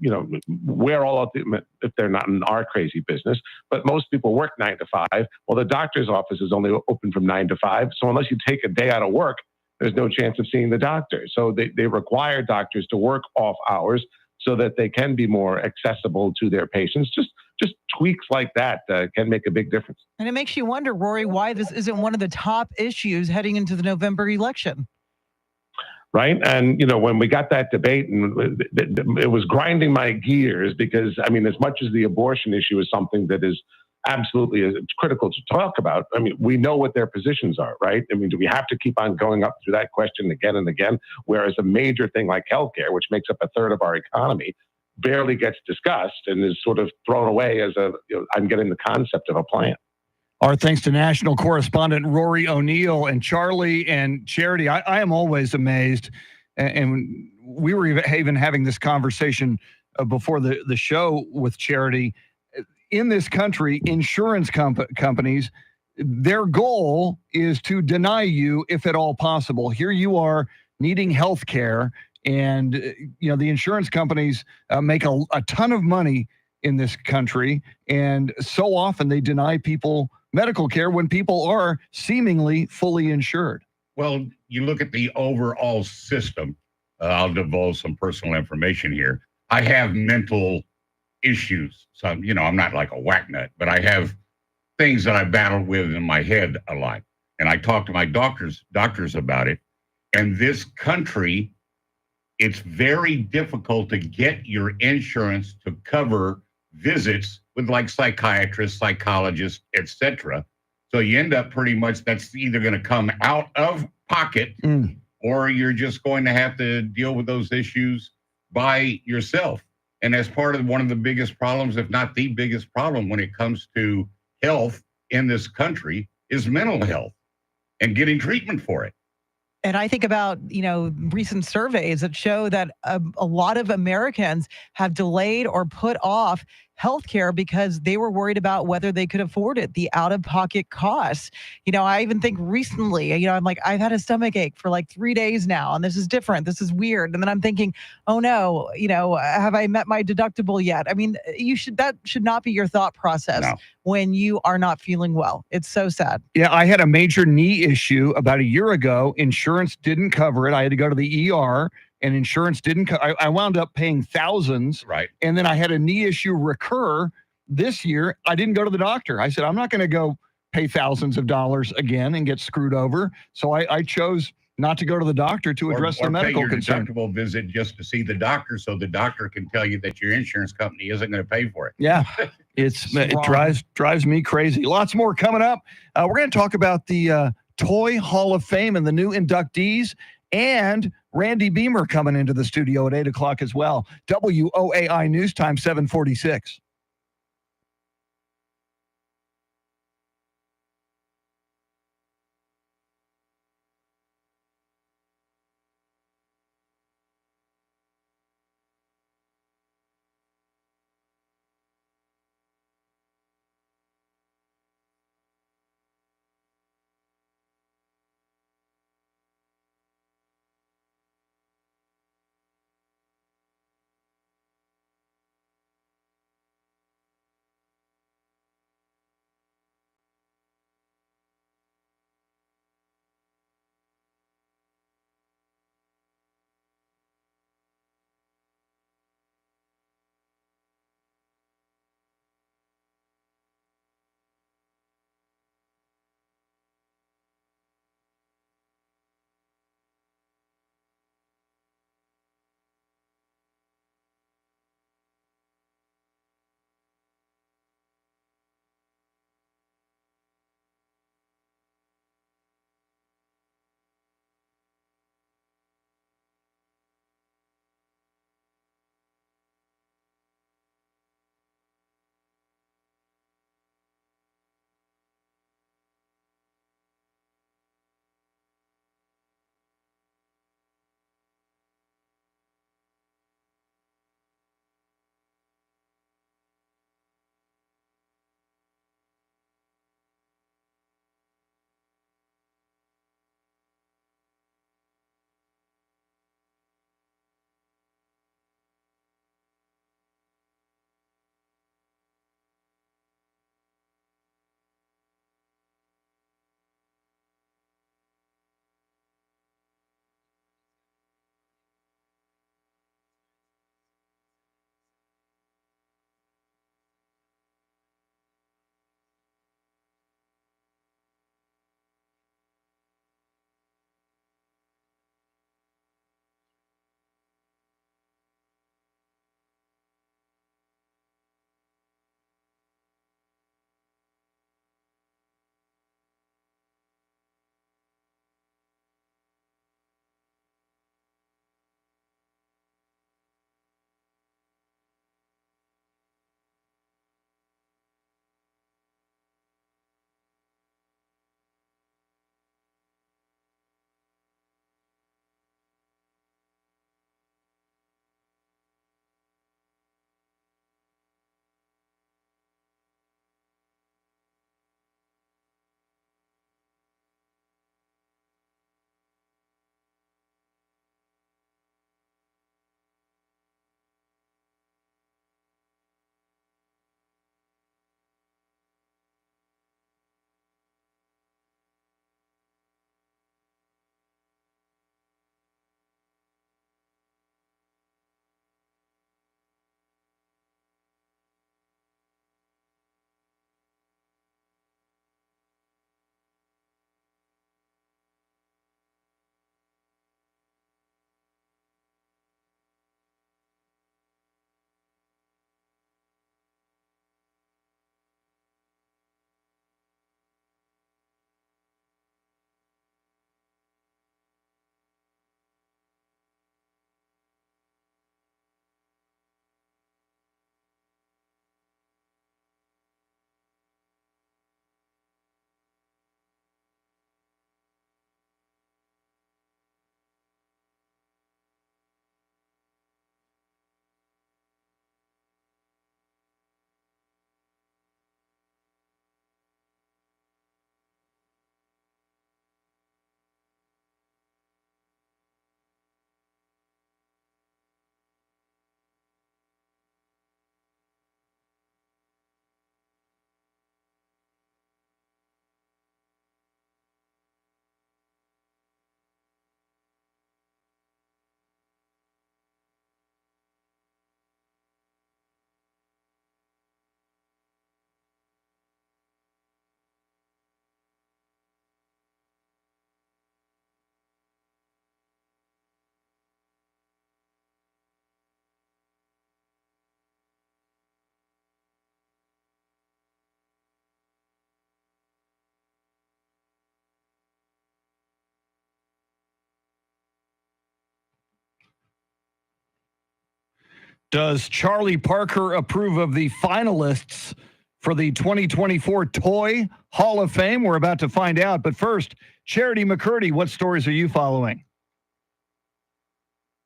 we're all, if they're not in our crazy business, but most people work 9 to 5. Well, the doctor's office is only open from 9 to 5. So unless you take a day out of work, there's no chance of seeing the doctor. So they require doctors to work off hours so that they can be more accessible to their patients. Just tweaks like that can make a big difference. And it makes you wonder, Rory, why this isn't one of the top issues heading into the November election. Right. And, when we got that debate, and it was grinding my gears because, as much as the abortion issue is something that is absolutely critical to talk about, we know what their positions are, right? Do we have to keep on going up through that question again and again? Whereas a major thing like healthcare, which makes up a third of our economy, barely gets discussed and is sort of thrown away as I'm getting the concept of a plan. Our thanks to national correspondent Rory O'Neill. And Charlie and Charity, I am always amazed, and we were even having this conversation before the show with Charity. In this country, insurance companies, their goal is to deny you, if at all possible. Here you are needing health care, and the insurance companies make a ton of money in this country, and so often they deny people medical care when people are seemingly fully insured. Well, you look at the overall system. I'll divulge some personal information here. I have mental issues. So, I'm not like a whacknut, but I have things that I battle with in my head a lot. And I talk to my doctors about it. And this country, it's very difficult to get your insurance to cover visits with like psychiatrists, psychologists, etc. So you end up pretty much, that's either going to come out of pocket or you're just going to have to deal with those issues by yourself. And as part of one of the biggest problems, if not the biggest problem when it comes to health in this country, is mental health and getting treatment for it. And I think about, recent surveys that show that a lot of Americans have delayed or put off healthcare because they were worried about whether they could afford it, the out-of-pocket costs. I even think recently, I'm like, I've had a stomach ache for like 3 days now, and this is different. This is weird. And then I'm thinking, oh no, have I met my deductible yet? I mean, that should not be your thought process when you are not feeling well. It's so sad. Yeah, I had a major knee issue about a year ago. Insurance didn't cover it. I had to go to the ER, and insurance didn't. I wound up paying thousands. Right. And then I had a knee issue recur this year. I didn't go to the doctor. I said, I'm not going to go pay thousands of dollars again and get screwed over. So I chose not to go to the doctor to address the medical pay your concern. deductible visit just to see the doctor, so the doctor can tell you that your insurance company isn't going to pay for it. Yeah, it drives me crazy. Lots more coming up. We're going to talk about the Toy Hall of Fame and the new inductees, and Randy Beamer coming into the studio at 8 o'clock as well. WOAI News Time 746. Does Charlie Parker approve of the finalists for the 2024 Toy Hall of Fame? We're about to find out. But first, Charity McCurdy, what stories are you following?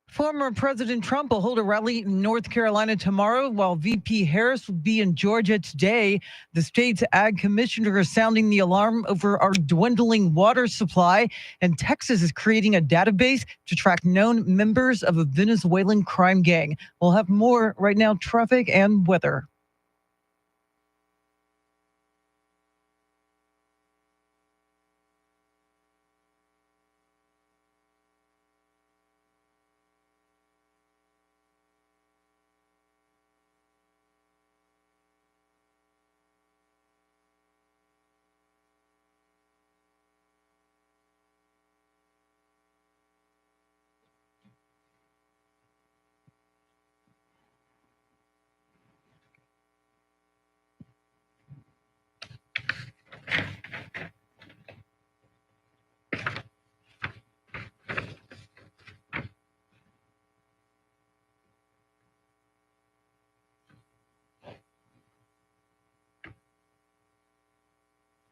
Former President Trump will hold a rally in North Carolina tomorrow, while VP Harris will be in Georgia today. The state's ag commissioner is sounding the alarm over our dwindling water supply, and Texas is creating a database to track known members of a Venezuelan crime gang. We'll have more right now, traffic and weather.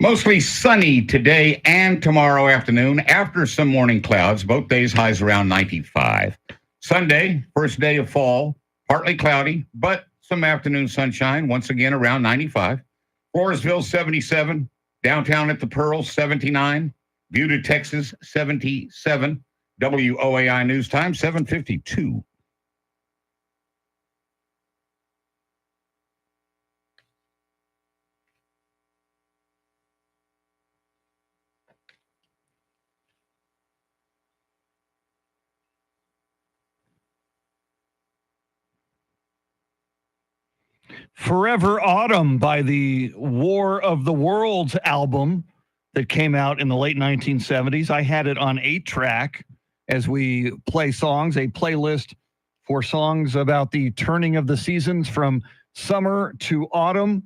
Mostly sunny today and tomorrow afternoon after some morning clouds. Both days highs around 95. Sunday, first day of fall, partly cloudy, but some afternoon sunshine, once again around 95. Floresville, 77. Downtown at the Pearl, 79. Butte, Texas, 77. WOAI News Time, 7:52. Forever Autumn by the War of the Worlds album that came out in the late 1970s. I had it on 8-track as we play songs, a playlist for songs about the turning of the seasons from summer to autumn.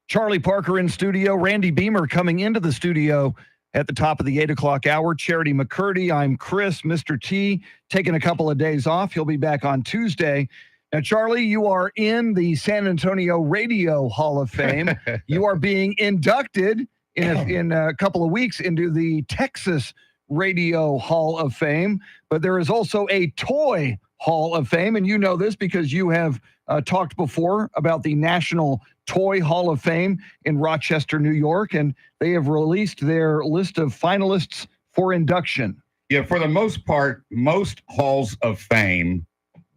Charlie Parker in studio, Randy Beamer coming into the studio at the top of the 8 o'clock hour. Charity McCurdy, I'm Chris, Mr. T, taking a couple of days off. He'll be back on Tuesday. Now, Charlie, you are in the San Antonio Radio Hall of Fame. You are being inducted in a couple of weeks into the Texas Radio Hall of Fame. But there is also a Toy Hall of Fame, and you know this because you have talked before about the National Toy Hall of Fame in Rochester, New York, and they have released their list of finalists for induction. Yeah, for the most part, most halls of fame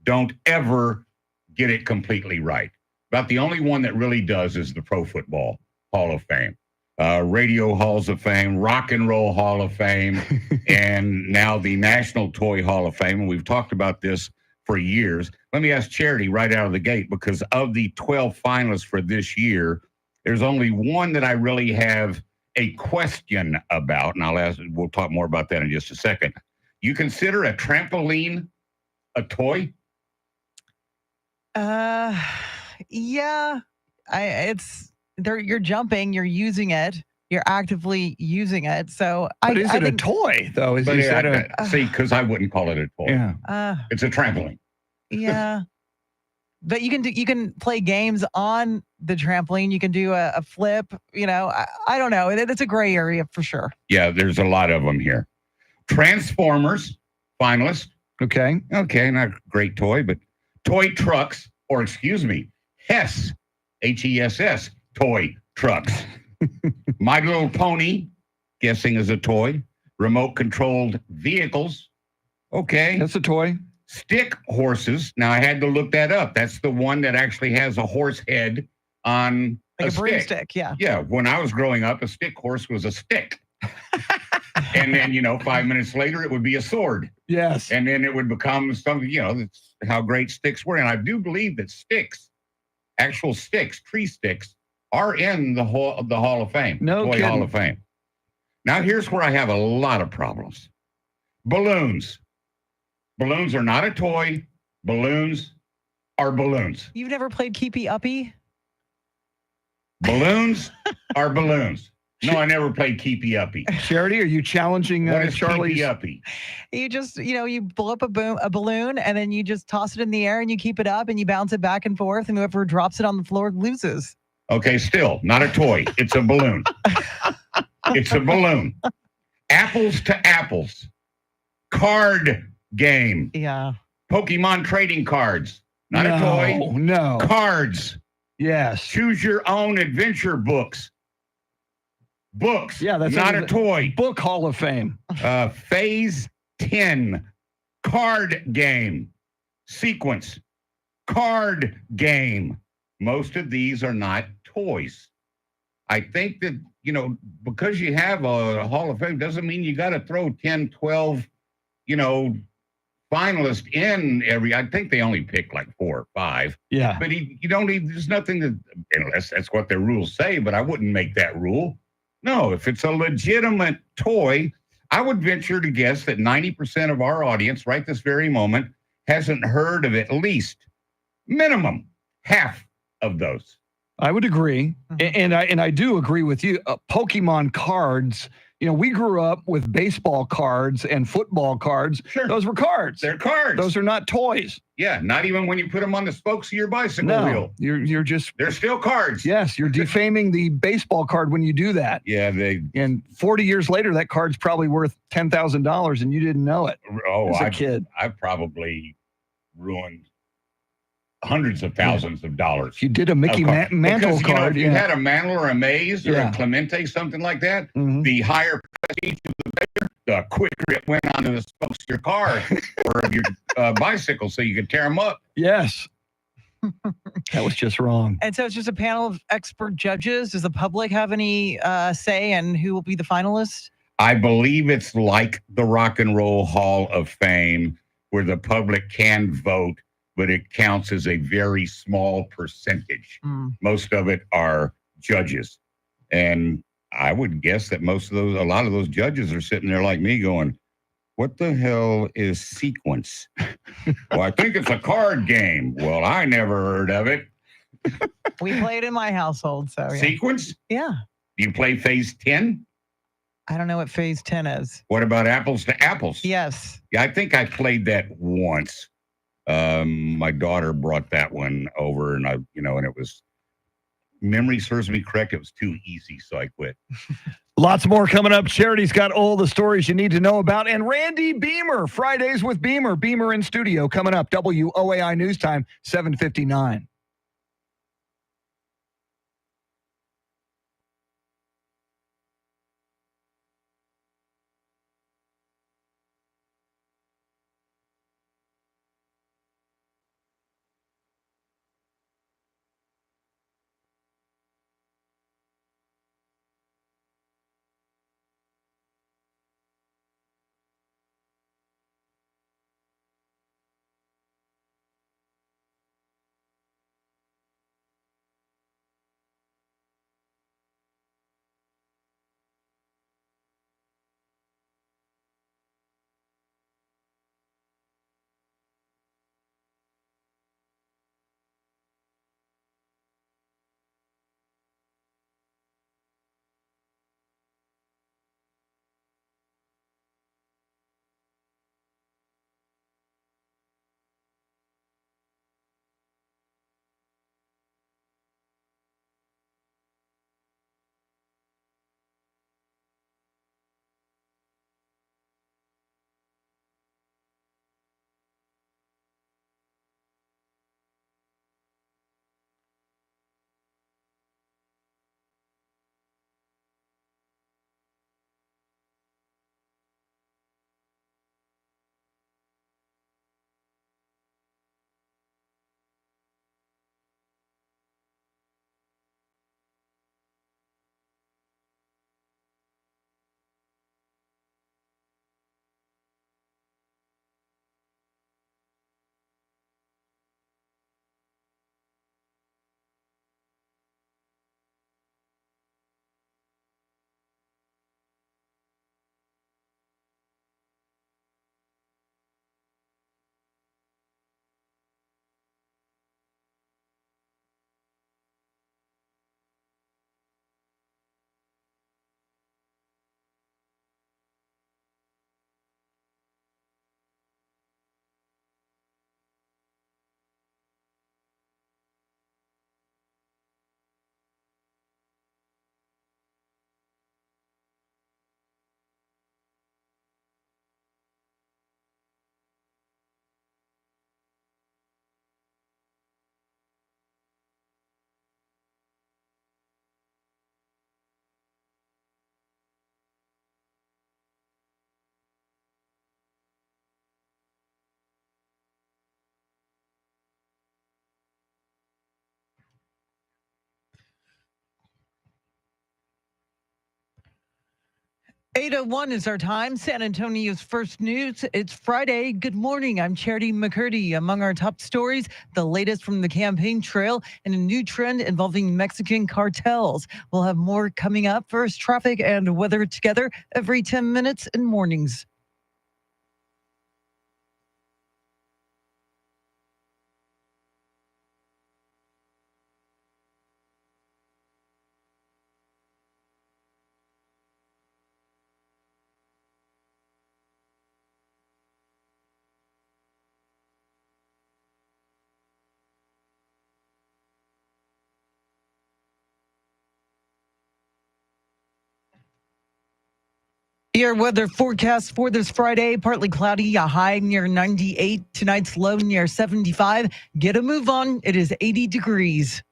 don't ever get it completely right. About the only one that really does is the Pro Football Hall of Fame. Radio Halls of Fame, Rock and Roll Hall of Fame, and now the National Toy Hall of Fame. And we've talked about this for years. Let me ask Charity right out of the gate, because of the 12 finalists for this year, there's only one that I really have a question about, and we'll talk more about that in just a second. You consider a trampoline a toy? Yeah, you're jumping, you're using it, you're actively using it. So but is it a toy though? See, because I wouldn't call it a toy. Yeah, it's a trampoline. Yeah, but you can play games on the trampoline. You can do a flip. You know, I don't know. It's a gray area for sure. Yeah, there's a lot of them here. Transformers finalist. Okay, not a great toy, but toy trucks, or excuse me, Hess, Hess, toy trucks. My Little Pony, guessing is a toy. Remote controlled vehicles. Okay. That's a toy. Stick horses. Now I had to look that up. That's the one that actually has a horse head on like a stick. broomstick. Yeah. Yeah. When I was growing up, a stick horse was a stick. And then, 5 minutes later, it would be a sword. Yes. And then it would become something, that's how great sticks were. And I do believe that sticks, actual sticks, tree sticks, are in the Hall of Fame. No kidding. Hall of Fame. Now, here's where I have a lot of problems. Balloons. Balloons are not a toy. Balloons are balloons. You've never played Keepy Uppy? Balloons are balloons. No, I never played keepy uppy. Charity, are you challenging What is Charlie's? keepy uppy? You just, you blow up a balloon and then you just toss it in the air and you keep it up and you bounce it back and forth and whoever drops it on the floor loses. Okay, still not a toy. It's a balloon. It's a balloon. Apples to apples. Card game. Yeah. Pokemon trading cards. Not a toy. No. Cards. Yes. Choose your own adventure books. Books. Yeah, that's not a toy. Book Hall of Fame. Phase 10. Card game. Sequence. Card game. Most of these are not toys. I think that, because you have a Hall of Fame doesn't mean you got to throw 10, 12, finalists in I think they only pick like 4 or 5. Yeah. But you don't need, there's nothing that, unless that's what their rules say, but I wouldn't make that rule. No, if it's a legitimate toy, I would venture to guess that 90% of our audience right this very moment hasn't heard of at least minimum half of those. I would agree. And I do agree with you. Pokemon cards, we grew up with baseball cards and football cards. Sure. Those were cards. They're cards. Those are not toys. Yeah, not even when you put them on the spokes of your bicycle wheel. You're just... They're still cards. Yes, you're defaming the baseball card when you do that. Yeah, And 40 years later, that card's probably worth $10,000 and you didn't know it as a kid. I probably ruined hundreds of thousands of dollars. You did a Mickey Mantle card. If you had a Mantle or a Maze or a Clemente, something like that, the higher prestige of the better, the quicker it went onto the spokes of your car or of your bicycle so you could tear them up. Yes. That was just wrong. And so it's just a panel of expert judges. Does the public have any say in who will be the finalists? I believe it's like the Rock and Roll Hall of Fame where the public can vote, but it counts as a very small percentage. Most of it are judges. And I would guess that a lot of those judges are sitting there like me going, what the hell is sequence? Well, I think it's a card game. Well, I never heard of it. We played in my household, so yeah. Sequence? Yeah. Do you play phase 10? I don't know what phase 10 is. What about apples to apples? Yes. Yeah, I think I played that once. My daughter brought that one over and and it was, memory serves me correct, it was too easy, so I quit. Lots more coming up. Charity's got all the stories you need to know about. And Randy Beamer, Fridays with Beamer. Beamer in studio coming up. WOAI News Time, 7:59. 8:01 is our time. San Antonio's first news. It's Friday. Good morning. I'm Charity McCurdy. Among our top stories, the latest from the campaign trail and a new trend involving Mexican cartels. We'll have more coming up. First, traffic and weather together every 10 minutes in mornings. Your weather forecast for this Friday, partly cloudy, a high near 98. Tonight's low near 75. Get a move on. It is 80 degrees.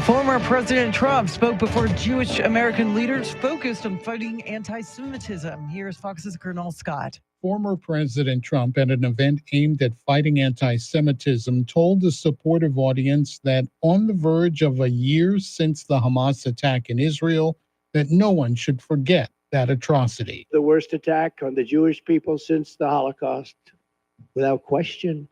Former President Trump spoke before Jewish American leaders focused on fighting anti-Semitism. Here's Fox's Colonel Scott. Former President Trump, at an event aimed at fighting anti-Semitism, told a supportive audience that on the verge of a year since the Hamas attack in Israel, that no one should forget that atrocity. The worst attack on the Jewish people since the Holocaust, without question.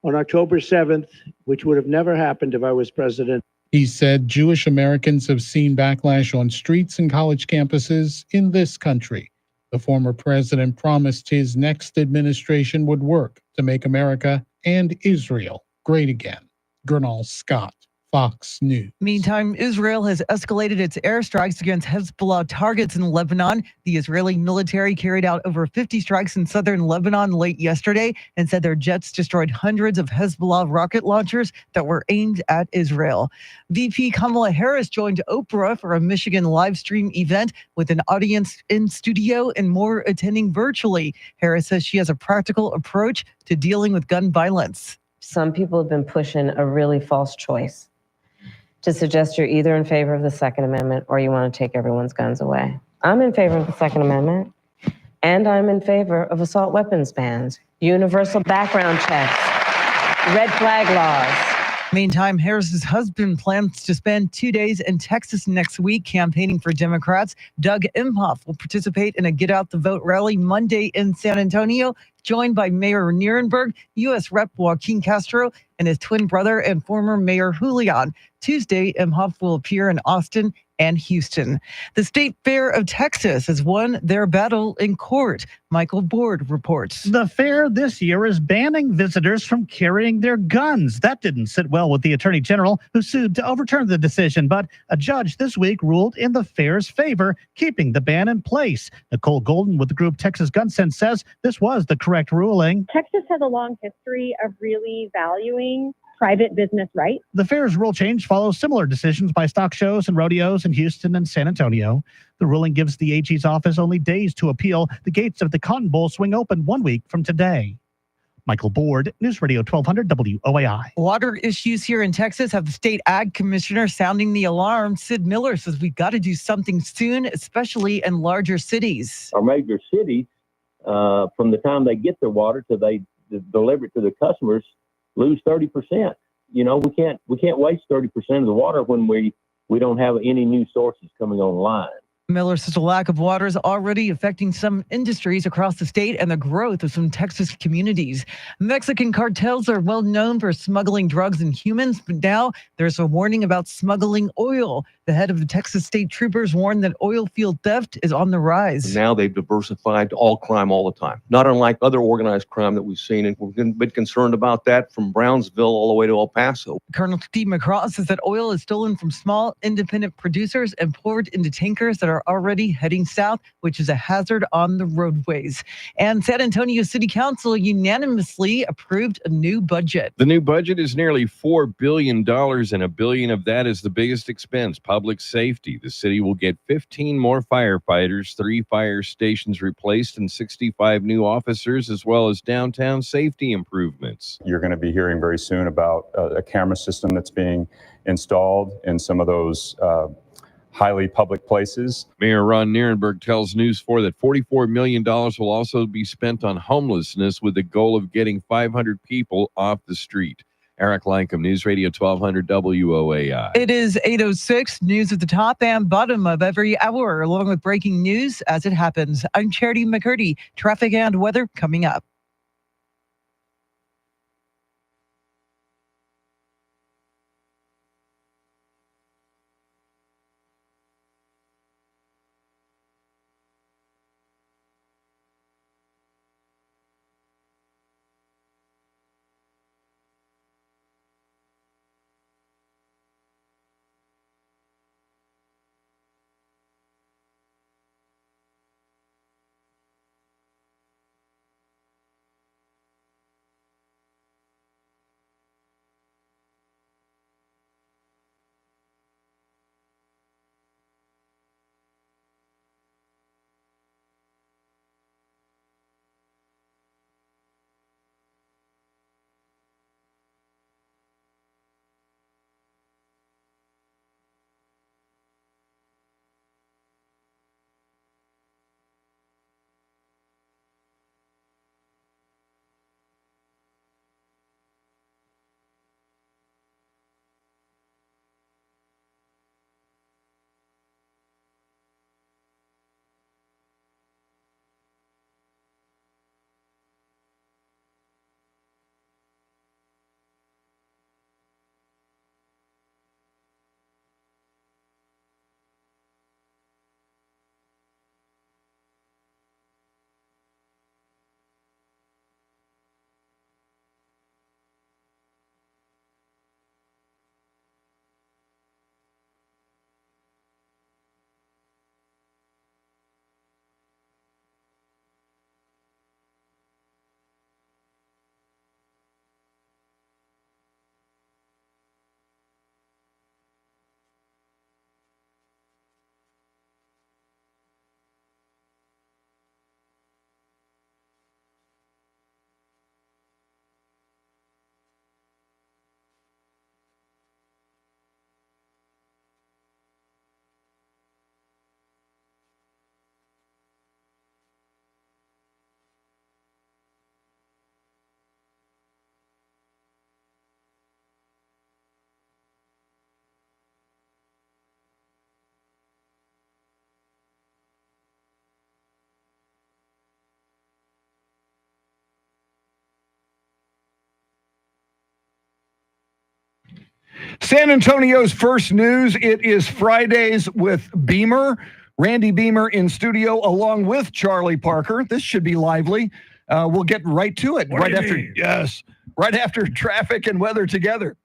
On October 7th, which would have never happened if I was president. He said Jewish Americans have seen backlash on streets and college campuses in this country. The former president promised his next administration would work to make America and Israel great again. Colonel Scott, Fox News. Meantime, Israel has escalated its airstrikes against Hezbollah targets in Lebanon. The Israeli military carried out over 50 strikes in southern Lebanon late yesterday and said their jets destroyed hundreds of Hezbollah rocket launchers that were aimed at Israel. VP Kamala Harris joined Oprah for a Michigan live stream event with an audience in studio and more attending virtually. Harris says she has a practical approach to dealing with gun violence. Some people have been pushing a really false choice to suggest you're either in favor of the Second Amendment or you want to take everyone's guns away. I'm in favor of the Second Amendment, and I'm in favor of assault weapons bans, universal background checks, red flag laws. Meantime, Harris's husband plans to spend 2 days in Texas next week campaigning for Democrats. Doug Imhoff will participate in a Get Out the Vote rally Monday in San Antonio, joined by Mayor Nierenberg, U.S. Rep. Joaquin Castro, and his twin brother and former Mayor Julian. Tuesday, Imhoff will appear in Austin and Houston. The State Fair of Texas has won their battle in court. Michael Board reports. The fair this year is banning visitors from carrying their guns. That didn't sit well with the Attorney General, who sued to overturn the decision. But a judge this week ruled in the fair's favor, keeping the ban in place. Nicole Golden with the group Texas Gun Sense says this was the correct ruling. Texas has a long history of really valuing private business rights. The fair's rule change follows similar decisions by stock shows and rodeos in Houston and San Antonio. The ruling gives the AG's office only days to appeal. The gates of the Cotton Bowl swing open 1 week from today. Michael Board, News Radio 1200 WOAI. Water issues here in Texas have the state ag commissioner sounding the alarm. Sid Miller says we've got to do something soon, especially in larger cities. Our major cities, from the time they get their water to they deliver it to the customers, lose 30%. You know, we can't waste 30% of the water when we don't have any new sources coming online. Miller says the lack of water is already affecting some industries across the state and the growth of some Texas communities. Mexican cartels are well known for smuggling drugs and humans, but now there's a warning about smuggling oil. The head of the Texas State Troopers warned that oil field theft is on the rise. Now they've diversified to all crime all the time, not unlike other organized crime that we've seen. And we've been concerned about that from Brownsville all the way to El Paso. Colonel Steve McCraw says that oil is stolen from small independent producers and poured into tankers that are already heading south, which is a hazard on the roadways. And San Antonio City Council unanimously approved a new budget. The new budget is nearly $4 billion, and $1 billion of that is the biggest expense, public safety. The city will get 15 more firefighters, 3 fire stations replaced, and 65 new officers, as well as downtown safety improvements. You're going to be hearing very soon about a camera system that's being installed in some of those highly public places. Mayor Ron Nierenberg tells News 4 that $44 million will also be spent on homelessness with the goal of getting 500 people off the street. Eric Lankham, News Radio 1200 WOAI. It is 8:06, news at the top and bottom of every hour, along with breaking news as it happens. I'm Charity McCurdy. Traffic and weather coming up. San Antonio's first news. It is Fridays with Beamer. Randy Beamer in studio along with Charlie Parker. This should be lively. We'll get right to it. What right do you after mean? Yes, right after traffic and weather together.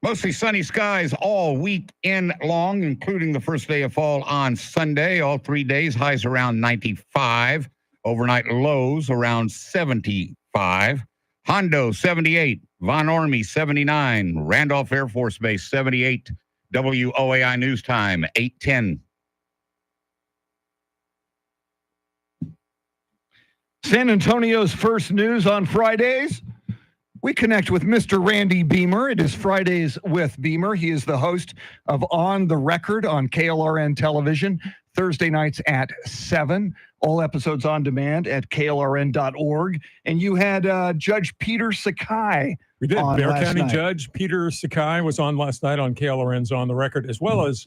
Mostly sunny skies all weekend long, including the first day of fall on Sunday. All 3 days, highs around 95. Overnight lows around 75. Hondo, 78. Von Ormy, 79. Randolph Air Force Base, 78. WOAI News Time, 8:10. San Antonio's first news on Fridays. We connect with Mr. Randy Beamer. It is Fridays with Beamer. He is the host of On the Record on KLRN Television, Thursday nights at 7. All episodes on demand at klrn.org. And you had Judge Peter Sakai. We did. On Bear last County night. Judge Peter Sakai was on last night on KLRN's On the Record, as well as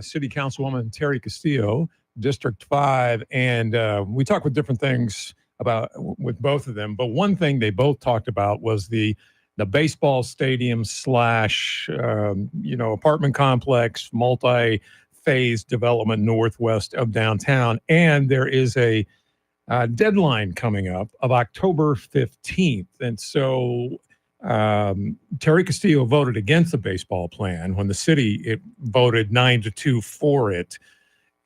City Councilwoman Terry Castillo, District 5. And we talked with different things with both of them, but one thing they both talked about was the baseball stadium / apartment complex, multi-phase development northwest of downtown, and there is a deadline coming up of October 15th, and so Terry Castillo voted against the baseball plan when the city voted 9-2 for it.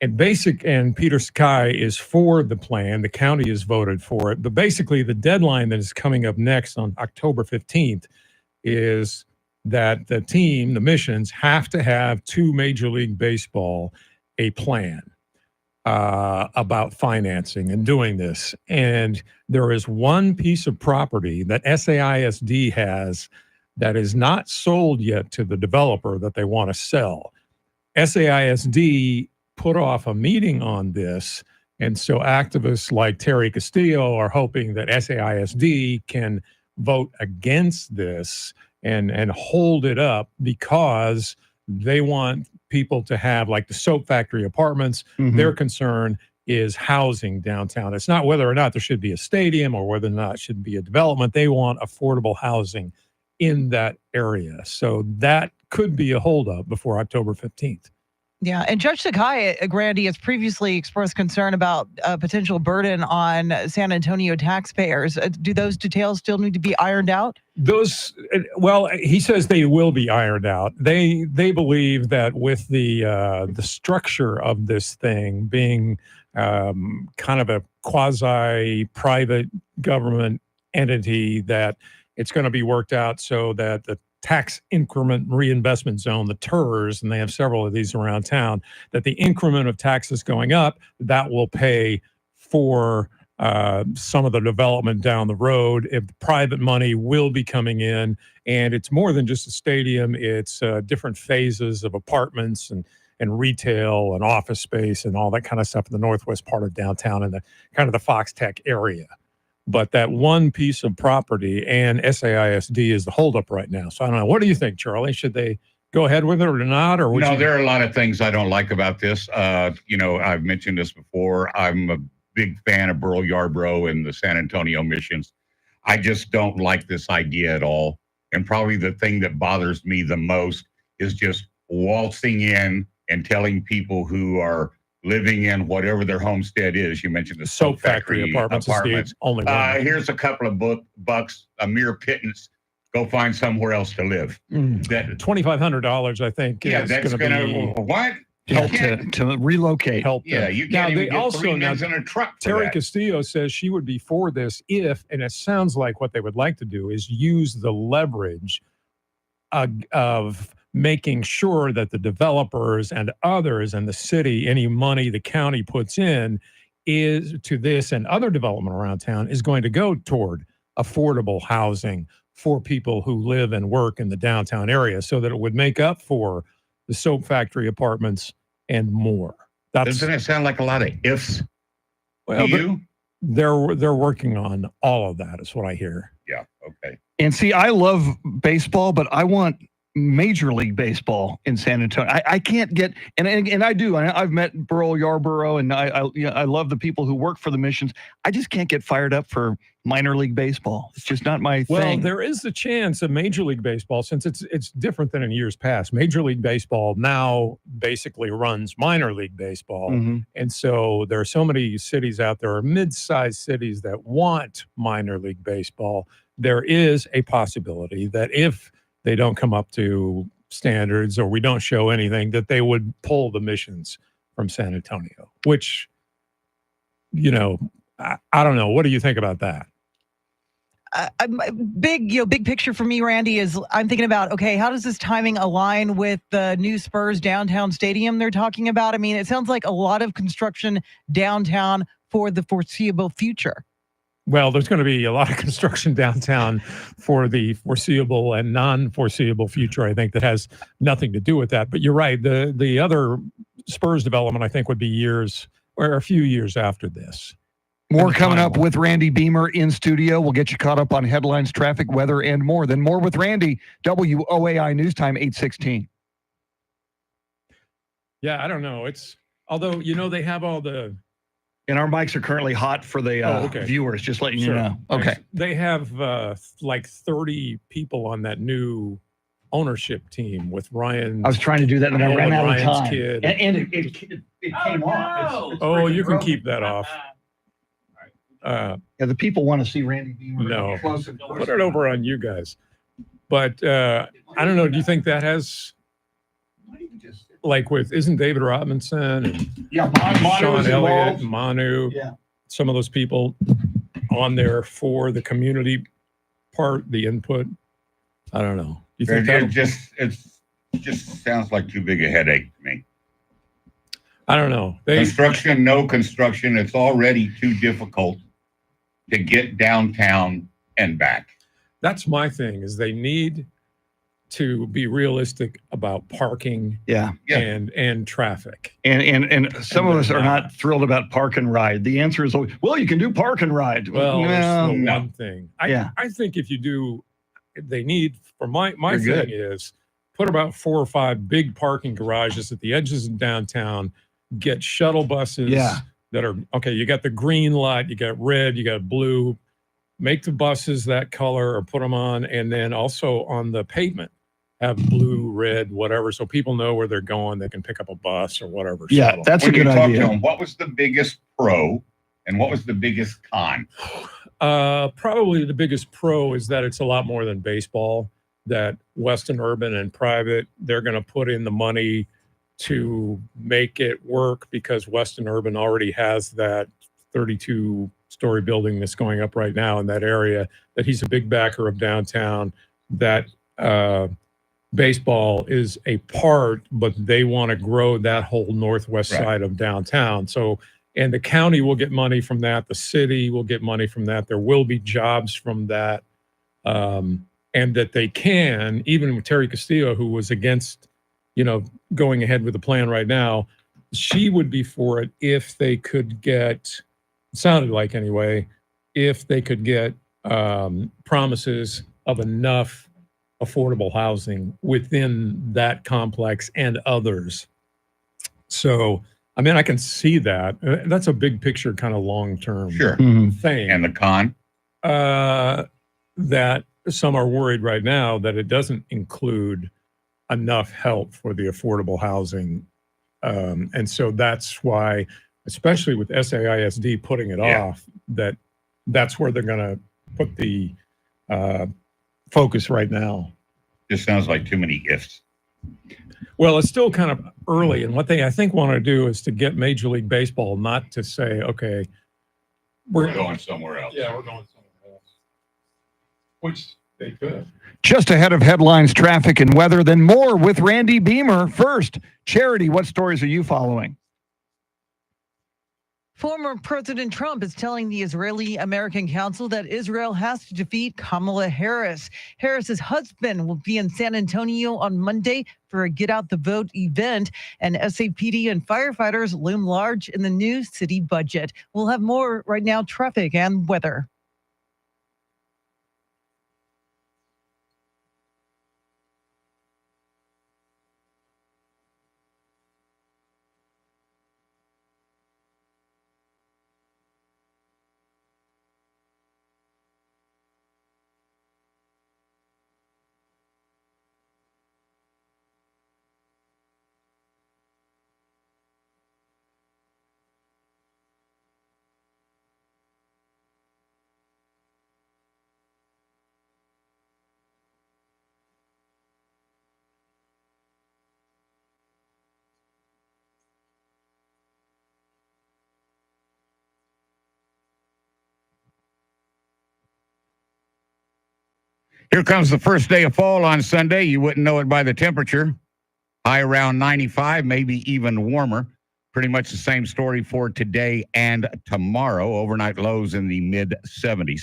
And Peter Sakai is for the plan. The county has voted for it. But basically, the deadline that is coming up next on October 15th is that the team, the missions, have to have to Major League Baseball a plan about financing and doing this. And there is one piece of property that SAISD has that is not sold yet to the developer that they want to sell. SAISD put off a meeting on this, and so activists like Terry Castillo are hoping that SAISD can vote against this and hold it up, because they want people to have, like the soap factory apartments. Their concern is housing downtown. It's not whether or not there should be a stadium or whether or not it should be a development. They want affordable housing in that area. So that could be a holdup before October 15th. Yeah, and Judge Sakai Grandy has previously expressed concern about a potential burden on San Antonio taxpayers. Do those details still need to be ironed out? Those, well, he says they will be ironed out. They believe that with the structure of this thing being kind of a quasi-private government entity, that it's going to be worked out so that the tax increment reinvestment zone, the TERS, and they have several of these around town, that the increment of taxes going up, that will pay for some of the development down the road. If private money will be coming in, and it's more than just a stadium, it's different phases of apartments and retail and office space and all that kind of stuff in the northwest part of downtown and the kind of the Fox Tech area. But that one piece of property and SAISD is the holdup right now. So I don't know. What do you think, Charlie? Should they go ahead with it or not? Or no, there are a lot of things I don't like about this. You know, I've mentioned this before. I'm a big fan of Burl Yarbrough and the San Antonio missions. I just don't like this idea at all. And probably the thing that bothers me the most is just waltzing in and telling people who are living in whatever their homestead is. You mentioned the soap factory apartments. Is the only one. Here's a couple of bucks, a mere pittance. Go find somewhere else to live. That $2,500, I think. Yeah, that's going to what? Help to relocate. Help. Yeah, you can't even get three men in a truck. Terry Castillo says she would be for this if, and it sounds like what they would like to do is use the leverage of making sure that the developers and others and the city, any money the county puts in is to this and other development around town is going to go toward affordable housing for people who live and work in the downtown area, so that it would make up for the soap factory apartments and more. Doesn't it sound like a lot of ifs? Well, they're working on all of that, is what I hear. Yeah. Okay. And see, I love baseball, but I want Major League Baseball in San Antonio. I can't get, and I do. I've met Burl Yarbrough, and I love the people who work for the missions. I just can't get fired up for minor league baseball. It's just not my thing. Well, there is the chance of Major League Baseball, since it's different than in years past. Major League Baseball now basically runs minor league baseball. And so there are so many cities out there, mid-sized cities, that want minor league baseball. There is a possibility that if they don't come up to standards or we don't show anything, that they would pull the missions from San Antonio, which, you know, I don't know. What do you think about that? Big picture for me, Randy, is I'm thinking about, okay, how does this timing align with the new Spurs downtown stadium they're talking about? I mean, it sounds like a lot of construction downtown for the foreseeable future. Well, there's going to be a lot of construction downtown for the foreseeable and non-foreseeable future, I think, that has nothing to do with that. But you're right. The other Spurs development, I think, would be years or a few years after this. More coming up with Randy Beamer in studio. We'll get you caught up on headlines, traffic, weather, and more. Then more with Randy, WOAI News Time 8:16. Yeah, I don't know. Although, you know, they have all the... And our mics are currently hot for the viewers, just letting you know. Okay. They have like 30 people on that new ownership team with Ryan. I was trying to do that and I ran out of Ryan's time. kid. And it came off. It's You can keep that off. Yeah, the people want to see Randy Beamer. No, put it over on you guys. But I don't know. Do you think that has... Like isn't David Robinson and Sean Elliott, Manu, some of those people on there for the community part, the input? I don't know. You It, think it just sounds like too big a headache to me. I don't know. Construction, no construction. It's already too difficult to get downtown and back. That's my thing, is they need to be realistic about parking and traffic. And some of us are not thrilled about park and ride. The answer is always, well, you can do park and ride. Well, that's the no. one thing. I think if you do, they need, for my You're thing good. is put about 4 or 5 big parking garages at the edges of downtown, get shuttle buses that are, okay, you got the green light, you got red, you got blue, make the buses that color or put them on, and then also on the pavement, have blue, red, whatever, so people know where they're going. They can pick up a bus or whatever. shuttle. That's When a good you talk idea. to them, what was the biggest pro and what was the biggest con? Probably the biggest pro is that it's a lot more than baseball, that Weston Urban and private, they're going to put in the money to make it work because Weston Urban already has that 32-story building that's going up right now in that area, that he's a big backer of downtown, that baseball is a part, but they want to grow that whole northwest side of downtown. So, and the county will get money from that. The city will get money from that. There will be jobs from that. And that they can, even with Terry Castillo, who was against, going ahead with the plan right now, she would be for it if they could get, sounded like anyway, if they could get promises of enough affordable housing within that complex and others. So, I mean, I can see that. That's a big picture, kind of long-term thing. And the con? That some are worried right now that it doesn't include enough help for the affordable housing. And so that's why, especially with SAISD putting it off, that's where they're going to put the focus right now. Just sounds like too many ifs. Well, it's still kind of early, and what they, I think, want to do is to get Major League Baseball not to say, okay, We're going somewhere else. Yeah, we're going somewhere else. Which they could. Just ahead of headlines, traffic, and weather, then more with Randy Beamer. First, Charity, what stories are you following? Former President Trump is telling the Israeli-American Council that Israel has to defeat Kamala Harris. Harris's husband will be in San Antonio on Monday for a Get Out the Vote event, and SAPD and firefighters loom large in the new city budget. We'll have more right now, traffic and weather. Here comes the first day of fall on Sunday. You wouldn't know it by the temperature. High around 95, maybe even warmer. Pretty much the same story for today and tomorrow. Overnight lows in the mid-70s.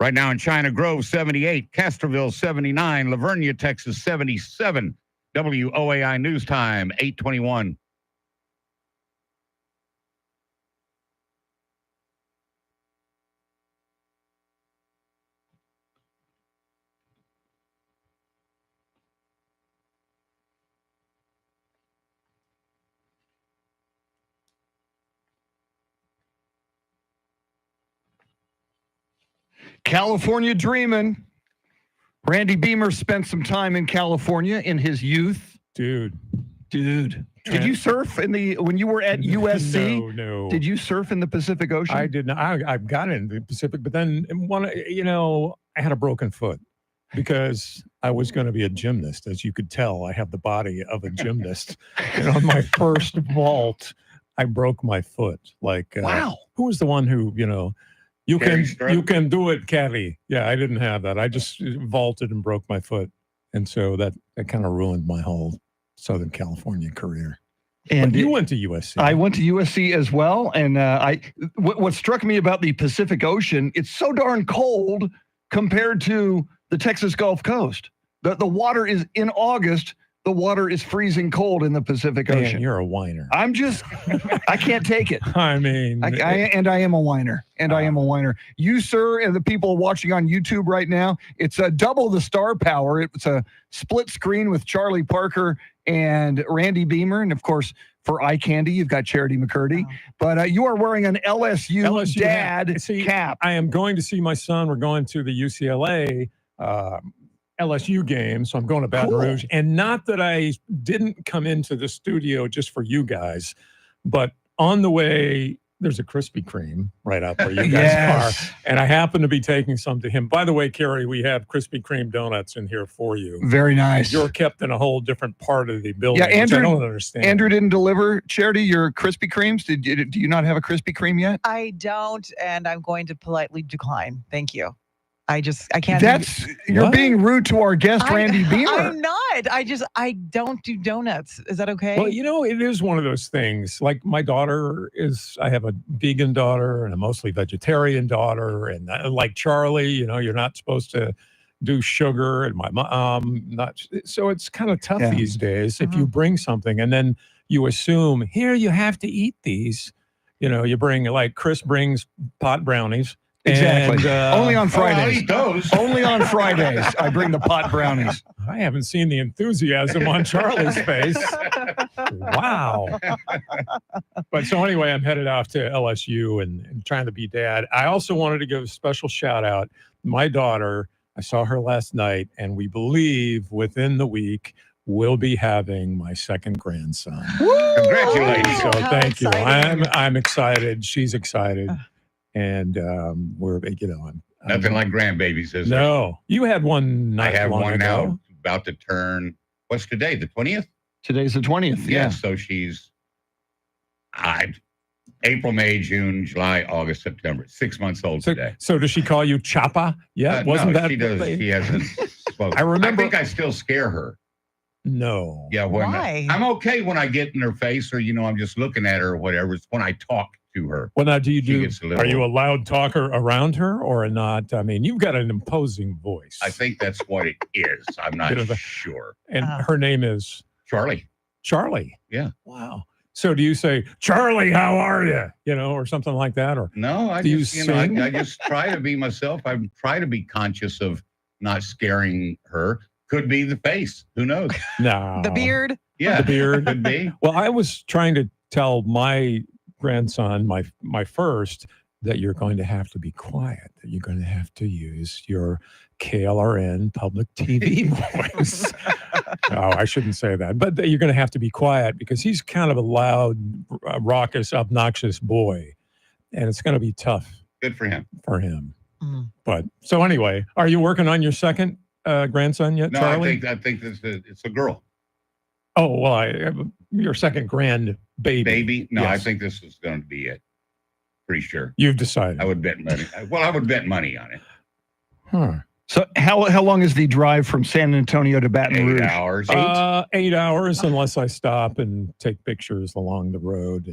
Right now in China Grove, 78. Castroville, 79. Lavernia, Texas, 77. WOAI News Time, 8:21. California dreaming. Randy Beamer spent some time in California in his youth. Dude. Did you surf when you were at USC? No. Did you surf in the Pacific Ocean? I did not. I got in the Pacific, but then I had a broken foot because I was going to be a gymnast. As you could tell, I have the body of a gymnast. And on my first vault, I broke my foot. Wow. Who was the one who, You Carry can stroke? do it, caddy. Yeah, I didn't have that. I just vaulted and broke my foot, and so that kind of ruined my whole Southern California career. And but you went to USC. I went to USC as well, and what struck me about the Pacific Ocean, it's so darn cold compared to the Texas Gulf Coast. The water is in August. The water is freezing cold in the Pacific Man, Ocean. you're a whiner. I'm just, I can't take it. I mean, I am a whiner. I am a whiner. You, sir, and the people watching on YouTube right now, it's double the star power. It's a split screen with Charlie Parker and Randy Beamer. And of course, for eye candy, you've got Charity McCurdy. Wow. But you are wearing an LSU dad cap. I am going to see my son. We're going to the UCLA LSU game, so I'm going to Baton Rouge. And not that I didn't come into the studio just for you guys, but on the way, there's a Krispy Kreme right out where you guys are. And I happen to be taking some to him. By the way, Carrie, we have Krispy Kreme donuts in here for you. Very nice. You're kept in a whole different part of the building, Yeah, Andrew, which I don't understand. Andrew didn't deliver, Charity, your Krispy Kremes. Do you not have a Krispy Kreme yet? I don't, and I'm going to politely decline. Thank you. I can't. You're being rude to our guest, Randy Beamer. I'm not. I don't do donuts. Is that okay? Well, it is one of those things. Like my daughter I have a vegan daughter and a mostly vegetarian daughter. And like Charlie, you're not supposed to do sugar. And my mom, not. So it's kind of tough these days. If you bring something and then you assume, here, you have to eat these. You bring, like Chris brings pot brownies. Exactly. And, only on Fridays. I'll eat those. Only on Fridays. I bring the pot brownies. I haven't seen the enthusiasm on Charlie's face. Wow. But so anyway, I'm headed off to LSU and trying to be dad. I also wanted to give a special shout out. My daughter, I saw her last night, and we believe within the week we'll be having my second grandson. Congratulations. So thank you. I'm excited. She's excited. And we're, nothing like grandbabies, is there? No, you had one. I have one ago. now, about to turn. What's today? The 20th. Today's the 20th. Yeah. So she's April, May, June, July, August, September. 6 months old today. So does she call you Chapa? Yeah, wasn't no, that? She does. She hasn't spoken. I remember. I think I still scare her. No. Yeah. Why? I'm okay when I get in her face, or I'm just looking at her or whatever. It's when I talk to her. Well, now, Are you a loud talker around her or not? I mean, you've got an imposing voice. I think that's what it is. I'm not sure. And her name is Charlie. Charlie. Yeah. Wow. So do you say, Charlie, how are you? Or something like that? Or no, I do just, you sing? I just try to be myself. I try to be conscious of not scaring her. Could be the face. Who knows? No. The beard. Yeah. The beard. Could be. Well, I was trying to tell my grandson, my first, that you're going to have to be quiet, that you're going to have to use your KLRN public TV voice. No, I shouldn't say that, but that you're going to have to be quiet because he's kind of a loud, raucous, obnoxious boy, and it's going to be tough. Good for him. But so anyway, are you working on your second grandson yet, No, Charlie? I think it's a girl. Oh, well, your second grand baby. No, Yes. I think this is going to be it. Pretty sure. You've decided. I would bet money. Well, I would bet money on it. Huh. So how long is the drive from San Antonio to Baton Rouge? 8 hours. 8 hours, unless I stop and take pictures along the road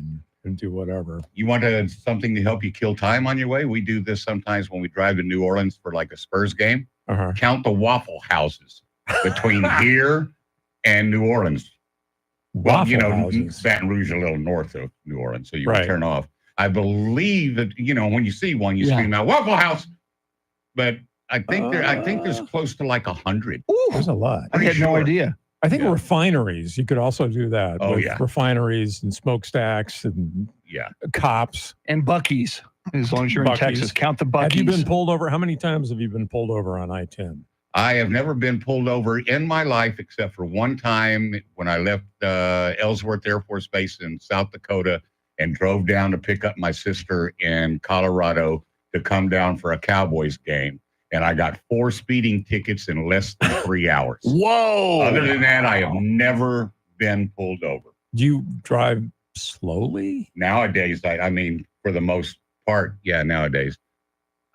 and do whatever. You want something to help you kill time on your way? We do this sometimes when we drive to New Orleans for like a Spurs game. Count the Waffle Houses between here and New Orleans. Waffle houses. Baton Rouge a little north of New Orleans, so you Right. turn off. I believe that when you see one, you scream out Waffle House. But I think there's close to like 100. There's a lot. I had no idea. I think refineries, you could also do that. Oh, with yeah. refineries and smokestacks and cops. And Buc-ee's, as long as you're in Buc-ee's. Texas. Count the Buc-ee's. Have you been pulled over? How many times have you been pulled over on I-10? I have never been pulled over in my life except for one time when I left Ellsworth Air Force Base in South Dakota and drove down to pick up my sister in Colorado to come down for a Cowboys game. And I got 4 speeding tickets in less than 3 hours. Whoa. Other than that, I have never been pulled over. Do you drive slowly? Nowadays, I mean, for the most part, yeah, nowadays.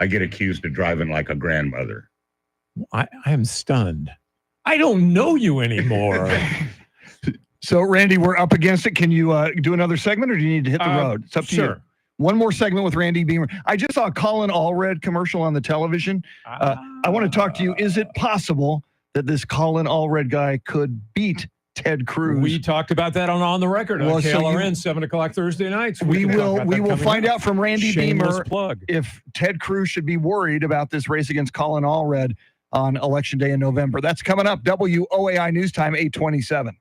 I get accused of driving like a grandmother. I am stunned. I don't know you anymore. So, Randy, we're up against it. Can you do another segment, or do you need to hit the road? It's up to you. One more segment with Randy Beamer. I just saw a Colin Allred commercial on the television. I want to talk to you. Is it possible that this Colin Allred guy could beat Ted Cruz? We talked about that on the record on KLRN, 7 o'clock Thursday nights. We will find out from Randy Beamer plug. if Ted Cruz should be worried about this race against Colin Allred on Election Day in November. That's coming up. WOAI News Time, 827.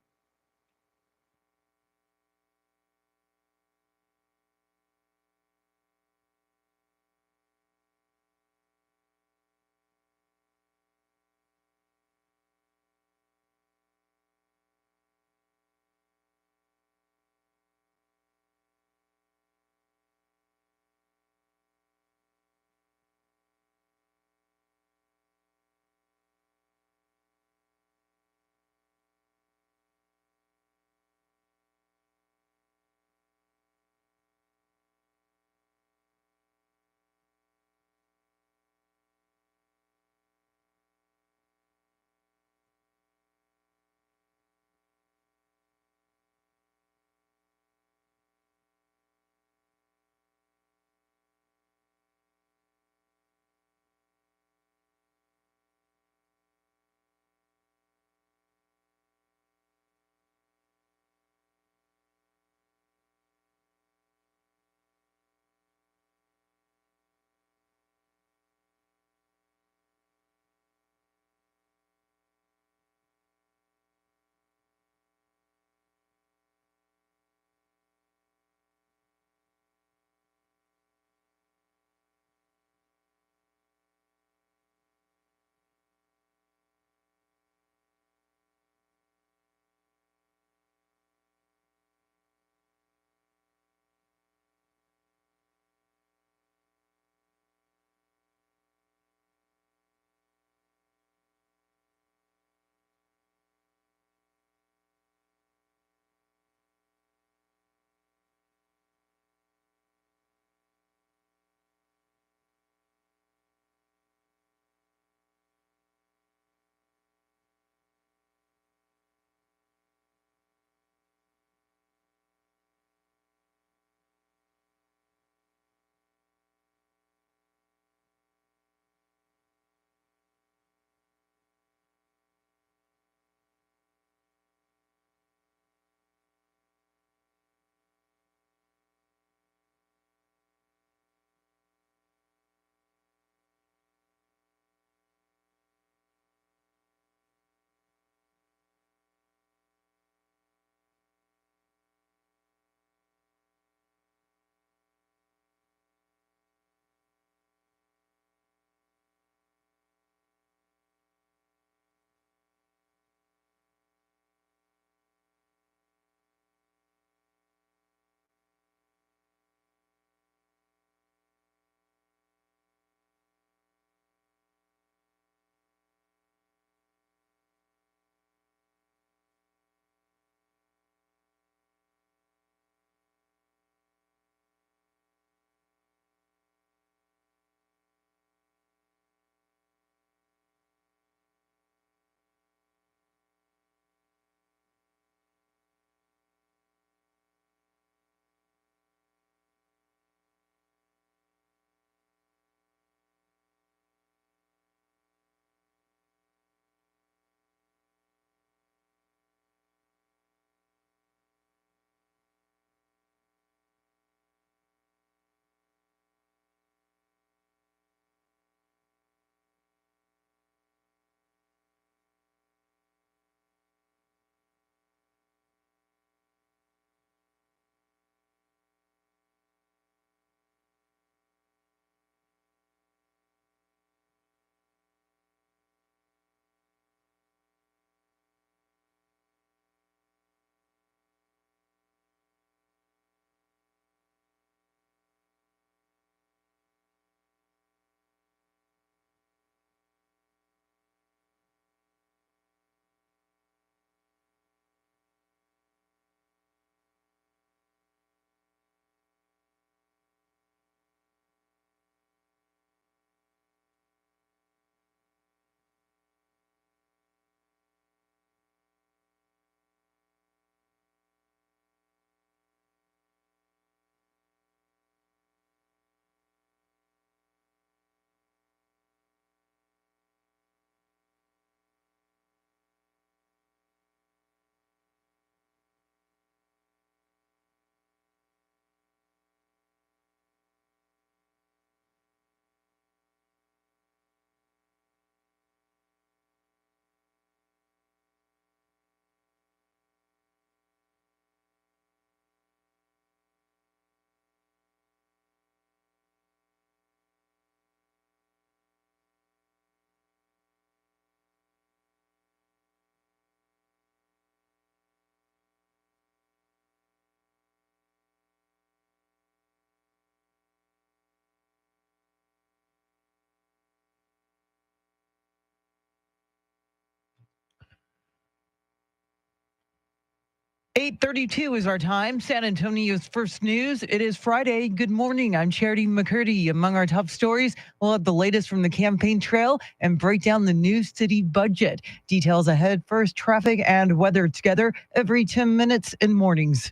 8:32 is our time. San Antonio's first news. It is Friday. Good morning. I'm Charity McCurdy. Among our top stories, we'll have the latest from the campaign trail and break down the new city budget. Details ahead. First, traffic and weather together every 10 minutes in mornings.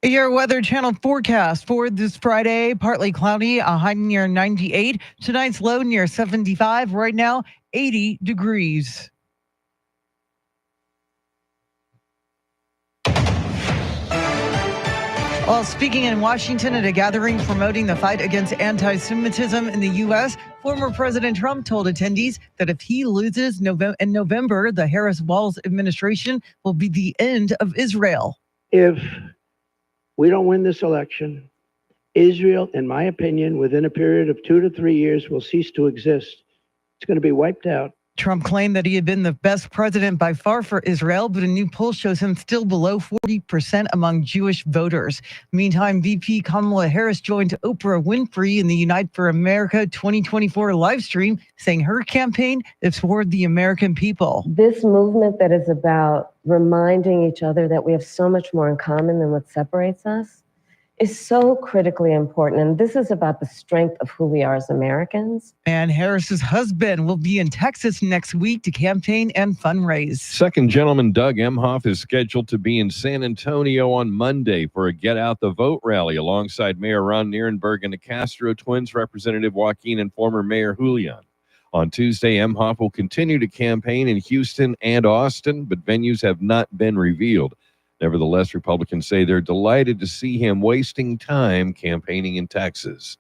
Your Weather Channel forecast for this Friday: partly cloudy, a high near 98. Tonight's low near 75. Right now, 80 degrees. While speaking in Washington at a gathering promoting the fight against anti-Semitism in the U.S., former President Trump told attendees that if he loses in November, the Harris-Walz administration will be the end of Israel. If we don't win this election, Israel, in my opinion, within a period of 2 to 3 years, will cease to exist. It's going to be wiped out. Trump claimed that he had been the best president by far for Israel, but a new poll shows him still below 40% among Jewish voters. Meantime, VP Kamala Harris joined Oprah Winfrey in the Unite for America 2024 live stream, saying her campaign is for the American people. This movement that is about reminding each other that we have so much more in common than what separates us is so critically important. And this is about the strength of who we are as Americans. And Harris's husband will be in Texas next week to campaign and fundraise. Second Gentleman Doug Emhoff is scheduled to be in San Antonio on Monday for a Get Out the Vote rally alongside Mayor Ron Nierenberg and the Castro twins, Representative Joaquin and former Mayor Julian. On Tuesday, Emhoff will continue to campaign in Houston and Austin, but venues have not been revealed. Nevertheless, Republicans say they're delighted to see him wasting time campaigning in Texas.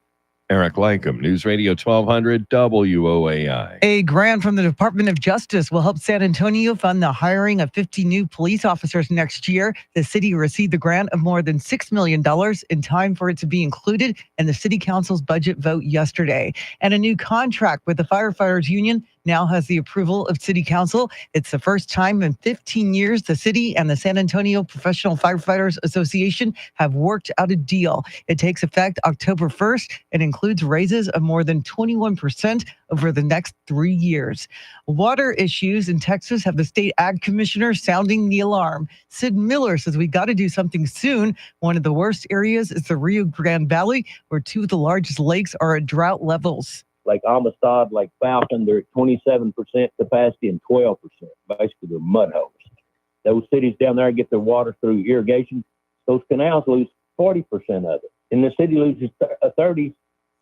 Eric Lycum, News Radio 1200 WOAI. A grant from the Department of Justice will help San Antonio fund the hiring of 50 new police officers next year. The city received the grant of more than $6 million in time for it to be included in the city council's budget vote yesterday. And a new contract with the firefighters union now has the approval of city council. It's the first time in 15 years the city and the San Antonio Professional Firefighters Association have worked out a deal. It takes effect October 1st and includes raises of more than 21% over the next 3 years. Water issues in Texas have the state ag commissioner sounding the alarm. Sid Miller says we got to do something soon. One of the worst areas is the Rio Grande Valley, where two of the largest lakes are at drought levels. Like Amistad, like Falcon, they're at 27% capacity and 12%. Basically, they're mud holes. Those cities down there get their water through irrigation. Those canals lose 40% of it. And the city loses 30.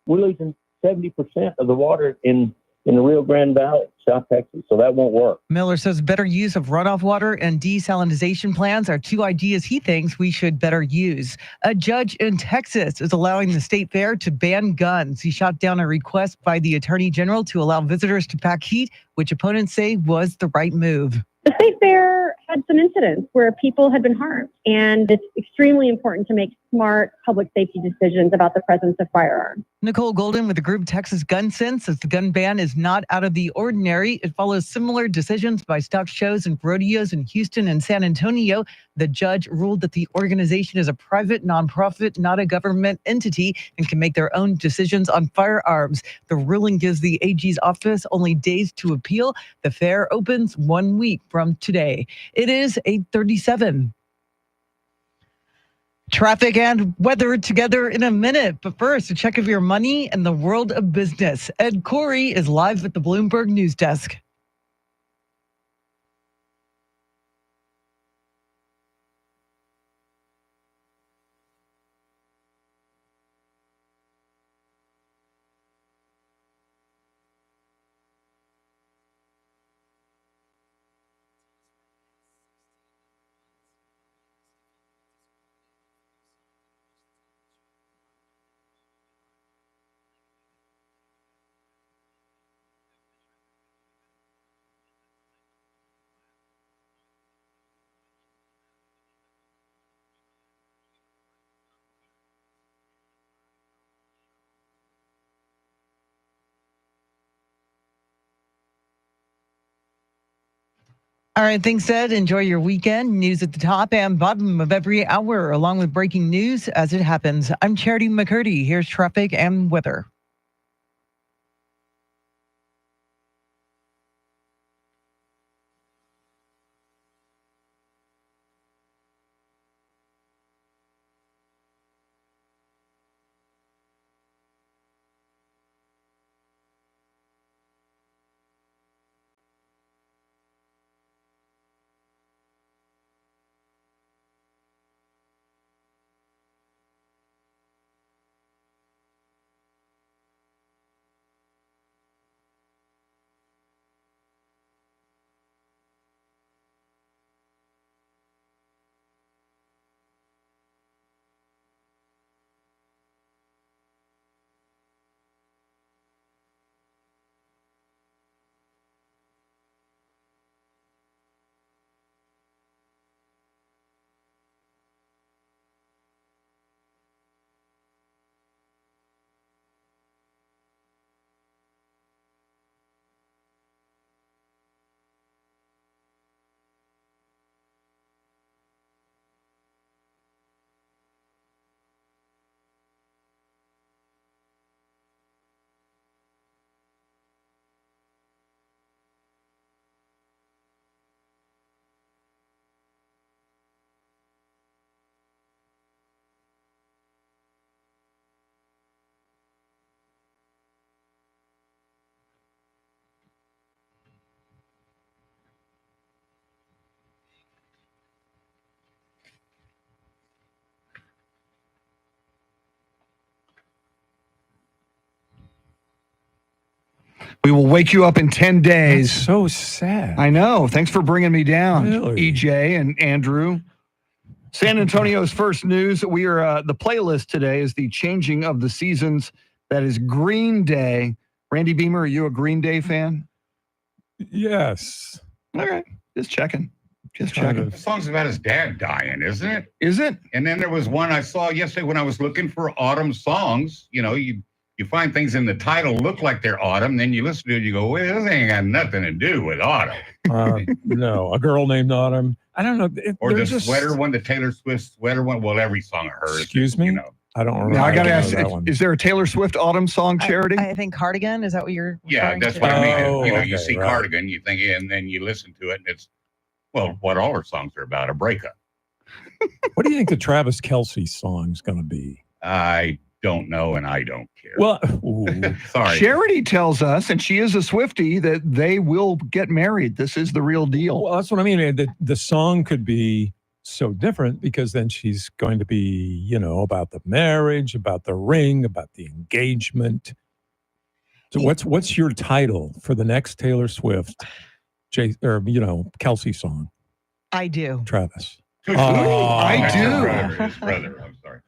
We're losing 70% of the water in the Rio Grande Valley, South Texas. So that won't work. Miller says better use of runoff water and desalinization plants are two ideas he thinks we should better use. A judge in Texas is allowing the state fair to ban guns. He shot down a request by the attorney general to allow visitors to pack heat, which opponents say was the right move. The state fair had some incidents where people had been harmed, and it's extremely important to make smart public safety decisions about the presence of firearms. Nicole Golden with the group Texas Gun Sense says the gun ban is not out of the ordinary. It follows similar decisions by stock shows and rodeos in Houston and San Antonio. The judge ruled that the organization is a private nonprofit, not a government entity, and can make their own decisions on firearms. The ruling gives the AG's office only days to appeal. The fair opens 1 week from today. It is 8:37. Traffic and weather together in a minute. But first, a check of your money and the world of business. Ed Corey is live at the Bloomberg News Desk. All right, thanks, Ed. Enjoy your weekend. News at the top and bottom of every hour, along with breaking news as it happens. I'm Charity McCurdy. Here's traffic and weather. We will wake you up in 10 days. That's so sad. I know. Thanks for bringing me down, Really? EJ and Andrew. San Antonio's first news. We are the playlist today is the changing of the seasons. That is Green Day. Randy Beamer, are you a Green Day fan? Yes. All right, just checking. Just checking. The song's about his dad dying, isn't it? Is it? And then there was one I saw yesterday when I was looking for autumn songs. You know, you find things in the title look like they're autumn, then you listen to it, you go, well, this ain't got nothing to do with autumn. No, A Girl Named Autumn. I don't know. Or the sweater one, the Taylor Swift sweater one. Well, every song of hers. Excuse me? You know. I don't remember. Now I got to ask, that one. is there a Taylor Swift autumn song, Charity? I think Cardigan. Is that what you're Yeah, referring that's to? what I mean. Oh, You know, okay, you see right. Cardigan, you think, and then you listen to it, and it's, well, what all her songs are about, a breakup. What do you think the Travis Kelce song's going to be? I don't know, and I don't care. Well, sorry. Charity tells us, and she is a Swiftie, that they will get married. This is the real deal. Well, that's what I mean. The song could be so different because then she's going to be, you know, about the marriage, about the ring, about the engagement. So what's your title for the next Taylor Swift, Kelce song? I do. Travis. I That's do. His brother. I'm sorry.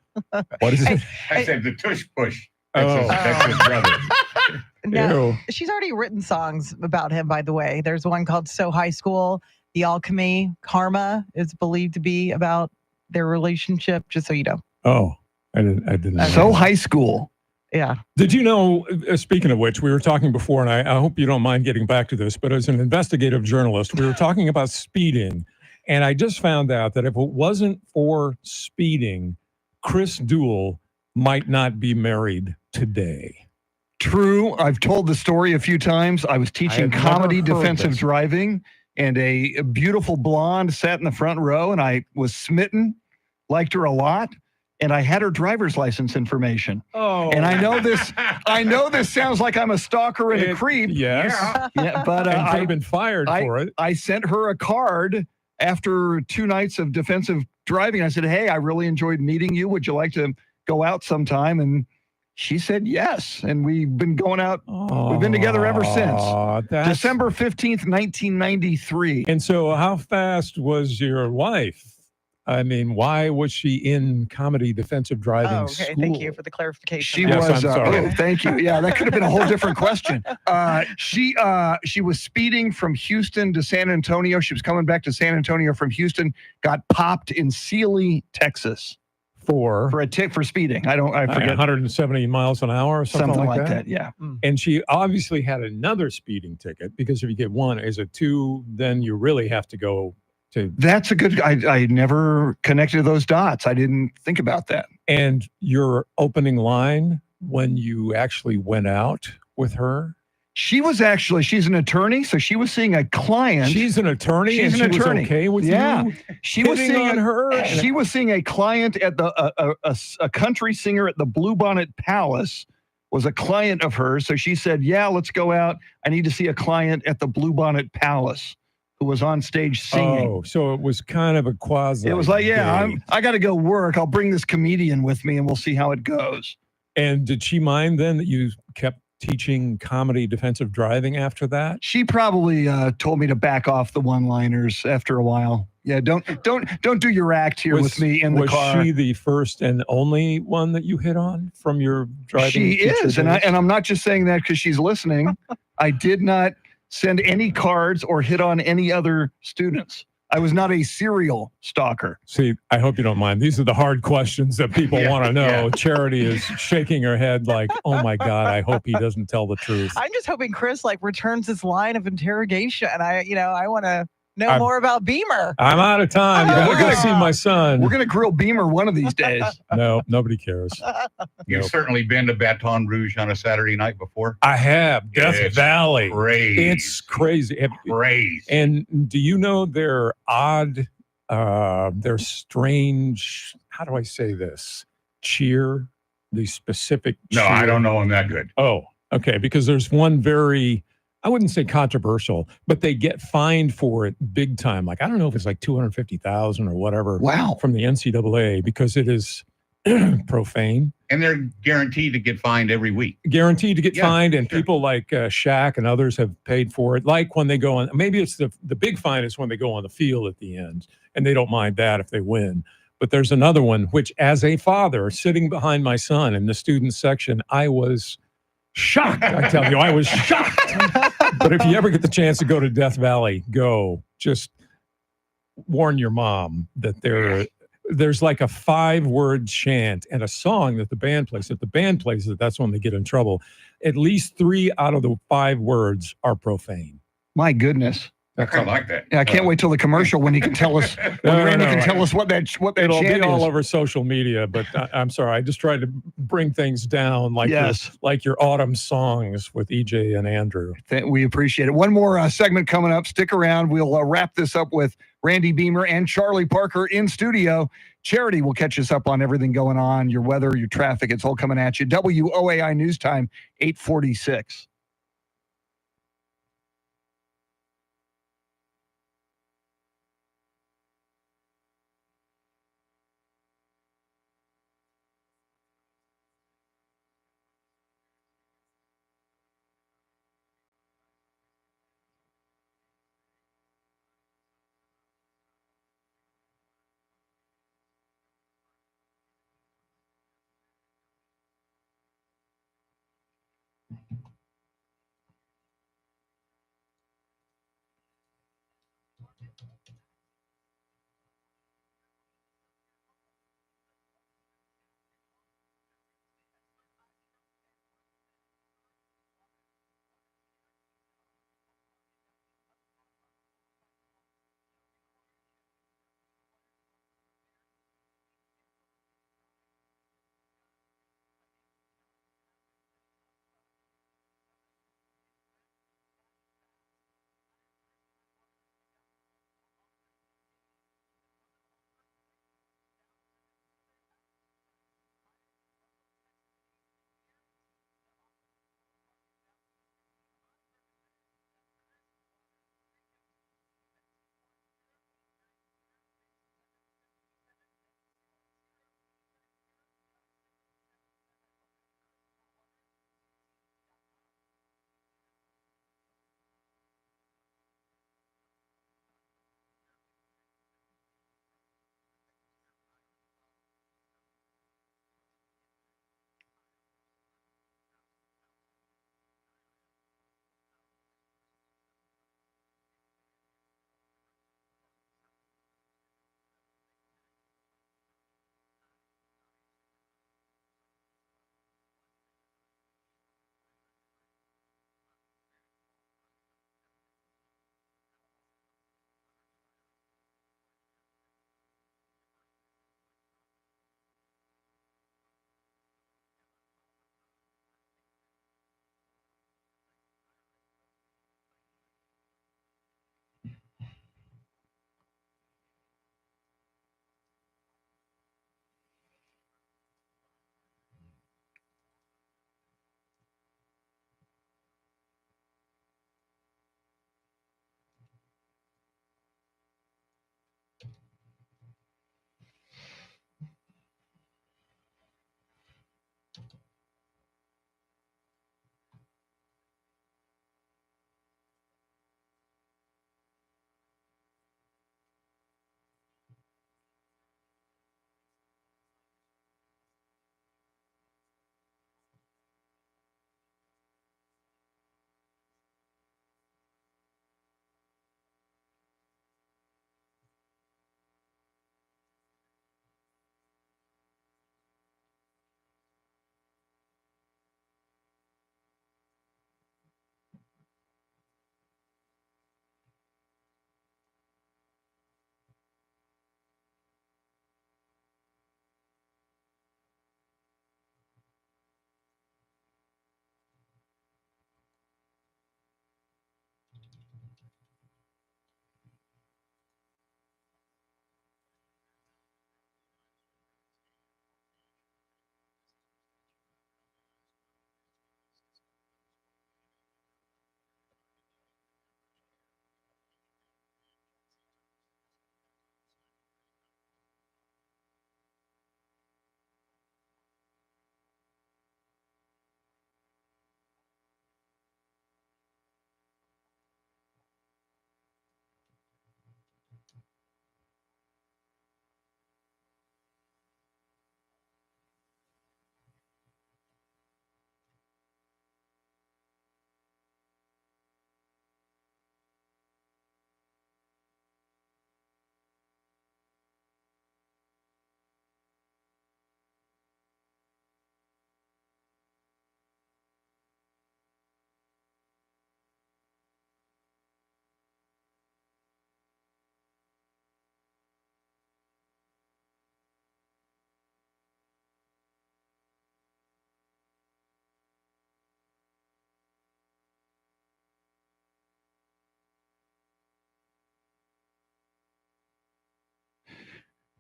What is it? I said the tush push. Oh. That's his brother. No, Ew. she's already written songs about him, by the way. There's one called So High School. The Alchemy, Karma is believed to be about their relationship, just so you know. Oh, I didn't know. So High School. Yeah. Did you know, speaking of which, we were talking before, and I hope you don't mind getting back to this, but as an investigative journalist, we were talking about speeding, and I just found out that if it wasn't for speeding, Chris Duell might not be married today. True. I've told the story a few times. I was teaching have comedy never heard defensive this. driving, and a beautiful blonde sat in the front row, and I was smitten, liked her a lot. And I had her driver's license information. Oh, and I know this sounds like I'm a stalker and a creep. Yes. Yeah, but And could have been fired for it. I sent her a card after 2 nights of defensive driving. I said, hey, I really enjoyed meeting you. Would you like to go out sometime? And she said yes. And we've been going out. We've been together ever since. December 15th, 1993. And so how fast was your wife? I mean, why was she in comedy defensive driving Oh, okay. school? Thank you for the clarification. She there. was. I'm sorry. Oh, thank you. Yeah, that could have been a whole different question. She was speeding from Houston to San Antonio. She was coming back to San Antonio from Houston. Got popped in Sealy, Texas. for speeding. I forget. 170 miles an hour or something like that. Yeah. And she obviously had another speeding ticket because if you get one, is it two, then you really have to go to. That's a good. I never connected those dots. I didn't think about that. And your opening line when you actually went out with her. She's an attorney, so she was seeing a client. She's an attorney. She's and an she attorney. Was okay with yeah. you. She was seeing on her. She was seeing a client at a country singer at the Bluebonnet Palace was a client of hers. So she said, "Yeah, let's go out. I need to see a client at the Bluebonnet Palace who was on stage singing." Oh, so it was kind of a quasi. It was like, I got to go work. I'll bring this comedian with me, and we'll see how it goes. And did she mind then that you kept teaching comedy defensive driving after that? She probably told me to back off the one-liners after a while. Yeah, don't do your act here with me in the car. Was she the first and only one that you hit on from your driving? She is, and I'm not just saying that because she's listening. I did not send any cards or hit on any other students. I was not a serial stalker. See, I hope you don't mind. These are the hard questions that people want to know. Yeah. Charity is shaking her head like, oh my God, I hope he doesn't tell the truth. I'm just hoping Chris returns this line of interrogation. I want to know more about Beamer. I'm out of time. We're going to see my son. We're going to grill Beamer one of these days. No, nobody cares. You've certainly been to Baton Rouge on a Saturday night before. I have. Death Valley. Crazy. It's crazy. Crazy. And do you know their odd, their strange, how do I say this? Cheer? The specific cheer? No, I don't know them that good. Oh, okay. Because there's one very, I wouldn't say controversial, but they get fined for it big time. Like, I don't know if it's like 250,000 or whatever. Wow. From the NCAA because it is profane. And they're guaranteed to get fined every week. Guaranteed to get fined. And people like Shaq and others have paid for it. Like when they go on, maybe it's the big fine is when they go on the field at the end. And they don't mind that if they win. But there's another one, which as a father sitting behind my son in the student section, I was shocked. I tell you, I was shocked. But if you ever get the chance to go to Death Valley, go. Just warn your mom that there's like a 5-word chant and a song that the band plays. If the band plays it, that's when they get in trouble. At least 3 out of the 5 words are profane. My goodness. I kind of like that. Yeah, I can't wait till the commercial when he can tell us. Randy can tell us what that It'll chant be all is. over social media, but I'm sorry. I just tried to bring things down like your autumn songs with EJ and Andrew. We appreciate it. One more segment coming up. Stick around. We'll wrap this up with Randy Beamer and Charlie Parker in studio. Charity will catch us up on everything going on, your weather, your traffic. It's all coming at you. WOAI News Time, 8:46.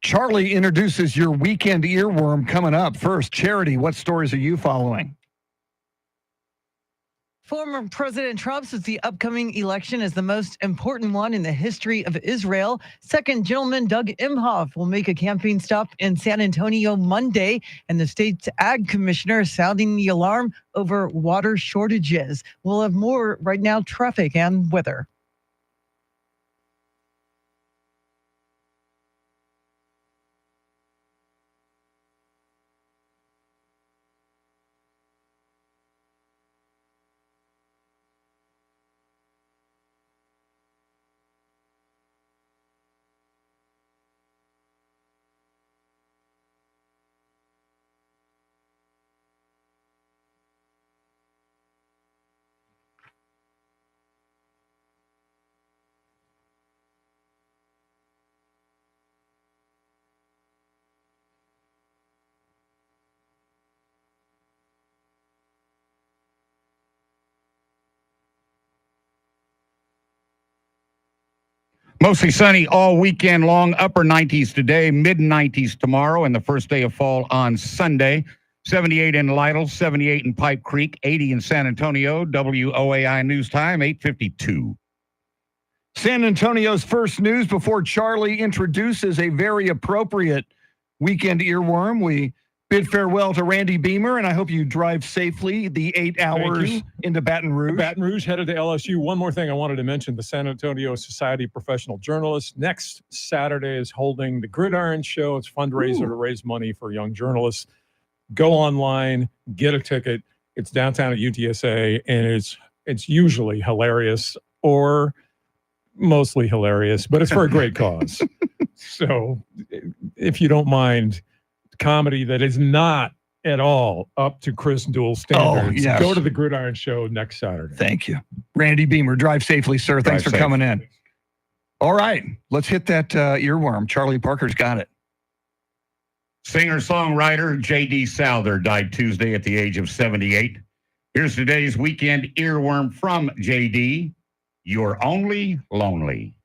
Charlie introduces your weekend earworm coming up. First, Charity, what stories are you following? Former President Trump says the upcoming election is the most important one in the history of Israel. Second Gentleman Doug Imhoff will make a campaign stop in San Antonio Monday, and the state's ag commissioner sounding the alarm over water shortages. We'll have more right now, traffic and weather. Mostly sunny all weekend long, upper 90s today, mid 90s tomorrow, and the first day of fall on Sunday. 78 in Lytle, 78 in Pipe Creek, 80 in San Antonio. WOAI News Time, 8:52. San Antonio's first news before Charlie introduces a very appropriate weekend earworm. We bid farewell to Randy Beamer, and I hope you drive safely the 8 hours into Baton Rouge. Baton Rouge headed to LSU. One more thing I wanted to mention, the San Antonio Society of Professional Journalists next Saturday is holding the Gridiron Show. It's a fundraiser to raise money for young journalists. Go online, get a ticket. It's downtown at UTSA, and it's usually hilarious or mostly hilarious, but it's for a great cause. So if you don't mind comedy that is not at all up to Chris Duell standards, go to the Gridiron Show next Saturday. Thank you. Randy Beamer, drive safely, sir. Thanks for coming in. All right, let's hit that earworm. Charlie Parker's got it. Singer-songwriter J.D. Souther died Tuesday at the age of 78. Here's today's weekend earworm from J.D. You're Only Lonely.